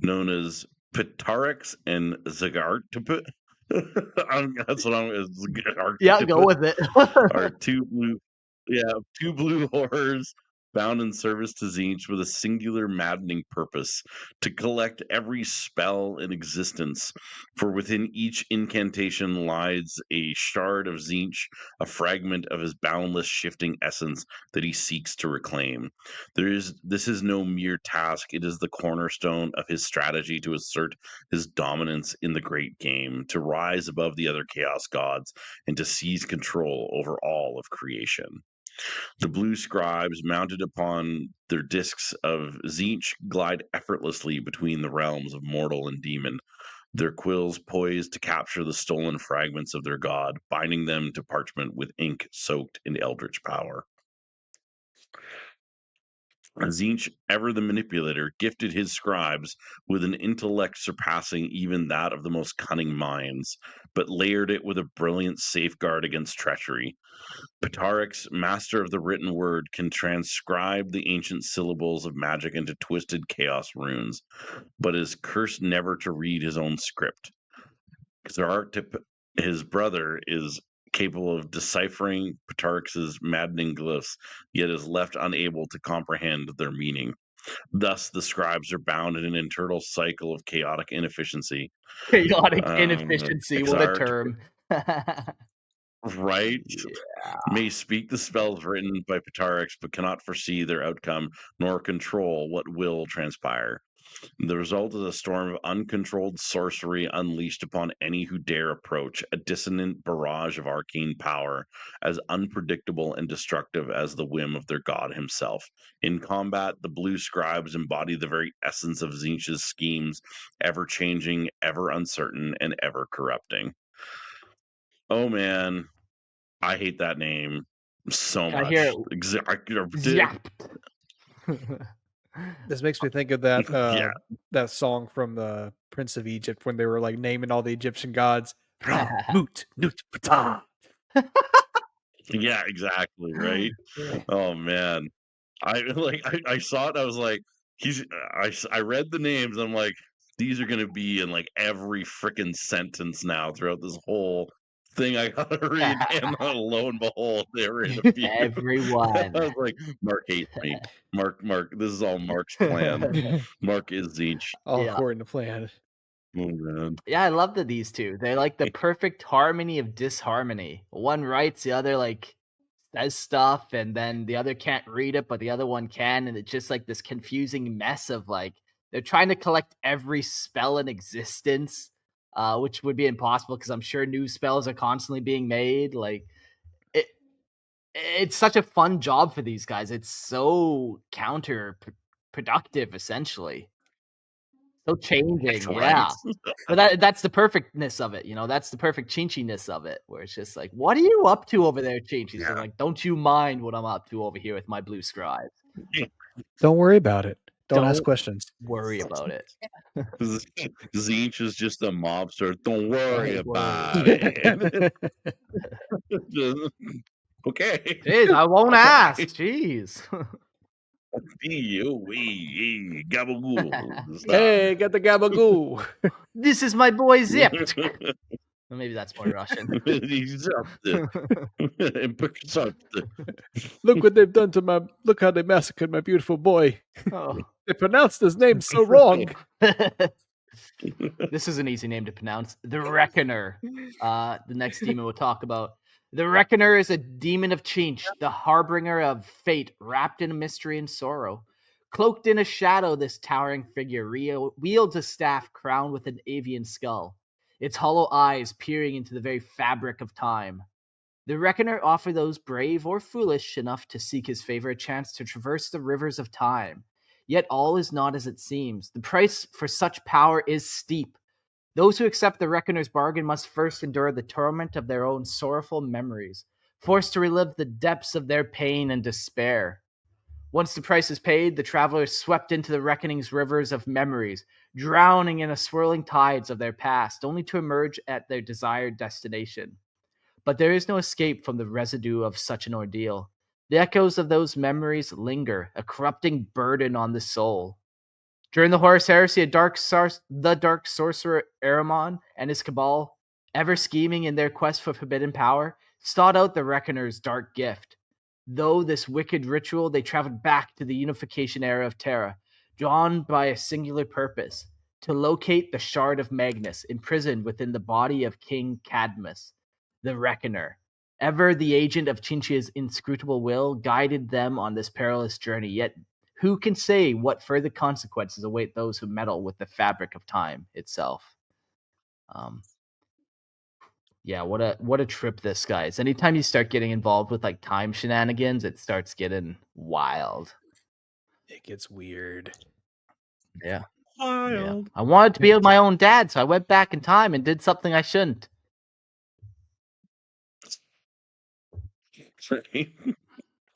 known as Pitarex and Zagartiput. That's what yeah, go with it. are two blue horrors bound in service to Tzeentch with a singular maddening purpose: to collect every spell in existence, for within each incantation lies a shard of Tzeentch, a fragment of his boundless shifting essence that he seeks to reclaim. This is no mere task, it is the cornerstone of his strategy to assert his dominance in the great game, to rise above the other chaos gods, and to seize control over all of creation. The blue scribes, mounted upon their discs of Tzeentch, glide effortlessly between the realms of mortal and demon, their quills poised to capture the stolen fragments of their god, binding them to parchment with ink soaked in eldritch power. Tzeentch, ever the manipulator, gifted his scribes with an intellect surpassing even that of the most cunning minds, but layered it with a brilliant safeguard against treachery. Pitarex, master of the written word, can transcribe the ancient syllables of magic into twisted chaos runes, but is cursed never to read his own script. Zartip, his brother, is capable of deciphering Pitarex's maddening glyphs, yet is left unable to comprehend their meaning. Thus, the scribes are bound in an internal cycle of chaotic inefficiency. Chaotic inefficiency, what a Xart, term. right? Yeah. May speak the spells written by Pitarex, but cannot foresee their outcome nor control what will transpire. The result is a storm of uncontrolled sorcery unleashed upon any who dare approach, a dissonant barrage of arcane power, as unpredictable and destructive as the whim of their god himself. In combat, the blue scribes embody the very essence of Tzeentch's schemes, ever changing, ever uncertain, and ever corrupting. Oh man, I hate that name so I much. hear Exactly. This makes me think of that Yeah. that song from the Prince of Egypt when they were like naming all the Egyptian gods. Moot, Nut, Ptah. Yeah, exactly, right? Oh man. I saw it, I was like, I read the names, I'm like, these are gonna be in like every freaking sentence now throughout this whole thing I gotta read, and lo and behold, they were in a few. I Everyone. was like, Mark hates me. Mark, this is all Mark's plan. Mark is Tzeentch. All Yeah. according to plan. Oh man. Yeah, I love that these two. They're like the perfect harmony of disharmony. One writes, the other like says stuff, and then the other can't read it, but the other one can, and it's just like this confusing mess of like they're trying to collect every spell in existence, which would be impossible because I'm sure new spells are constantly being made. Like it's such a fun job for these guys. It's so counterproductive, essentially. So changing, Right. yeah. But that's the perfectness of it, you know, that's the perfect chinchiness of it, where it's just like, "What are you up to over there, Chinch?" He's Yeah. like, "Don't you mind what I'm up to over here with my blue scribe." Don't worry about it. Don't ask Don't questions. worry about it. Tzeentch is just a mobster. Don't worry Don't about worry. it. Okay. Jeez, I won't Okay. ask. Jeez. Gabagool. Stop. Hey, get the gabagoo. This is my boy Zip. Well, maybe that's more Russian. He's up there. Look what they've done to my. Look how they massacred my beautiful boy. Oh. They pronounced his name so wrong. This is an easy name to pronounce. The Reckoner. The next demon we'll talk about. The Reckoner is a demon of Tzeentch, the harbinger of fate, wrapped in mystery and sorrow. Cloaked in a shadow, this towering figure wields a staff crowned with an avian skull, its hollow eyes peering into the very fabric of time. The Reckoner offers those brave or foolish enough to seek his favor a chance to traverse the rivers of time. Yet all is not as it seems. The price for such power is steep. Those who accept the Reckoner's bargain must first endure the torment of their own sorrowful memories, forced to relive the depths of their pain and despair. Once the price is paid, the traveler is swept into the Reckoning's rivers of memories, drowning in the swirling tides of their past, only to emerge at their desired destination. But there is no escape from the residue of such an ordeal. The echoes of those memories linger, a corrupting burden on the soul. During the Horus Heresy, the dark sorcerer Ahriman and his cabal, ever scheming in their quest for forbidden power, sought out the Reckoner's dark gift. Though this wicked ritual, they traveled back to the unification era of Terra, drawn by a singular purpose: to locate the Shard of Magnus, imprisoned within the body of King Cadmus. The Reckoner, ever the agent of Tzeentch's inscrutable will, guided them on this perilous journey. Yet who can say what further consequences await those who meddle with the fabric of time itself? Yeah, what a trip this guy is. Anytime you start getting involved with like time shenanigans, it starts getting wild. It gets weird. Yeah. Wild. I wanted to be with my own dad, so I went back in time and did something I shouldn't.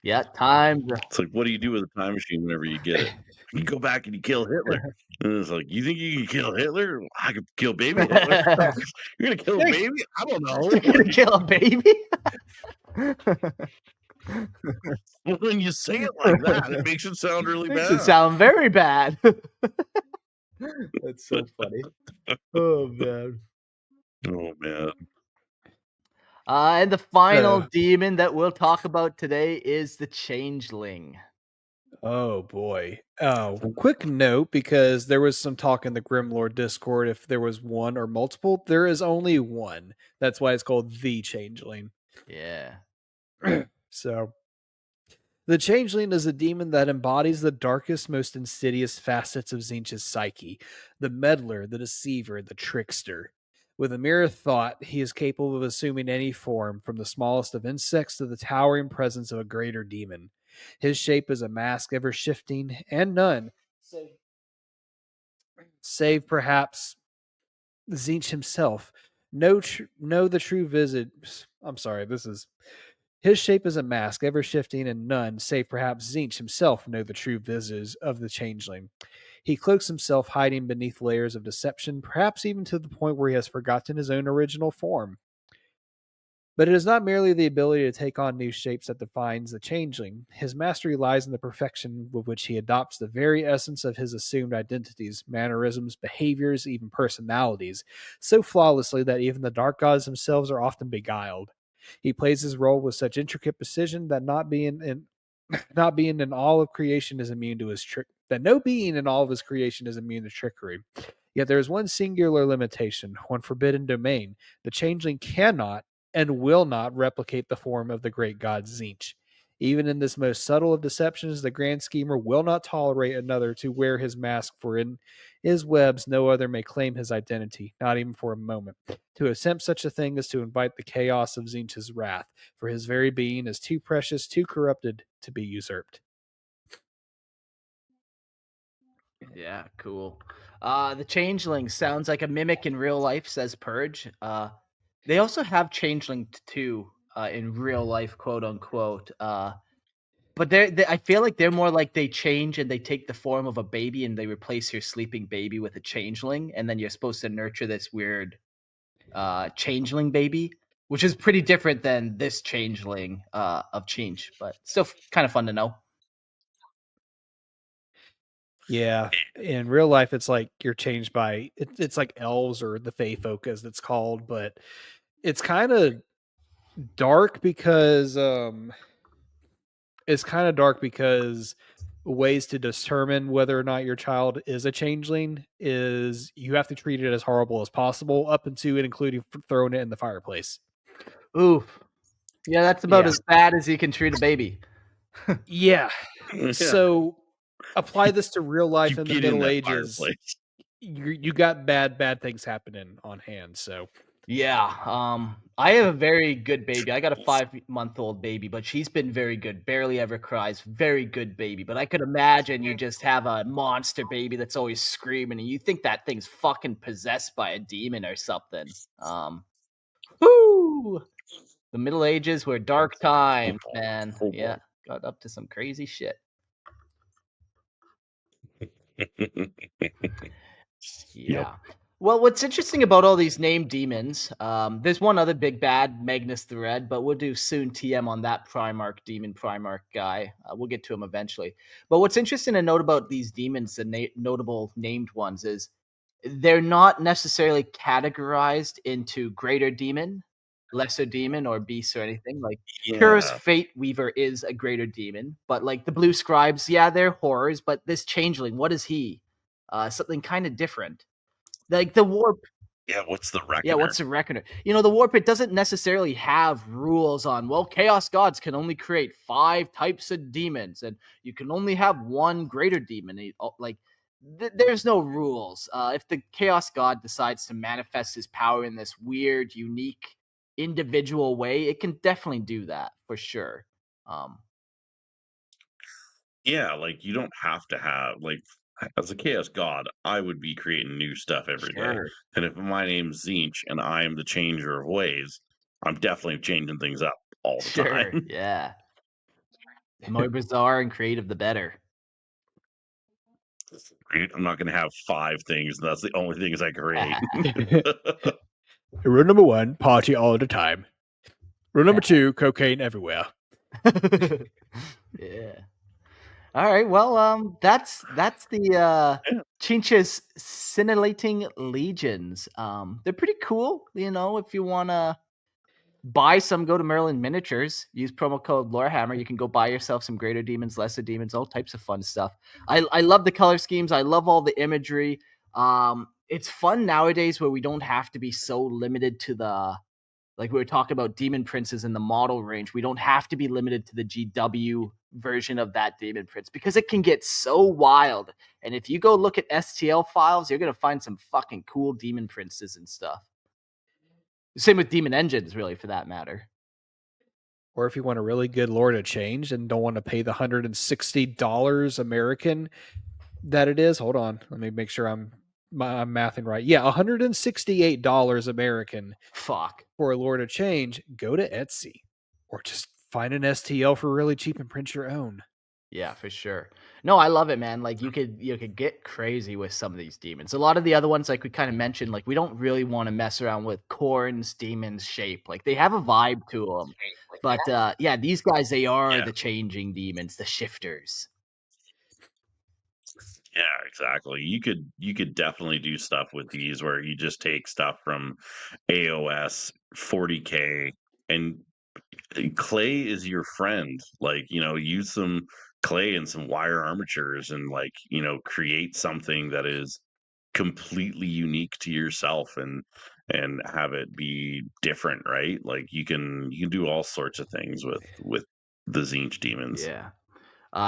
Yeah, time. It's like, what do you do with a time machine whenever you get it? You go back and you kill Hitler. And it's like, you think you can kill Hitler? I could kill baby Hitler. You're gonna kill a baby? I don't know. You're gonna kill a baby? When you say it like that, it makes it sound really Makes bad. it sound very bad. That's so funny. Oh man. Oh man. And the final demon that we'll talk about today is the Changeling. Oh boy. Oh, quick note, because there was some talk in the Grimlord Discord if there was one or multiple. There is only one. That's why it's called the Changeling. Yeah. So the Changeling is a demon that embodies the darkest, most insidious facets of Tzeentch's psyche: the meddler, the deceiver, the trickster. With a mere thought, he is capable of assuming any form, from the smallest of insects to the towering presence of a greater demon. His shape is a mask, ever shifting, and none, save perhaps Tzeentch himself, know the true visage. I'm sorry, this is. His shape is a mask, ever shifting, and none, save perhaps Tzeentch himself, know the true visage of the Changeling. He cloaks himself, hiding beneath layers of deception, perhaps even to the point where he has forgotten his own original form. But it is not merely the ability to take on new shapes that defines the Changeling. His mastery lies in the perfection with which he adopts the very essence of his assumed identities, mannerisms, behaviors, even personalities, so flawlessly that even the dark gods themselves are often beguiled. He plays his role with such intricate precision that not being in all of creation is immune to his trick. That no being in all of his creation is immune to trickery. Yet there is one singular limitation, one forbidden domain. The Changeling cannot and will not replicate the form of the great god Tzeentch. Even in this most subtle of deceptions, the grand schemer will not tolerate another to wear his mask, for in his webs no other may claim his identity, not even for a moment. To attempt such a thing is to invite the chaos of Tzeentch's wrath, for his very being is too precious, too corrupted to be usurped. Yeah, cool. The Changeling sounds like a mimic in real life, says Purge. They also have Changeling too in real life, quote unquote. But I feel like they're more like they change and they take the form of a baby and they replace your sleeping baby with a changeling, and then you're supposed to nurture this weird changeling baby, which is pretty different than this changeling of Tzeentch, but still kind of fun to know. Yeah. In real life, it's like you're changed by it's like elves or the Fey folk as it's called, but it's kind of dark because ways to determine whether or not your child is a changeling is you have to treat it as horrible as possible, up into and including throwing it in the fireplace. Oof. Yeah, that's about as bad as you can treat a baby. Yeah. Yeah. So apply this to real life You in the get in Middle that Ages. fireplace. You got bad things happening on hand. So Yeah, I have a very good baby. I got a 5-month-old baby, but she's been very good. Barely ever cries. Very good baby. But I could imagine you just have a monster baby that's always screaming, and you think that thing's fucking possessed by a demon or something. Whoo! The Middle Ages were dark times, man. Oh, Yeah, got up to some crazy shit. Yeah. Well, what's interesting about all these named demons, there's one other big bad, Magnus the Red, but we'll do soon TM on that Primarch, demon Primarch guy. We'll get to him eventually. But what's interesting to note about these demons, the notable named ones, is they're not necessarily categorized into greater demon, lesser demon, or beast or anything. Like Purest Yeah. Fate Weaver is a greater demon, but like the Blue Scribes, yeah, they're horrors, but this changeling, what is he? Something kind of different. Like the warp. Yeah, what's the Yeah, reckoner? what's the reckoner? The warp, it doesn't necessarily have rules on, well, chaos gods can only create 5 types of demons and you can only have one greater demon. Like there's no rules. If the chaos god decides to manifest his power in this weird, unique, individual way, it can definitely do that for sure. Yeah, like you don't have to have like as a chaos god, I would be creating new stuff every day. Sure. And if my name's Tzeentch and I am the changer of ways, I'm definitely changing things up all the Sure. time. Yeah. The more bizarre and creative, the better. Right? I'm not going to have 5 things. And that's the only things I create. rule number 1, party all the time. Rule number 2, cocaine everywhere. Yeah. All right. Well, that's the Tzeentch's Scintillating Legions. They're pretty cool. If you wanna buy some, go to Merlin Miniatures. Use promo code Lorehammer. You can go buy yourself some greater demons, lesser demons, all types of fun stuff. I love the color schemes. I love all the imagery. It's fun nowadays where we don't have to be so limited to the, like we were talking about Demon Princes in the model range. We don't have to be limited to the GW version of that Demon Prince because it can get so wild. And if you go look at STL files, you're going to find some fucking cool Demon Princes and stuff. Same with Demon Engines, really, for that matter. Or if you want a really good Lord of Change and don't want to pay the $160 American that it is, hold on, let me make sure I'm mathing right. Yeah, $168 American. Fuck. For a Lord of Change, go to Etsy or just find an STL for really cheap and print your own. Yeah, for sure. No, I love it, man. Like you could get crazy with some of these demons. A lot of the other ones, like we kind of mentioned, like we don't really want to mess around with Korn's demons shape. Like they have a vibe to them. But yeah, these guys, they are the changing demons, the shifters. Yeah, exactly. You could definitely do stuff with these where you just take stuff from AOS 40K and clay is your friend. Like, use some clay and some wire armatures and create something that is completely unique to yourself and have it be different, right? Like you can do all sorts of things with the Tzeentch demons. Yeah.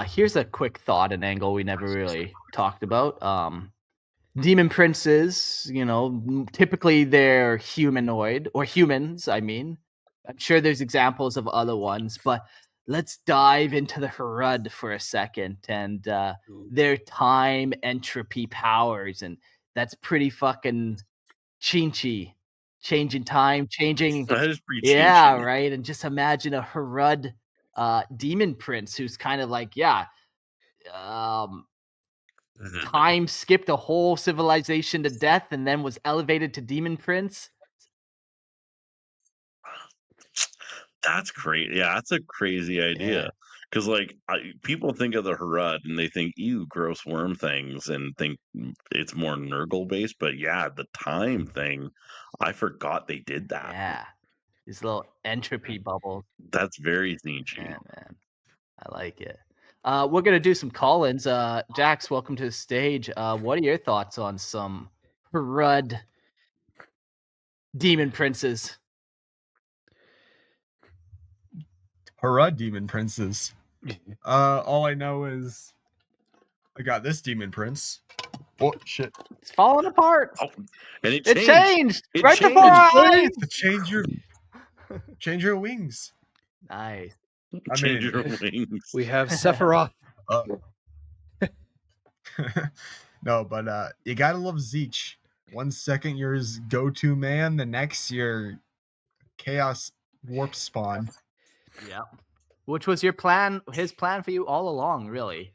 Here's a quick thought and angle we never really talked about. Demon princes, typically they're humanoid or humans. I mean, I'm sure there's examples of other ones, but let's dive into the Harud for a second and their time entropy powers, and that's pretty fucking chinchy. Changing time, changing. That is pretty Yeah, changing. right. And just imagine a Harud demon prince who's kind of like, time skipped a whole civilization to death and then was elevated to demon prince. That's great. Yeah, that's a crazy idea. Yeah. Because like people think of the Harad and they think, "Ew, gross worm things," and think it's more Nurgle based. But yeah, the time thing, I forgot they did that. Yeah. These little entropy bubbles. That's very Tzeentch-y. Yeah, man. I like it. We're gonna do some call-ins. Jax, welcome to the stage. What are your thoughts on some Harad demon princes? Harad demon princes. All I know is I got this demon prince. Oh shit! It's falling apart. Oh, and it It changed. changed It right changed. before our eyes. To change your wings. Nice. I Change mean, your wings. We have Sephiroth. No, but you gotta love Tzeentch. 1 second you're his go-to man, the next you're chaos warp spawn. Yeah. Which was your plan? His plan for you all along, really.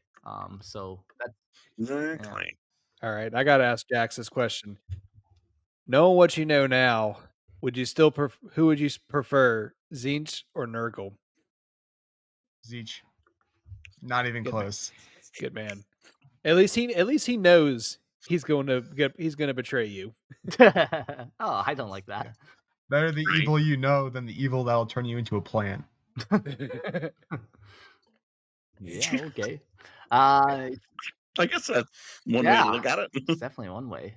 So that's Exactly. All right, I gotta ask Jax this question. Knowing what you know now, would you still who would you prefer, Tzeentch or Nurgle? Tzeentch. Not even Good close. Good man. At least he knows he's going to betray you. oh, I don't like that. Better the Right. evil you know than the evil that'll turn you into a plant. Yeah, okay. I guess that's one way to look at it. It's definitely one way.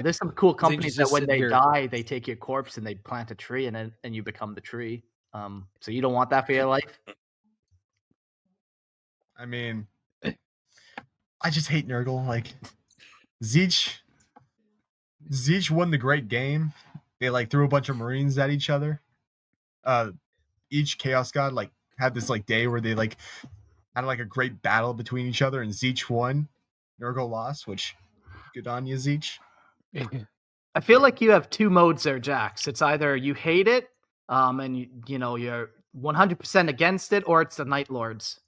There's some cool companies that just when sitting they here. die, they take your corpse and they plant a tree and you become the tree. So you don't want that for your life? I mean, I just hate Nurgle. Like, Tzeentch won the great game. They like threw a bunch of Marines at each other. Each Chaos God like had this like day where they like had like a great battle between each other, and Tzeentch won. Nurgle lost, which good on you, Tzeentch. I feel like you have two modes there, Jax. It's either you hate it, and you're 100% against it, or it's the Night Lords.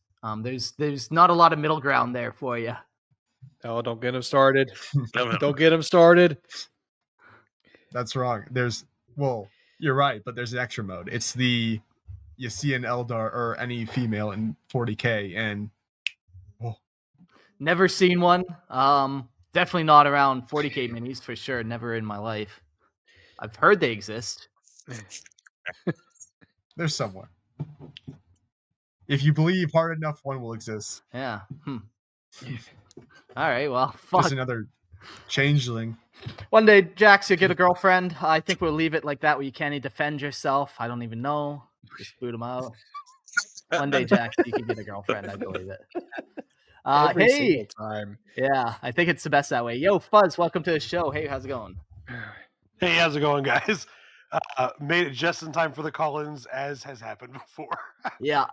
There's not a lot of middle ground there for you. Oh, don't get him started. Don't get him started. That's wrong. You're right, but there's an extra mode. It's you see an Eldar or any female in 40k, and Never seen one. Definitely not around 40k minis for sure. Never in my life. I've heard they exist. they're somewhere. If you believe hard enough, one will exist. Yeah. All right. Well, fuck. Just another changeling. One day, Jax, you'll get a girlfriend. I think we'll leave it like that, where you can't even defend yourself. I don't even know. Just boot them out. One day, Jax, you can get a girlfriend. I believe it. Every Hey. single time. Yeah, I think it's the best that way. Yo, Fuzz, welcome to the show. Hey, how's it going? Hey, how's it going, guys? Made it just in time for the call-ins, as has happened before. Yeah.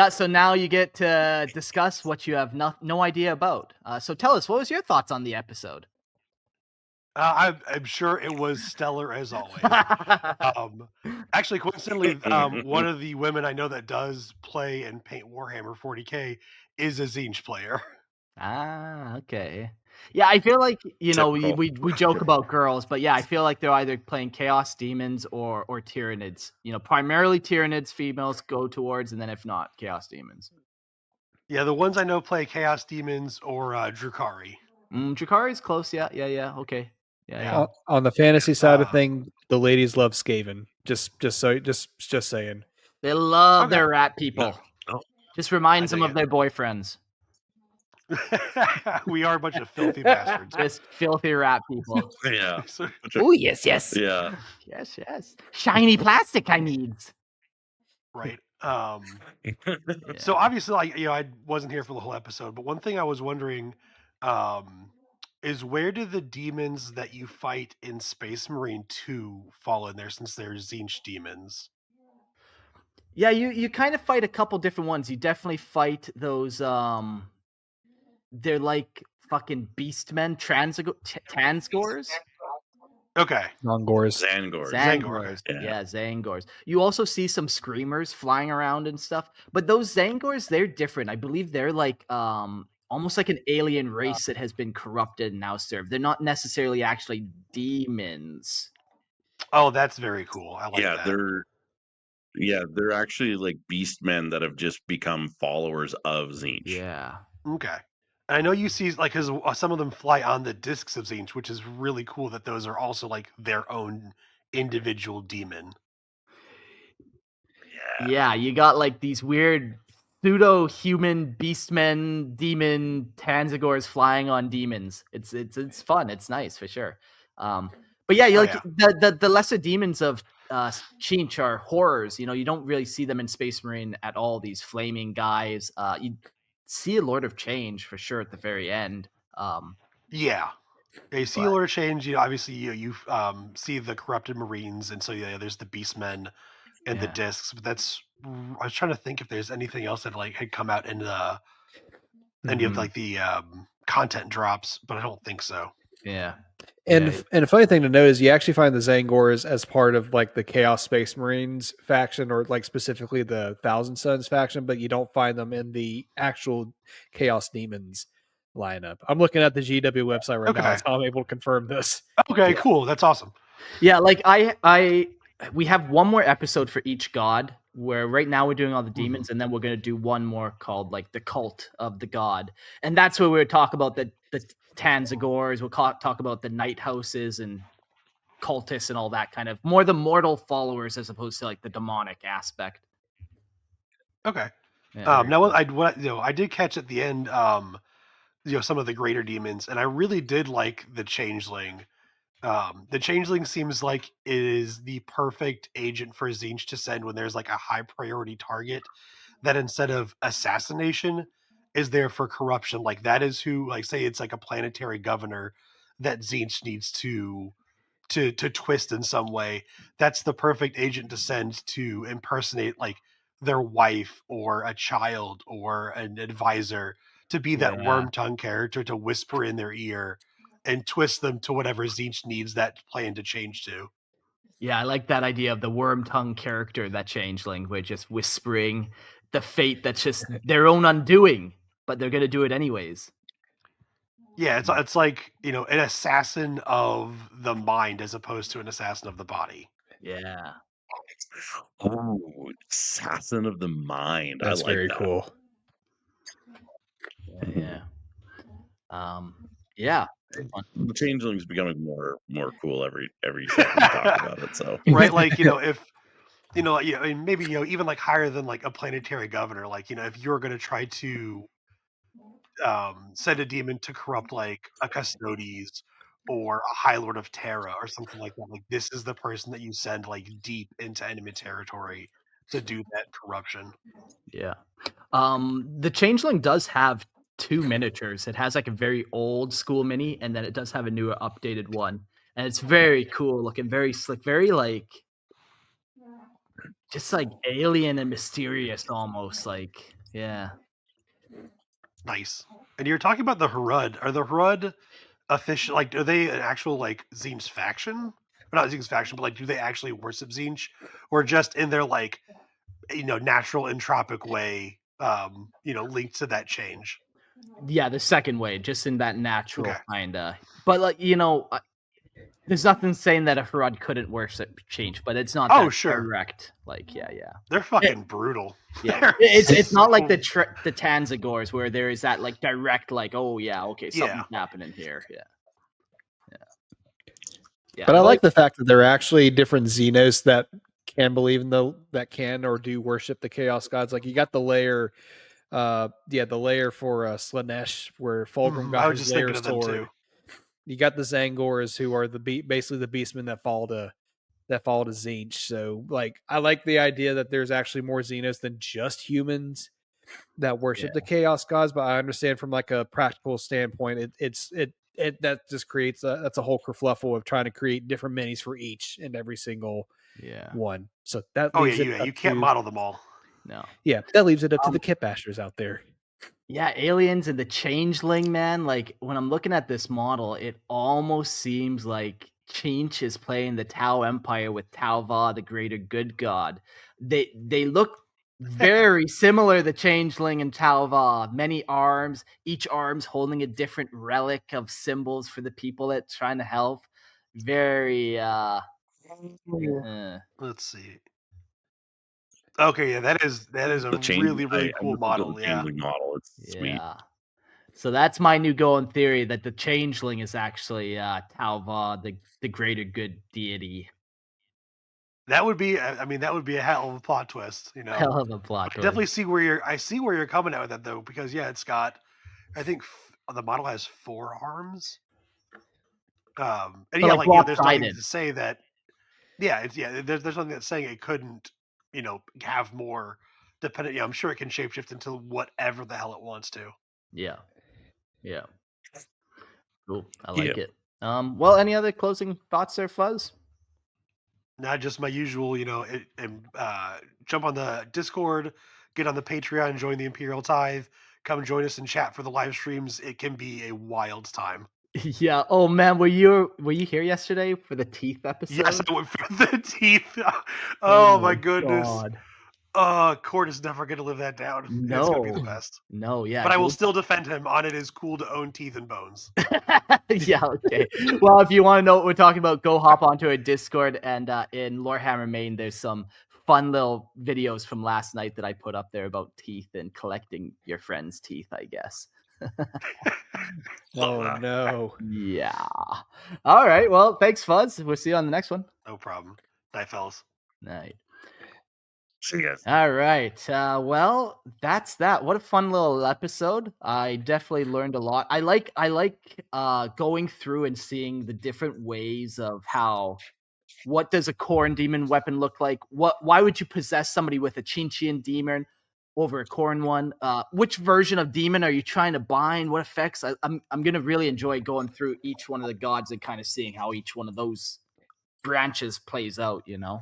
So now you get to discuss what you have no idea about. So tell us, what was your thoughts on the episode? I'm sure it was stellar as always. Actually, coincidentally, one of the women I know that does play and paint Warhammer 40k is a Tzeentch player. Okay. Yeah, I feel like, Typical. we joke about girls, but yeah, I feel like they're either playing Chaos Demons or Tyranids. Primarily Tyranids females go towards, and then if not, Chaos Demons. Yeah, the ones I know play Chaos Demons or Drukhari. Drukhari's close, yeah, okay. Yeah. On the fantasy side of thing, the ladies love Skaven. Just saying. They love Okay. their rat people. Oh. Just reminds I them dig of their boyfriends. We are a bunch of filthy bastards. Just filthy rat people. Yeah. Oh, yes. Yeah. Yes. Shiny plastic I needs. Right. So obviously, I wasn't here for the whole episode, but one thing I was wondering is where do the demons that you fight in Space Marine 2 fall in there, since they're Tzeentch demons? Yeah, you kind of fight a couple different ones. You definitely fight those they're like fucking beastmen, Tansgores. Okay. Zangors. Zangors. Zangors. Yeah. Yeah, Zangors. You also see some screamers flying around and stuff, but those Zangors, they're different. I believe they're like almost like an alien race that has been corrupted and now served. They're not necessarily actually demons. Oh, that's very cool. I like Yeah, that. they're actually like beast men that have just become followers of Tzeentch. Yeah. Okay. And I know you see like because some of them fly on the discs of Tzeentch, which is really cool that those are also like their own individual demon. Yeah, you got like these weird pseudo-human beastmen, demon Tanzagors flying on demons. It's fun. It's nice for sure. But yeah, you Oh, like yeah. the lesser demons of Tzeentch are horrors. You know, you don't really see them in Space Marine at all. These flaming guys. You see a Lord of Change for sure at the very end. Yeah. You see But- a Lord of Change. Obviously you see the corrupted Marines, and so yeah, there's the Beastmen and the Yeah. discs. But that's I was trying to think if there's anything else that like had come out in the any of Mhm. like the content drops, but I don't think so. Yeah. And Yeah. and a funny thing to note is you actually find the Zangors as part of like the Chaos Space Marines faction, or like specifically the Thousand Suns faction, but you don't find them in the actual Chaos Demons lineup. I'm looking at the GW website right now. Okay. That's how I'm able to confirm this. Okay, Yeah. cool. That's awesome. Yeah, like we have one more episode for each god, where right now we're doing all the demons, and then we're gonna do one more called like the cult of the god, and that's where we'll talk about the Tanzagors. We'll talk about the night houses and cultists and all that kind of more the mortal followers as opposed to like the demonic aspect. Okay. Yeah, very Now cool. I did catch at the end some of the greater demons, and I really did like the changeling. The changeling seems like it is the perfect agent for Tzeentch to send when there's like a high priority target that instead of assassination is there for corruption. Like that is who, like, say it's like a planetary governor that Tzeentch needs to twist in some way. That's the perfect agent to send to impersonate like their wife or a child or an advisor, to be that Yeah. worm tongue character to whisper in their ear and twist them to whatever Tzeentch needs that plan to change to. Yeah, I like that idea of the worm tongue character, that changeling, we're just whispering the fate that's just their own undoing, but they're gonna do it anyways. Yeah, it's like, an assassin of the mind as opposed to an assassin of the body. Yeah. Oh, assassin of the mind. That's I like very that. cool. Yeah. Yeah. The changeling's becoming more cool every second we talk about it. So Right? Like, if and maybe even like higher than like a planetary governor, like, if you're going to try to send a demon to corrupt like a custodes or a high lord of terra or something like that, like this is the person that you send like deep into enemy territory to do that corruption. Yeah. The changeling does have two miniatures. It has like a very old school mini, and then it does have a newer updated one. And it's very cool looking, very slick, very like just like alien and mysterious almost. Like, yeah. Nice. And you're talking about the Harud. Are the Harud official? Like, are they an actual like Tzeentch faction? Or not Tzeentch faction, but like, do they actually worship Tzeentch, or just in their like, natural entropic way, linked to that change? Yeah, the second way, just in that natural Okay. kinda. But like, there's nothing saying that a Harad couldn't worship change, but it's not Oh, that sure. direct. Like, yeah. They're fucking brutal. Yeah, They're it's not like so- the Tanzagors where there is that like direct like, oh yeah, okay, something's happening here. Yeah. But I like the fact that there are actually different Xenos that can believe in that can or do worship the Chaos Gods. Like you got the layer, the layer for Slanesh, where Fulgrim I got was his just layer thinking of them sword. too. You got the Zangors, who are basically the beastmen that fall to Tzeentch. So like I like the idea that there's actually more Xenos than just humans that worship the Chaos Gods, but I understand from like a practical standpoint, it that just creates that's a whole kerfluffle of trying to create different minis for each and every single one. So that Oh leaves yeah, it you up can't to model them all. No. yeah, that leaves it up to the Kip Ashers out there. Yeah, aliens and the changeling, man. Like when I'm looking at this model, it almost seems like Tzeentch is playing the Tau Empire with Talva, the greater good god. They look very similar, the Changeling and Talva. Many arms, each arm's holding a different relic of symbols for the people that's trying to help. Very Let's see. Okay, yeah, that is a The change. really I cool looked at model. the Yeah. changing model. It's sweet. yeah. So that's my new going theory, that the Changeling is actually Talva, the greater good deity. That would be, I mean, that would be a hell of a plot twist, you know. Hell of a plot I twist. definitely see where you're coming at with that though, because yeah, it's got, I think the model has 4 arms. And But, yeah, like, like, you know, there's nothing lopsided. to say that, yeah, it's, yeah, there's nothing that's saying it couldn't, you know, have more dependent. Yeah, I'm sure it can shapeshift into whatever the hell it wants to. Yeah. Yeah. Cool. I Yeah. like it. Well, any other closing thoughts there, Fuzz? Not just my usual, you know, jump on the Discord, get on the Patreon, join the Imperial Tithe, come join us and chat for the live streams. It can be a wild time. Yeah. Oh man, were you here yesterday for the teeth episode? Yes, I went for the teeth. Oh my goodness. God. Court is never going to live that down. It's going to be the No. best. No, yeah. But I will dude. still defend him on it is cool to own teeth and bones. Yeah, okay. Well, if you want to know what we're talking about, go hop onto our Discord, and in Lorehammer Main, there's some fun little videos from last night that I put up there about teeth and collecting your friend's teeth, I guess. Oh no. Yeah. All right. Well, thanks, Fuzz. We'll see you on the next one. No problem. Night, fellas. Night. See you guys. All right. Well, that's that. What a fun little episode. I definitely learned a lot. I like going through and seeing the different ways of what does a Khorne demon weapon look like? Why would you possess somebody with a Tzeentchian demon over a Khorne one? Which version of demon are you trying to bind? What effects? I'm gonna really enjoy going through each one of the gods and kind of seeing how each one of those branches plays out, you know?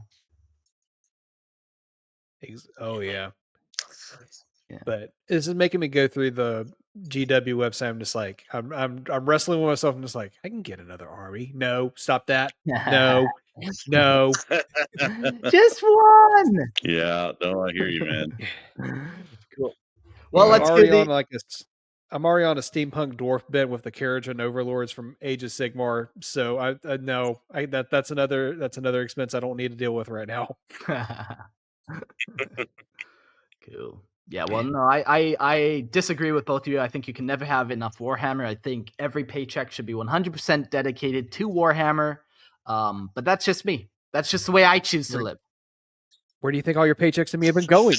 Oh yeah. Yeah. But this is making me go through the GW website. I'm just like, I'm wrestling with myself. I'm just like, I can get another army. No, stop that. No, no. Just one. Yeah, no, I hear you, man. Cool. Well, let's I'm do already the. I'm already on a steampunk dwarf bed with the carriage and overlords from Age of Sigmar. So I know that's another expense I don't need to deal with right now. Cool. Yeah, well, no, I disagree with both of you. I think you can never have enough Warhammer. I think every paycheck should be 100% dedicated to Warhammer. But that's just me. That's just the way I choose to live. Where do you think all your paychecks to me have been going?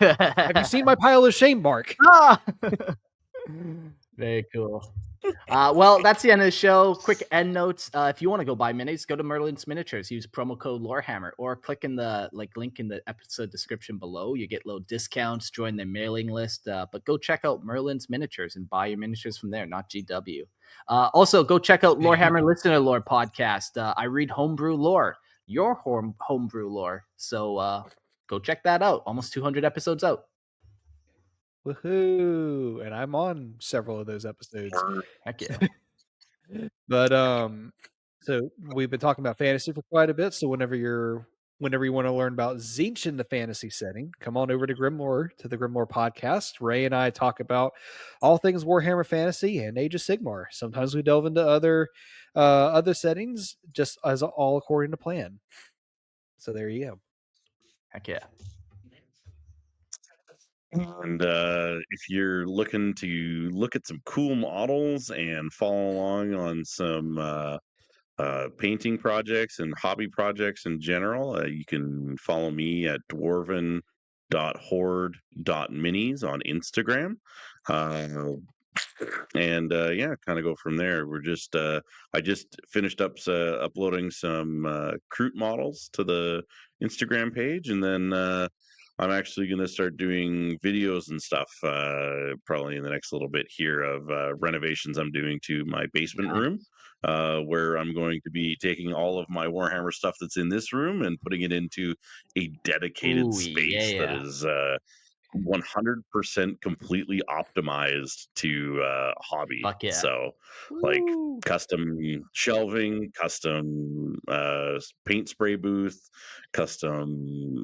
Have you seen my pile of shame, Mark? Ah! Very cool. Well, that's the end of the show. Quick end notes. If you want to go buy minis, go to Merlin's Miniatures. Use promo code Lorehammer, or click in the link in the episode description below. You get little discounts, join their mailing list. But go check out Merlin's Miniatures and buy your miniatures from there, not GW. Also, go check out Lorehammer Listener Lore podcast. I read homebrew lore, your homebrew lore. So go check that out. Almost 200 episodes out. Woohoo! And I'm on several of those episodes. Heck yeah. But so we've been talking about fantasy for quite a bit. So whenever you want to learn about Tzeentch in the fantasy setting, come on over to the Grimlore podcast. Ray and I talk about all things Warhammer Fantasy and Age of Sigmar. Sometimes we delve into other settings, just as all according to plan. So there you go. Heck yeah. And if you're looking to look at some cool models and follow along on some painting projects and hobby projects in general, you can follow me at dwarven.horde.minis on Instagram. And yeah, kind of go from there. I just finished up uploading some Kroot models to the Instagram page, and then I'm actually going to start doing videos and stuff probably in the next little bit here of renovations I'm doing to my basement room, where I'm going to be taking all of my Warhammer stuff that's in this room and putting it into a dedicated Ooh, space that yeah. is 100% completely optimized to hobby. Fuck yeah. So like Woo! custom shelving, custom paint spray booth, custom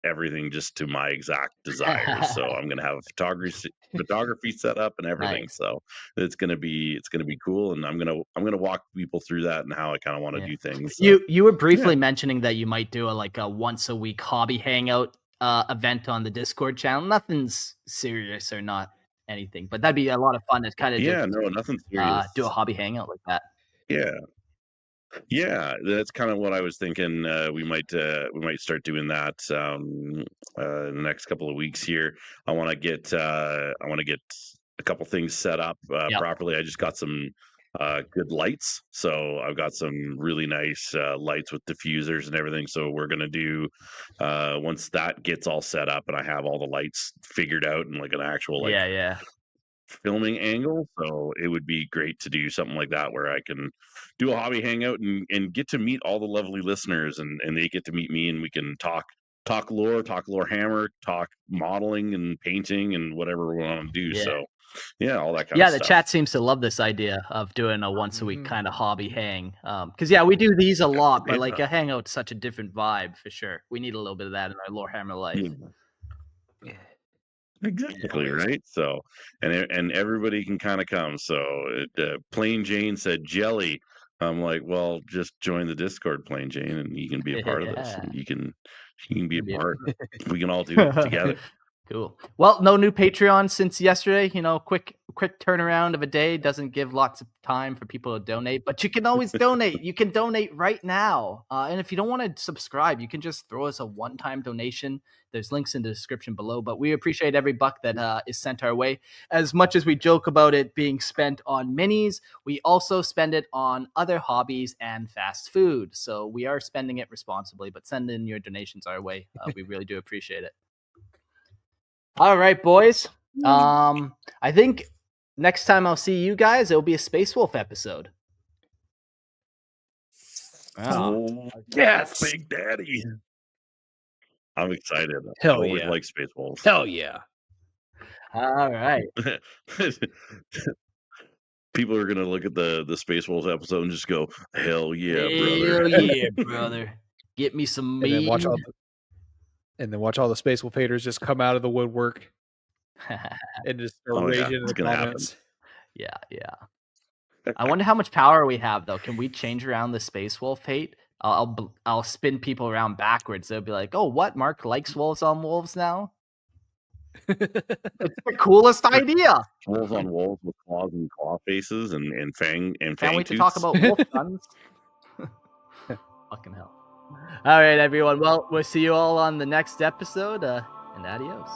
everything just to my exact desires. So I'm gonna have photography set up and everything. Nice. So it's gonna be cool, and I'm gonna walk people through that and how I kind of want to Yeah. do things. So, You were briefly mentioning that you might do a once a week hobby hangout event on the Discord channel. Nothing's serious or not anything, but that'd be a lot of fun to kind of yeah, just no, nothing serious. do a hobby hangout like that. Yeah. Yeah, that's kind of what I was thinking. We might start doing that in the next couple of weeks here. I want to get a couple things set up Yep. properly. I just got some good lights, so I've got some really nice lights with diffusers and everything. So we're gonna do once that gets all set up and I have all the lights figured out and like an actual like Yeah. filming angle. So it would be great to do something like that where I can do a hobby hangout and get to meet all the lovely listeners and they get to meet me and we can talk lore hammer, talk modeling and painting and whatever we want to do. Yeah. So yeah, all that kind Yeah, of the stuff. chat seems to love this idea of doing a once a week Mhm. kind of hobby hang. Because we do these a lot, but Yeah. like a hangout's such a different vibe for sure. We need a little bit of that in our Lorehammer life. Exactly, Always. right? So and everybody can kind of come. So Plain Jane said jelly. I'm like, well, just join the Discord, Plain Jane, and you can be a part of this, and you can be a part. We can all do it together. Cool. Well, no new Patreon since yesterday. Quick turnaround of a day doesn't give lots of time for people to donate, but you can always donate. You can donate right now. And if you don't want to subscribe, you can just throw us a one-time donation. There's links in the description below, but we appreciate every buck that is sent our way. As much as we joke about it being spent on minis, we also spend it on other hobbies and fast food. So we are spending it responsibly, but send in your donations our way. We really do appreciate it. All right, boys. I think next time I'll see you guys, it'll be a Space Wolf episode. Oh, Yes! Big Daddy. I'm excited. Hell I always yeah. like Space Wolves. Hell yeah. All right. People are gonna look at the Space Wolves episode and just go, "Hell yeah, brother!" Hell yeah, brother. Get me some And meat. then watch all the Space Wolf haters just come out of the woodwork and just start Oh, yeah, raging in it's the gonna happen. comments. Yeah. I wonder how much power we have, though. Can we change around the Space Wolf hate? I'll spin people around backwards. They'll be like, "Oh, what? Mark likes wolves on wolves now." It's the coolest idea. Wolves on wolves with claws and claw faces and fang Can't wait to tooths. talk about wolf guns. Fucking hell. All right, everyone. Well, we'll see you all on the next episode, and adios.